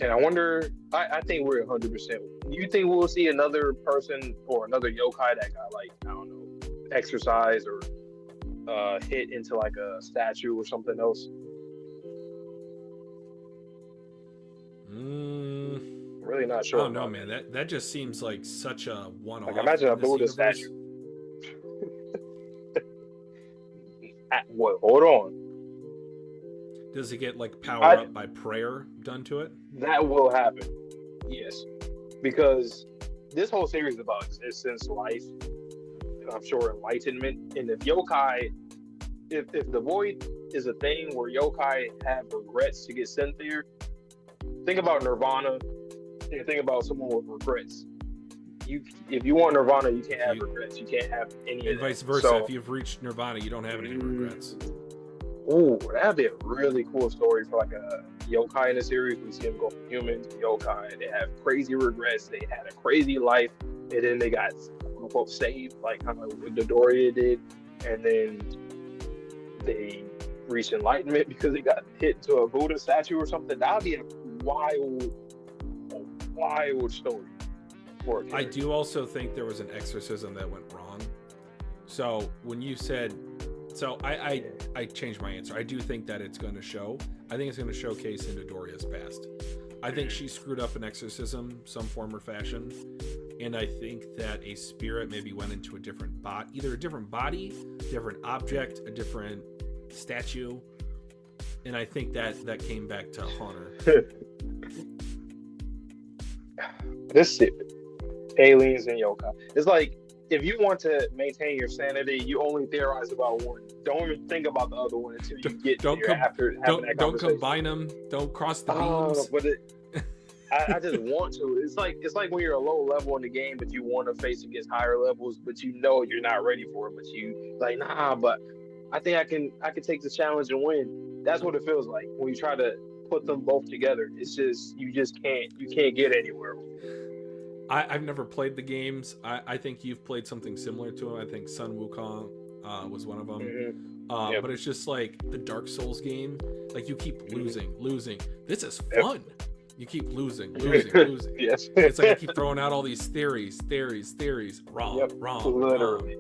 And I wonder, I think we're 100%. Do you think we'll see another person or another yokai that got, like, I don't know, exercise or hit into like a statue or something else? Really not sure. I don't know, man. That just seems like such a one-off. Like, imagine a Buddha statue. What? Hold on. Does it get like power up by prayer done to it? That will happen. Yes, because this whole series is about existence, life, and I'm sure enlightenment. And if yokai, if the void is a thing where yokai have regrets to get sent there, think about Nirvana and think about someone with regrets. if you want Nirvana, you can't have regrets. You can't have any and of vice that. versa. So, if you've reached Nirvana, you don't have any regrets. Ooh, that'd be a really cool story for like a yokai in the series. We see them go from human to yokai. They have crazy regrets. They had a crazy life, and then they got quote unquote saved, like kind of like what Dodoria did, and then they reached enlightenment because they got hit into a Buddha statue or something. That'd be a wild story. For a I do also think there was an exorcism that went wrong. So when you said, so I changed my answer. I do think that it's going to show. I think it's going to showcase into Doria's past. I think she screwed up an exorcism, some form or fashion, and I think that a spirit maybe went into a different body, either a different body, different object, a different statue, and I think that came back to Hunter. This aliens and yokai. It's like, if you want to maintain your sanity, you only theorize about one. Don't even think about the other one until you get there after having that conversation. Don't combine them. Don't cross the beams. But I just want to. It's like when you're a low level in the game, but you want to face against higher levels, but you know you're not ready for it. But you like, nah. But I think I can take the challenge and win. That's what it feels like when you try to put them both together. It's just you can't get anywhere. I've never played the games. I think you've played something similar to them. I think Sun Wukong was one of them. Mm-hmm. But it's just like the Dark Souls game. Like you keep losing. This is fun. You keep losing. Yes. It's like I keep throwing out all these theories. Wrong. Literally.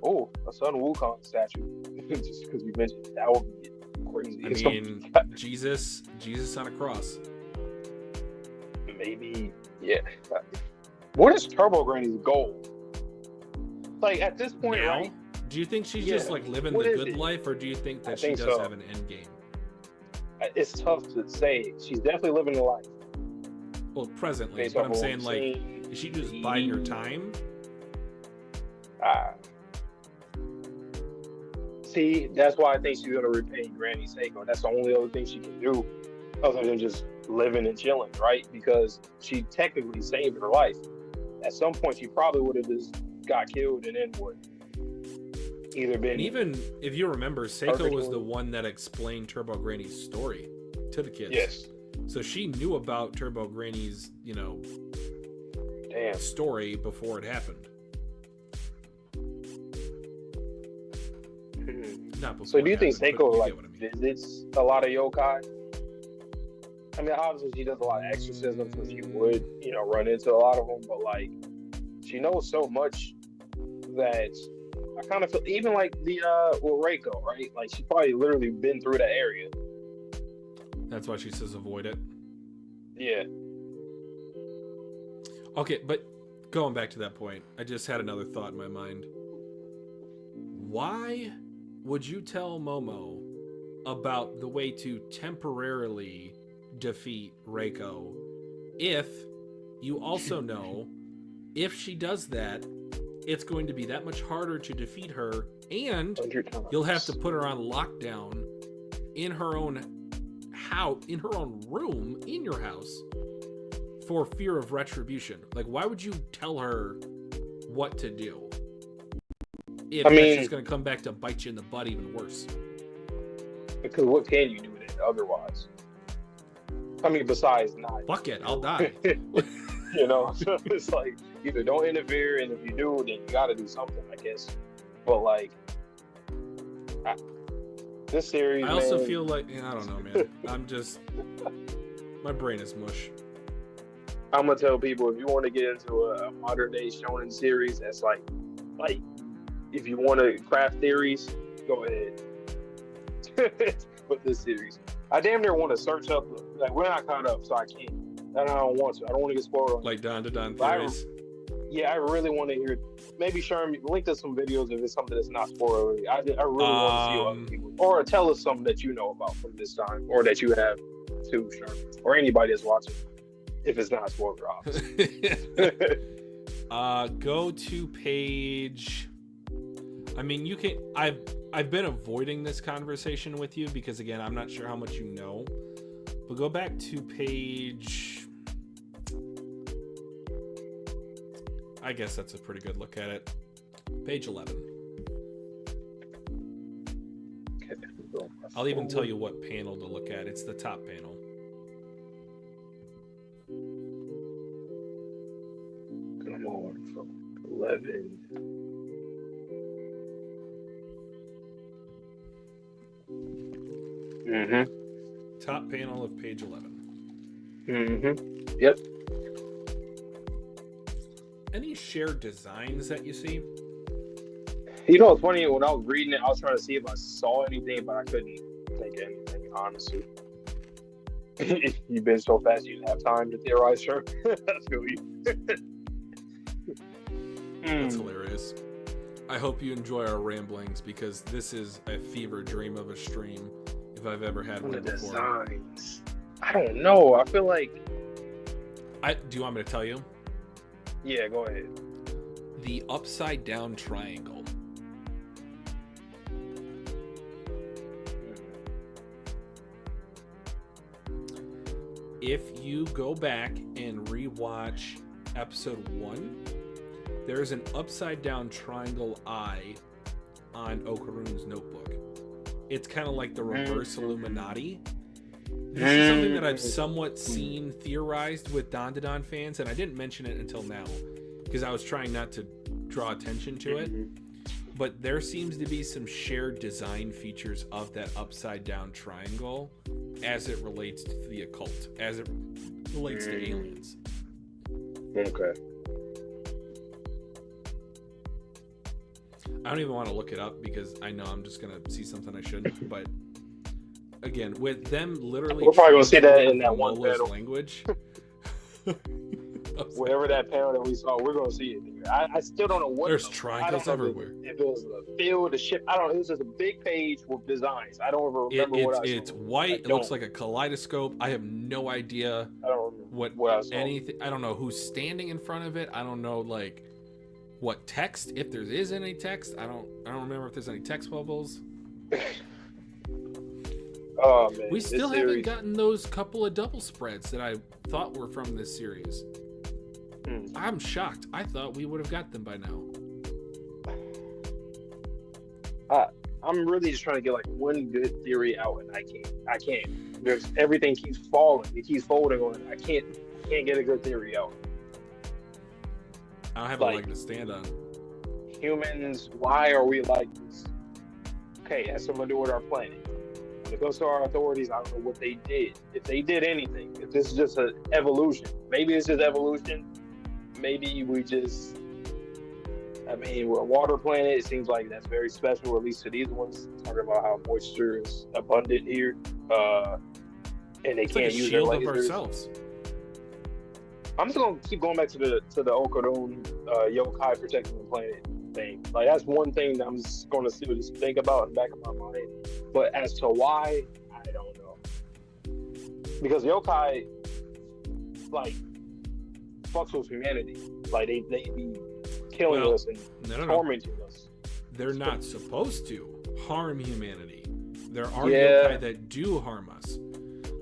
Oh, a Sun Wukong statue. Just because you mentioned it, that would be crazy. I mean, Jesus on a cross. Maybe, yeah. What is Turbo Granny's goal? Like at this point, now, right? Do you think she's just like living the good life, or do you think that she does have an end game? It's tough to say. She's definitely living the life. Well, presently, but I'm saying, like, is she just biding her time? See, that's why I think she's gonna repay Granny Seiko. That's the only other thing she can do, other than just living and chilling, right? Because she technically saved her life. At some point, she probably would have just got killed and then would either been. And even if you remember, Seiko was the one that explained Turbo Granny's story to the kids. Yes. So she knew about Turbo Granny's, story before it happened. Not before. So do you think Seiko visits a lot of yokai? I mean, obviously she does a lot of exorcisms, so she would, run into a lot of them. But like, she knows so much that I kind of feel, even like the Reiko, right? Like she probably literally been through that area. That's why she says avoid it. Yeah. Okay, but going back to that point, I just had another thought in my mind. Why would you tell Momo about the way to temporarily defeat Reiko if you also know if she does that, it's going to be that much harder to defeat her, and you'll have to put her on lockdown in her own house, in her own room in your house for fear of retribution? Like, why would you tell her what to do if she's going to come back to bite you in the butt even worse? Because what can you do with it otherwise? I mean, besides not. Fuck it, I'll die. So it's like, either don't interfere, and if you do, then you gotta do something, I guess. But like, this series, I also feel like, I don't know, man. I'm just, my brain is mush. I'm gonna tell people, if you want to get into a modern day shonen series, that's like, if you want to craft theories, go ahead. With this series, I damn near want to search up. Like, we're not caught up, so I can't. And I don't want to. I don't want to get spoiled. Like Dandadan theories. I really want to hear. Maybe Sherm, link to some videos if it's something that's not spoilery. I really want to see what other people, or tell us something that you know about from this time, or that you have too, Sherm, or anybody that's watching. If it's not spoiler, obviously. Go to page. I mean, you can. I've been avoiding this conversation with you because, again, I'm not sure how much you know. But go back to page I guess that's a pretty good look at it. Page 11. Okay. I'll even tell you what panel to look at. It's the top panel. Come on, from 11. Mm-hmm. Top panel of page 11. Mm-hmm. Yep. Any shared designs that you see? You know, it's funny, when I was reading it, I was trying to see if I saw anything, but I couldn't think of anything, honestly. You've been so fast, you didn't have time to theorize, sure. That's really. That's hilarious. I hope you enjoy our ramblings, because this is a fever dream of a stream, if I've ever had one before. Designs. I don't know. I feel like. Do you want me to tell you? Yeah, go ahead. The upside down triangle. If you go back and rewatch episode 1, there's an upside down triangle eye on Okarun's notebook. It's kind of like the reverse Illuminati. This is something that I've somewhat seen theorized with Dandadan fans, and I didn't mention it until now because I was trying not to draw attention to it. But there seems to be some shared design features of that upside down triangle as it relates to the occult, as it relates to aliens. Okay. I don't even want to look it up because I know I'm just going to see something I shouldn't, but again, with them literally, we're probably gonna see that in that one Vamola's panel. Language. Whatever that panel that we saw, we're gonna see it. I still don't know what. There's triangles everywhere. If it was a field, a ship, I don't know. It was just a big page with designs. I don't ever remember what I saw. It's white. It looks like a kaleidoscope. I have no idea. I don't remember what I saw. Anything. I don't know who's standing in front of it. I don't know like what text, if there is any text. I don't remember if there's any text bubbles. Oh man, we still haven't gotten those couple of double spreads that I thought were from this series. I'm shocked. I thought we would have got them by now. I'm really just trying to get like one good theory out, and I can't. There's everything keeps falling. It keeps folding on it. I can't get a good theory out. I don't have a leg to stand on. Humans, why are we like this? Okay, it has something to do with our planet. When it goes to our authorities, I don't know what they did. If they did anything, if this is just an evolution, maybe it's just evolution. Maybe we just, we're a water planet. It seems like that's very special, at least to these ones. Talking about how moisture is abundant here, and they can't use their lasers. Of ourselves. I'm just gonna keep going back to the Okarun yokai protecting the planet thing. Like that's one thing that I'm just gonna just think about in the back of my mind. But as to why, I don't know. Because yokai, like, fucks with humanity. Like they be killing us and tormenting us. They're not supposed to harm humanity. There are yokai that do harm us.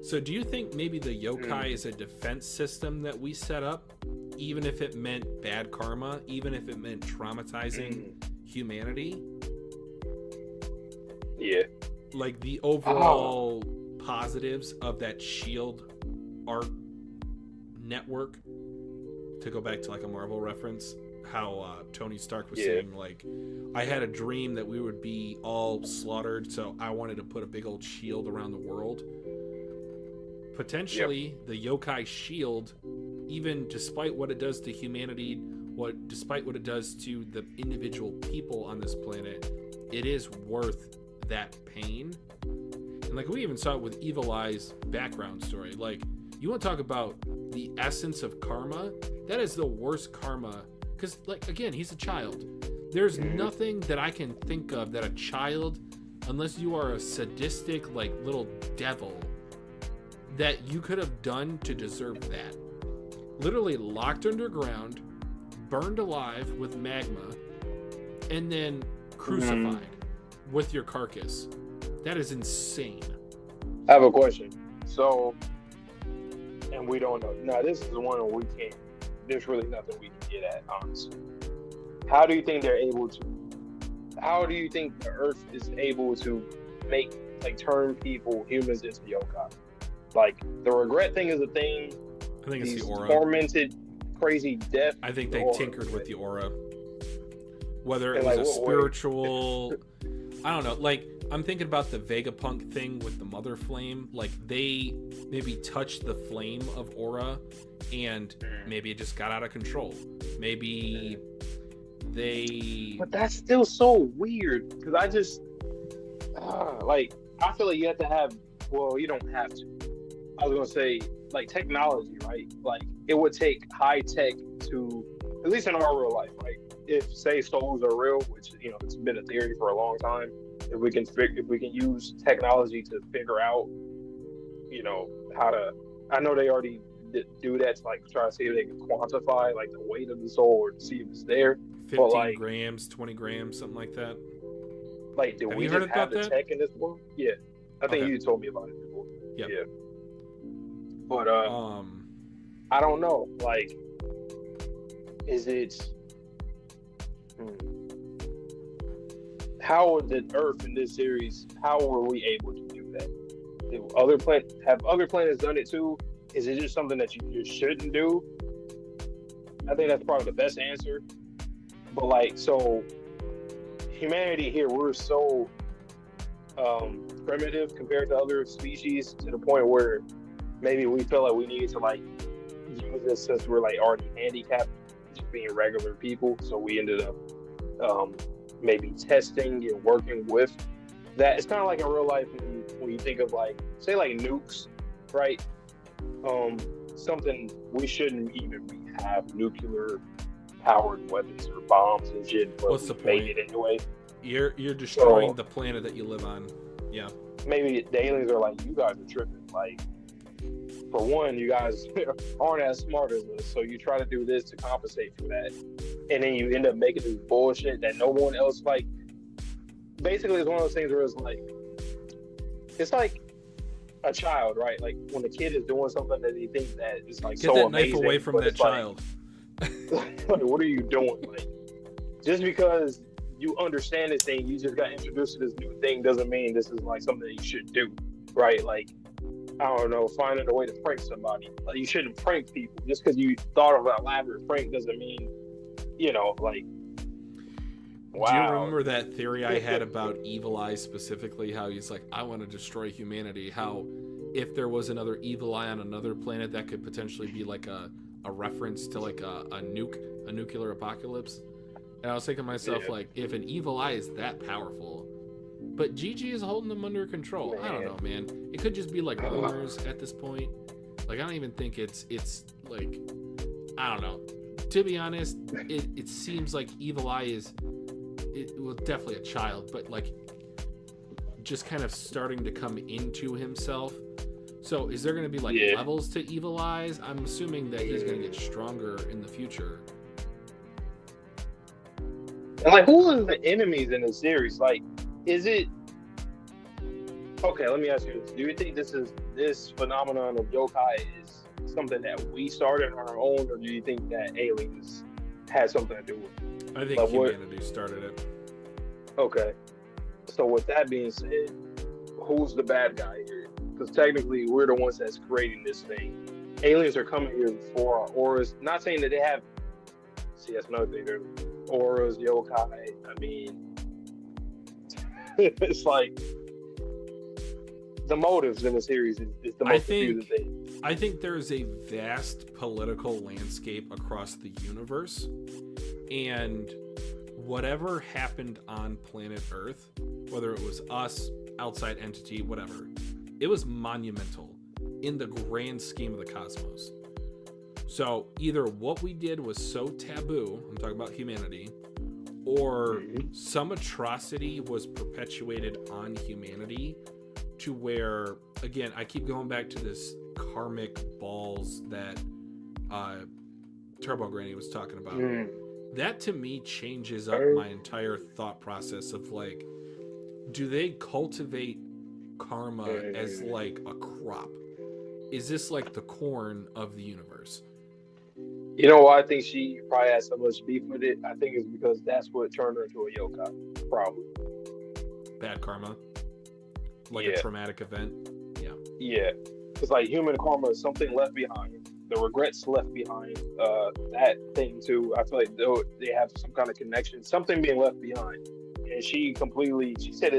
So do you think maybe the yokai is a defense system that we set up, even if it meant bad karma, even if it meant traumatizing humanity? Yeah. Like the overall positives of that shield art network, to go back to like a Marvel reference, how Tony Stark was saying, like, I had a dream that we would be all slaughtered, so I wanted to put a big old shield around the world. Potentially, the yokai shield, even despite what it does to humanity, despite what it does to the individual people on this planet, it is worth that pain. And like we even saw it with Evil Eye's background story. Like, you want to talk about the essence of karma? That is the worst karma. Because, like, again, he's a child. There's nothing that I can think of that a child, unless you are a sadistic, like, little devil, that you could have done to deserve that. Literally locked underground, burned alive with magma, and then crucified with your carcass. That is insane. I have a question. So, and we don't know. Now, this is the one where we can't there's really nothing we can get at, honestly. How do you think they're able to? How do you think the Earth is able to turn humans into yokai? Like, the regret thing is a thing. I think it's the aura. Tormented, crazy death. I think they tinkered with the aura. Whether it was a spiritual, I don't know. Like, I'm thinking about the Vegapunk thing with the Mother Flame. Like, they maybe touched the flame of aura, and maybe it just got out of control. Maybe they. But that's still so weird, because I just I feel like you have to have. Well, you don't have to. I was gonna say, like, technology, right? Like, it would take high tech to, at least in our real life, right? If, say, souls are real, which, you know, it's been a theory for a long time. If we can use technology to figure out, you know, how to. I know they already do that to, like, try to see if they can quantify, like, the weight of the soul or see if it's there. 15 grams, 20 grams, something like that. Like, do we just have the tech in this world? Yeah, I think you told me about it before. Yep. Yeah. But I don't know. Like, is it? How would the Earth in this series? How were we able to do that? Have other planets done it too? Is it just something that you just shouldn't do? I think that's probably the best answer. But, like, so humanity here, we're so primitive compared to other species, to the point where maybe we feel like we need to, like, use this since we're, like, already handicapped, just being regular people. So we ended up maybe testing and working with that. It's kind of like in real life when you think of, like, say, like, nukes, right? Something we shouldn't even have nuclear powered weapons or bombs and shit. But what's the point? Made it anyway. You're destroying the planet that you live on. Yeah. Maybe the aliens are like, you guys are tripping. Like, for one, you guys aren't as smart as us, so you try to do this to compensate for that, and then you end up making this bullshit that no one else, like. Basically, it's one of those things where it's like a child, right? Like, when a kid is doing something that he thinks that is, like, get so that amazing, knife away from that child. Like, what are you doing? Like, just because you understand this thing, you just got introduced to this new thing, doesn't mean this is, like, something that you should do, right? Like, I don't know, finding a way to prank somebody. Like, you shouldn't prank people. Just because you thought of an elaborate prank doesn't mean, you know, like, wow. Do you remember that theory I had about Evil Eye specifically? How he's like, I want to destroy humanity. How if there was another Evil Eye on another planet, that could potentially be like a reference to, like, a nuclear apocalypse. And I was thinking to myself, like, if an Evil Eye is that powerful, but Gigi is holding them under control. Man. I don't know, man. It could just be, like, rumors at this point. Like, I don't even think it's like, I don't know. To be honest, it seems like Evil Eye is, definitely a child, but, like, just kind of starting to come into himself. So is there going to be, like, levels to Evil Eyes? I'm assuming that he's going to get stronger in the future. And, like, who are the enemies in the series? Like, is it... Okay, let me ask you this. Do you think this phenomenon of yokai is something that we started on our own, or do you think that aliens had something to do with it? I think humanity started it. Okay. So with that being said, who's the bad guy here? Because technically, we're the ones that's creating this thing. Aliens are coming here for our auras. Not saying that they have... See, that's another thing. They're auras, yokai. I mean... it's like... The motives in the series is the most confusing thing. I think there's a vast political landscape across the universe. And whatever happened on planet Earth, whether it was us, outside entity, whatever, it was monumental in the grand scheme of the cosmos. So either what we did was so taboo, I'm talking about humanity, or some atrocity was perpetuated on humanity to where, again, I keep going back to this karmic balls that Turbo Granny was talking about. That to me changes up my entire thought process of, like, do they cultivate karma as, like, a crop? Is this like the corn of the universe? You know why I think she probably has so much beef with it? I think it's because that's what turned her into a yokai. Probably. Bad karma, like Yeah. a traumatic event. Yeah. Yeah. Because like human karma is something left behind. The regrets left behind. That thing too. I feel like they have some kind of connection. Something being left behind. And she said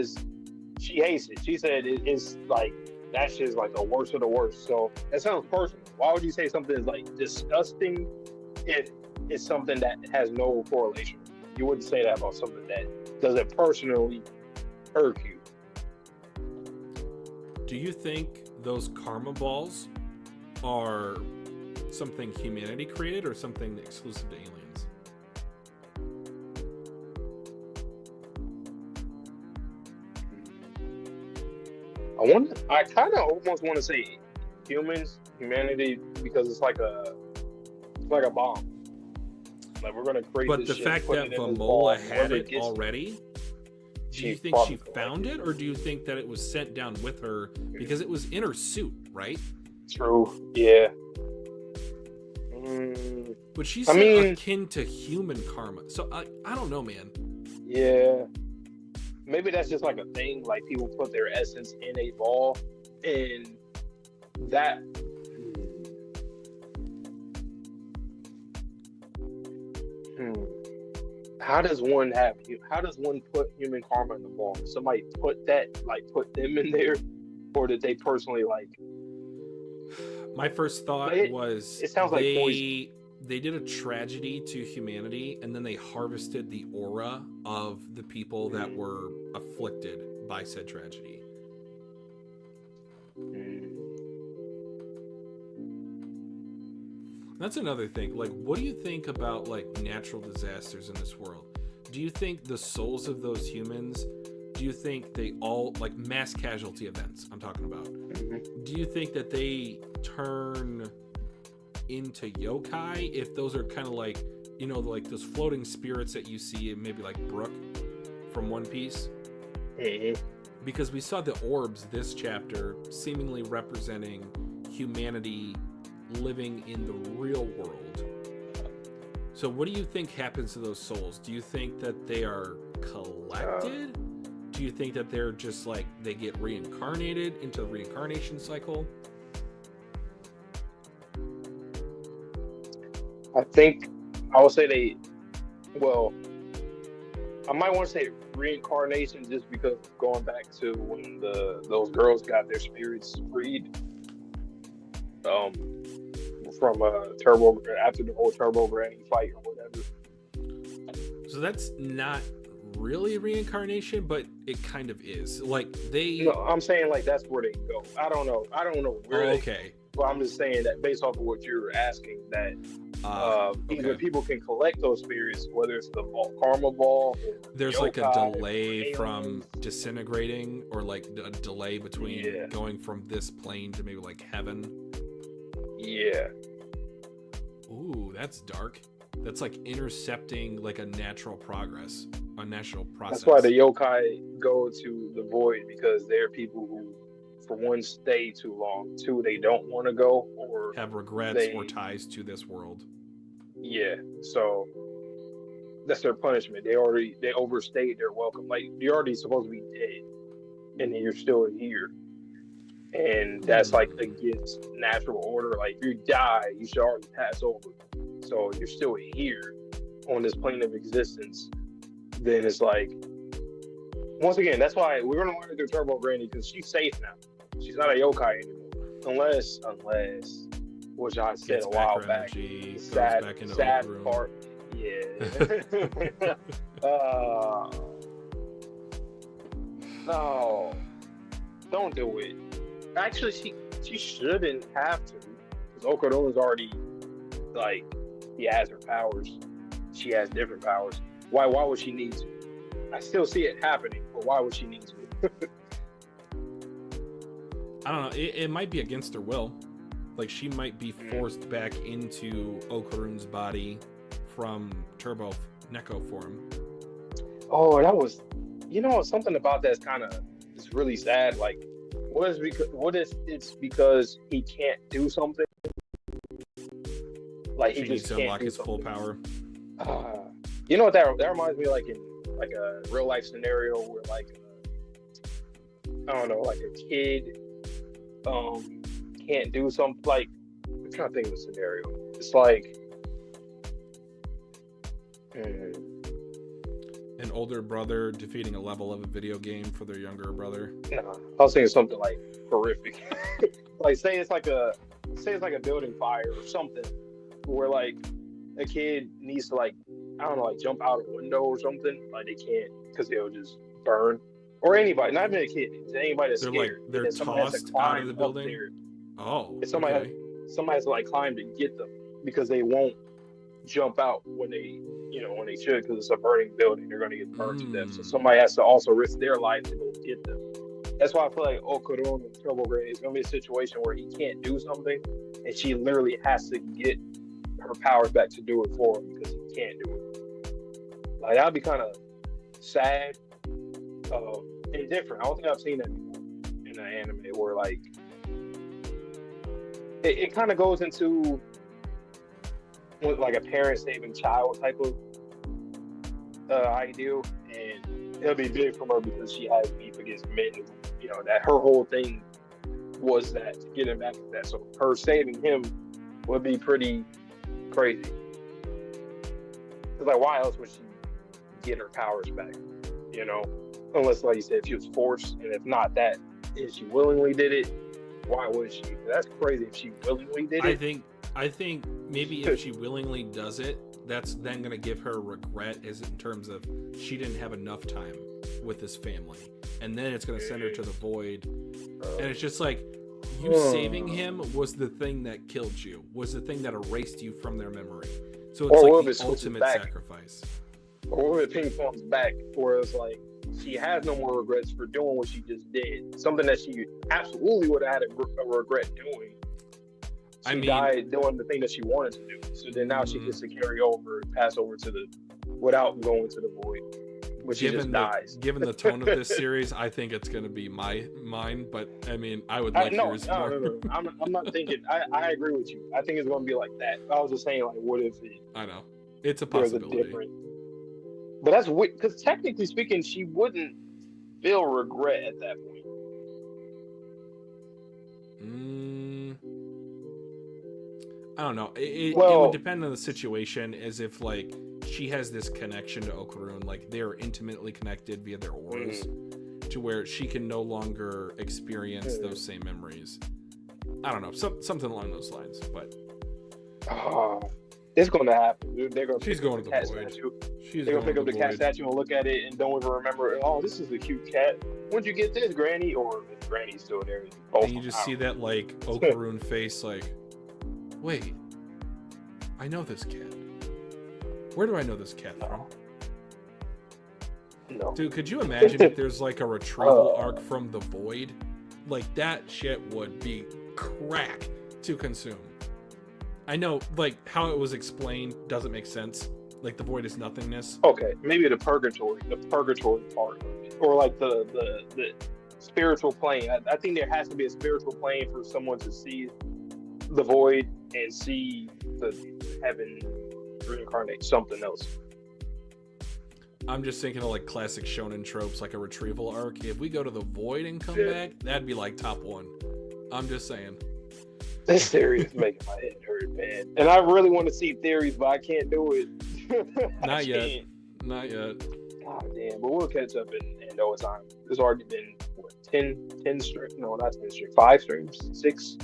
she hates it. She said it's like that shit's like the worst of the worst. So that sounds personal. Why would you say something is like disgusting if it's something that has no correlation? You wouldn't say that about something that doesn't personally hurt you. Do you think those karma balls are something humanity created or something exclusive to aliens? I kind of almost want to say humanity, because it's like a bomb. Like we're gonna create. But this the shit, fact put that it in this Vamola ball, had whoever it gets already, do you think she found it, or do you think that it was sent down with her because it was in her suit, right? True. Yeah. But she said akin to human karma. So I don't know, man. Yeah. Maybe that's just like a thing. Like people put their essence in a ball, and that. How does one put human karma in the ball? Somebody put them in there, or did they personally like? My first thought was it sounds like poison. They did a tragedy to humanity, and then they harvested the aura of the people that were afflicted by said tragedy. That's another thing. Like, what do you think about like natural disasters in this world? Do you think the souls of those humans, do you think they all, like mass casualty events I'm talking about, do you think that they turn into yokai if those are kind of like, you know, like those floating spirits that you see in maybe like Brook from One Piece? Because we saw the orbs this chapter seemingly representing humanity living in the real world. So what do you think happens to those souls? Do you think that they are collected? Do you think that they're just like they get reincarnated into the reincarnation cycle? I think I would say I might want to say reincarnation just because going back to when those girls got their spirits freed from Turbo after the whole Turbo Granny fight or whatever. So that's not really reincarnation, but it kind of is. Like they. No, I'm saying like that's where they go. I don't know where. Okay. But I'm just saying that based off of what you're asking, that either people can collect those spirits, whether it's the karma ball. There's like a delay from disintegrating, or like a delay between going from this plane to maybe like heaven. Yeah. Ooh, that's dark. That's like intercepting like a natural process. That's why the yokai go to the void, because they're people who, for one, stay too long. Two, they don't want to go or have regrets or ties to this world. Yeah, so that's their punishment. They overstayed their welcome. Like, you're already supposed to be dead, and then you're still here. And that's like against natural order. Like, if you die, you should already pass over. So you're still here on this plane of existence. Then it's like, once again, that's why we're gonna learn through Turbo Granny, because she's safe now. She's not a yokai anymore, unless, which I said a while back. Sad part. Yeah. No, don't do it. Actually, she shouldn't have to, because Okaruna's already, like, he has her powers. She has different powers. Why would she need to? I still see it happening, but why would she need to? I don't know. It might be against her will. Like, she might be forced back into Okaruna's body from Turbo Neko form. Oh, that was, something about that's kind of, it's really sad. Like, what if it's because he can't do something? Like She he needs just to can't unlock do his full something. power. You know what that reminds me of, like in like a real life scenario where like I don't know, like a kid can't do something like I'm trying to think of a scenario. It's like An older brother defeating a level of a video game for their younger brother. no, I was thinking something like horrific. Like say it's like a building fire or something where like a kid needs to like I don't know like jump out a window or something, like they can't because they'll just burn. Or anybody, not even a kid, anybody that's They're scared. like they're And then somebody has to tossed out of climb the up building. there. Oh, And somebody okay. has to like climb to get them because they won't jump out when they when they should because it's a burning building. They're going to get burned to death. So somebody has to also risk their life to go get them. That's why I feel like Okuron in Trouble Granny is going to be a situation where he can't do something and she literally has to get her powers back to do it for him because he can't do it. Like that'd be kind of sad and different. I don't think I've seen that before in an anime where like it kind of goes into like a parent saving child type of ideal, and it'll be big from her because she has beef against men. That her whole thing was that to get him back to that. So her saving him would be pretty crazy. Cause like, why else would she get her powers back? Unless, like you said, she was forced, and if not that, if she willingly did it, why would she? That's crazy if she willingly did it. I think maybe if she willingly does it, that's then going to give her regret as in terms of she didn't have enough time with this family. And then it's going to send her to the void. And it's just like, you saving him was the thing that killed you, was the thing that erased you from their memory. So it's like the ultimate sacrifice. Or if it ping pongs back, where it's like, she has no more regrets for doing what she just did. Something that she absolutely would have had a regret doing. She died doing the thing that she wanted to do. So then now she gets to carry over, pass over to without going to the void. But she just dies. Given the tone of this series, I think it's going to be mine. But I mean, I would like yours more. No. I'm not thinking. I agree with you. I think it's going to be like that. I was just saying, like, what if it? I know it's a possibility. But that's weird because technically speaking, she wouldn't feel regret at that point. I don't know. It would depend on the situation, as if like she has this connection to Okuron, like they're intimately connected via their auras, to where she can no longer experience those same memories. I don't know, something along those lines. But it's going to happen. She's going to the void. They're going to pick up the cat statue and look at it and don't even remember. Oh, this is a cute cat. When'd you get this, Granny? Or if Granny's still there. And you just see that like Okuron face, like, wait, I know this cat. Where do I know this cat from? No. Dude, could you imagine if there's like a retrieval arc from the void? Like that shit would be crack to consume. I know, like, how it was explained doesn't make sense. Like, the void is nothingness. Okay, maybe the purgatory part, or like the spiritual plane. I think there has to be a spiritual plane for someone to see the void and see the heaven reincarnate something else. I'm just thinking of like classic shonen tropes, like a retrieval arc. If we go to the void and come back, that'd be like top one. I'm just saying. This theory is making my head hurt, man. And I really want to see theories, but I can't do it. Not yet. God damn. But we'll catch up in no time. There's already been, 10 streams? No, not 10 streams. 5 streams? 6?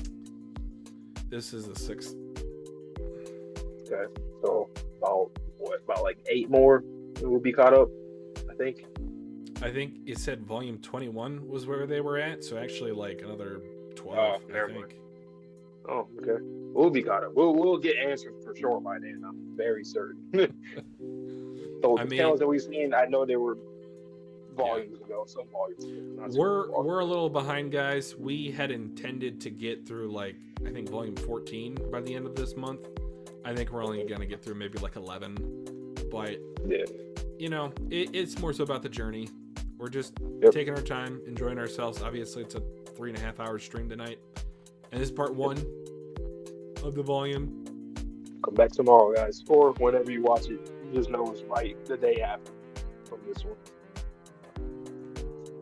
This is the 6th. Okay. So, about like 8 more will be caught up, I think. I think it said volume 21 was where they were at. So actually like another 12, I think. Oh, okay. We'll be caught up. We'll get answers for sure by then. I'm very certain. So the channels that we've seen, I know there were volumes ago, some volumes ago. We're a little behind, guys. We had intended to get through like I think volume 14 by the end of this month. I think we're only gonna get through maybe like 11. But it's more so about the journey. We're just taking our time, enjoying ourselves. Obviously, it's a 3.5 hour stream tonight. And this is part 1 of the volume. Come back tomorrow, guys, or whenever you watch it. You just know it's right the day after from this one.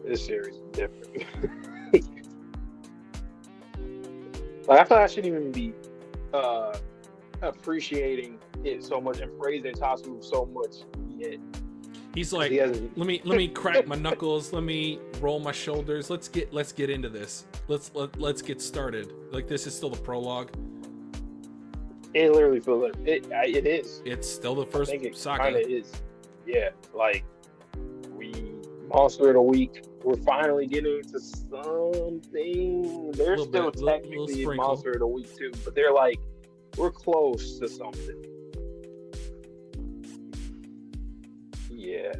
This series is different. Like, I feel like I shouldn't even be appreciating it so much and praising Tatsu so much yet. He's like, let me crack my knuckles, let me roll my shoulders. Let's get into this. Let's get started. Like, this is still the prologue. It literally feels like it is. It's still the first saga. Kind of is. Yeah, like Monster of the Week. We're finally getting to something. They're still technically Monster of the Week too, but they're like, we're close to something. Yeah,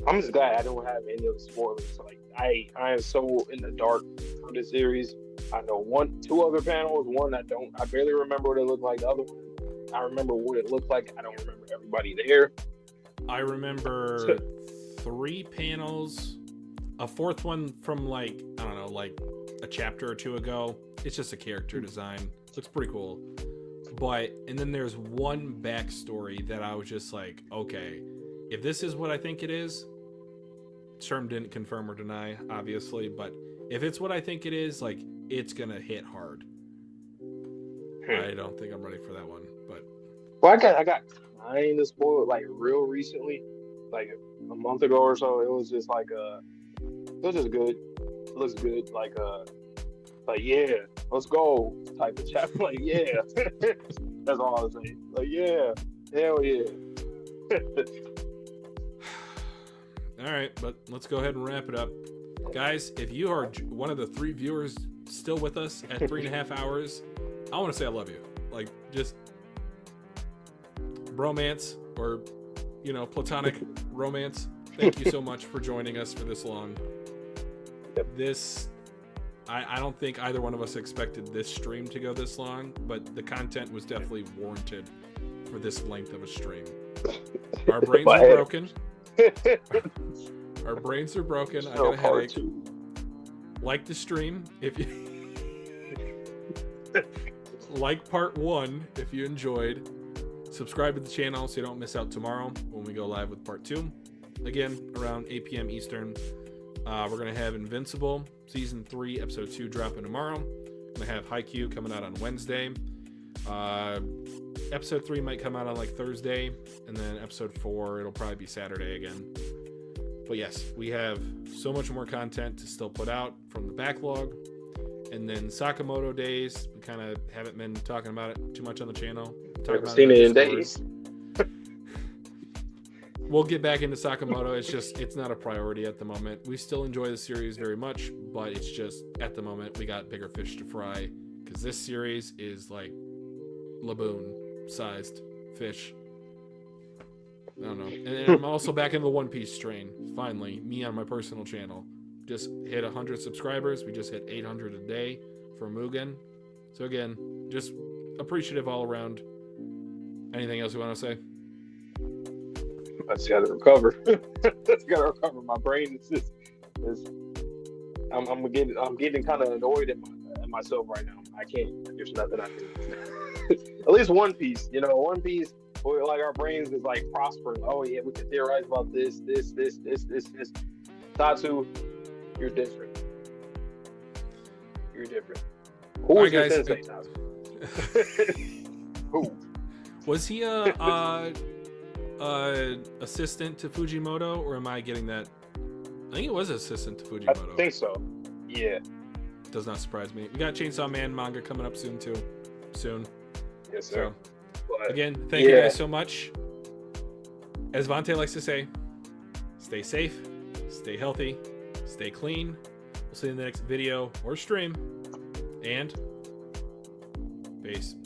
I'm just glad I don't have any of the spoilers. Like, I am so in the dark for this series. I know two other panels. One I barely remember what it looked like. The other one, I remember what it looked like. I don't remember everybody there. I remember 3 panels. A 4th one from, like, I don't know, like a chapter or 2 ago. It's just a character design. Looks pretty cool. And then there's one backstory that I was just like, okay, if this is what I think it is, Sherm didn't confirm or deny, obviously, but if it's what I think it is, like, it's gonna hit hard. I don't think I'm ready for that one, but well, I got kind of spoiled like real recently, like a month ago or so. It was just like it was just good. It looks good, like yeah, let's go type of chat. Like, yeah, that's all I was saying. Like, yeah, hell yeah. All right, but let's go ahead and wrap it up. Guys, if you are one of the 3 viewers still with us at 3.5 hours, I want to say I love you. Like, just bromance or, platonic romance. Thank you so much for joining us for this long. I don't think either one of us expected this stream to go this long, but the content was definitely warranted for this length of a stream. Our brains are broken. Our brains are broken. I got a headache. Like the stream if you like part 1 if you enjoyed. Subscribe to the channel so you don't miss out tomorrow when we go live with part 2. Again, around 8 p.m. Eastern. We're going to have Invincible Season 3, Episode 2 dropping tomorrow. We're going to have Haikyuu coming out on Wednesday. Episode 3 might come out on like Thursday. And then Episode 4, it'll probably be Saturday again. But yes, we have so much more content to still put out from the backlog. And then Sakamoto Days, we kind of haven't been talking about it too much on the channel. Haven't seen it in days. We'll get back into Sakamoto. It's not a priority at the moment. We still enjoy the series very much, but it's just, at the moment, we got bigger fish to fry. Because this series is like laboon-sized fish. I don't know. And I'm also back into the One Piece train. Finally, me on my personal channel. Just hit 100 subscribers. We just hit 800 a day for Mugen. So again, just appreciative all around. Anything else you want to say? I just got to recover. My brain is I'm getting kind of annoyed at myself right now. I can't. There's nothing I can. At least One Piece. One Piece. Like, our brains is like prospering. Oh yeah, we can theorize about this. Tatsu, you're different. Who was your sensei, Tatsu? Who? Was he a assistant to Fujimoto, or am I getting that? I think it was assistant to Fujimoto. I think so. Yeah. Does not surprise me. We got Chainsaw Man manga coming up soon too. Yes, sir. So, again, thank you guys so much. As Vontae likes to say, stay safe, stay healthy, stay clean. We'll see you in the next video or stream. And peace.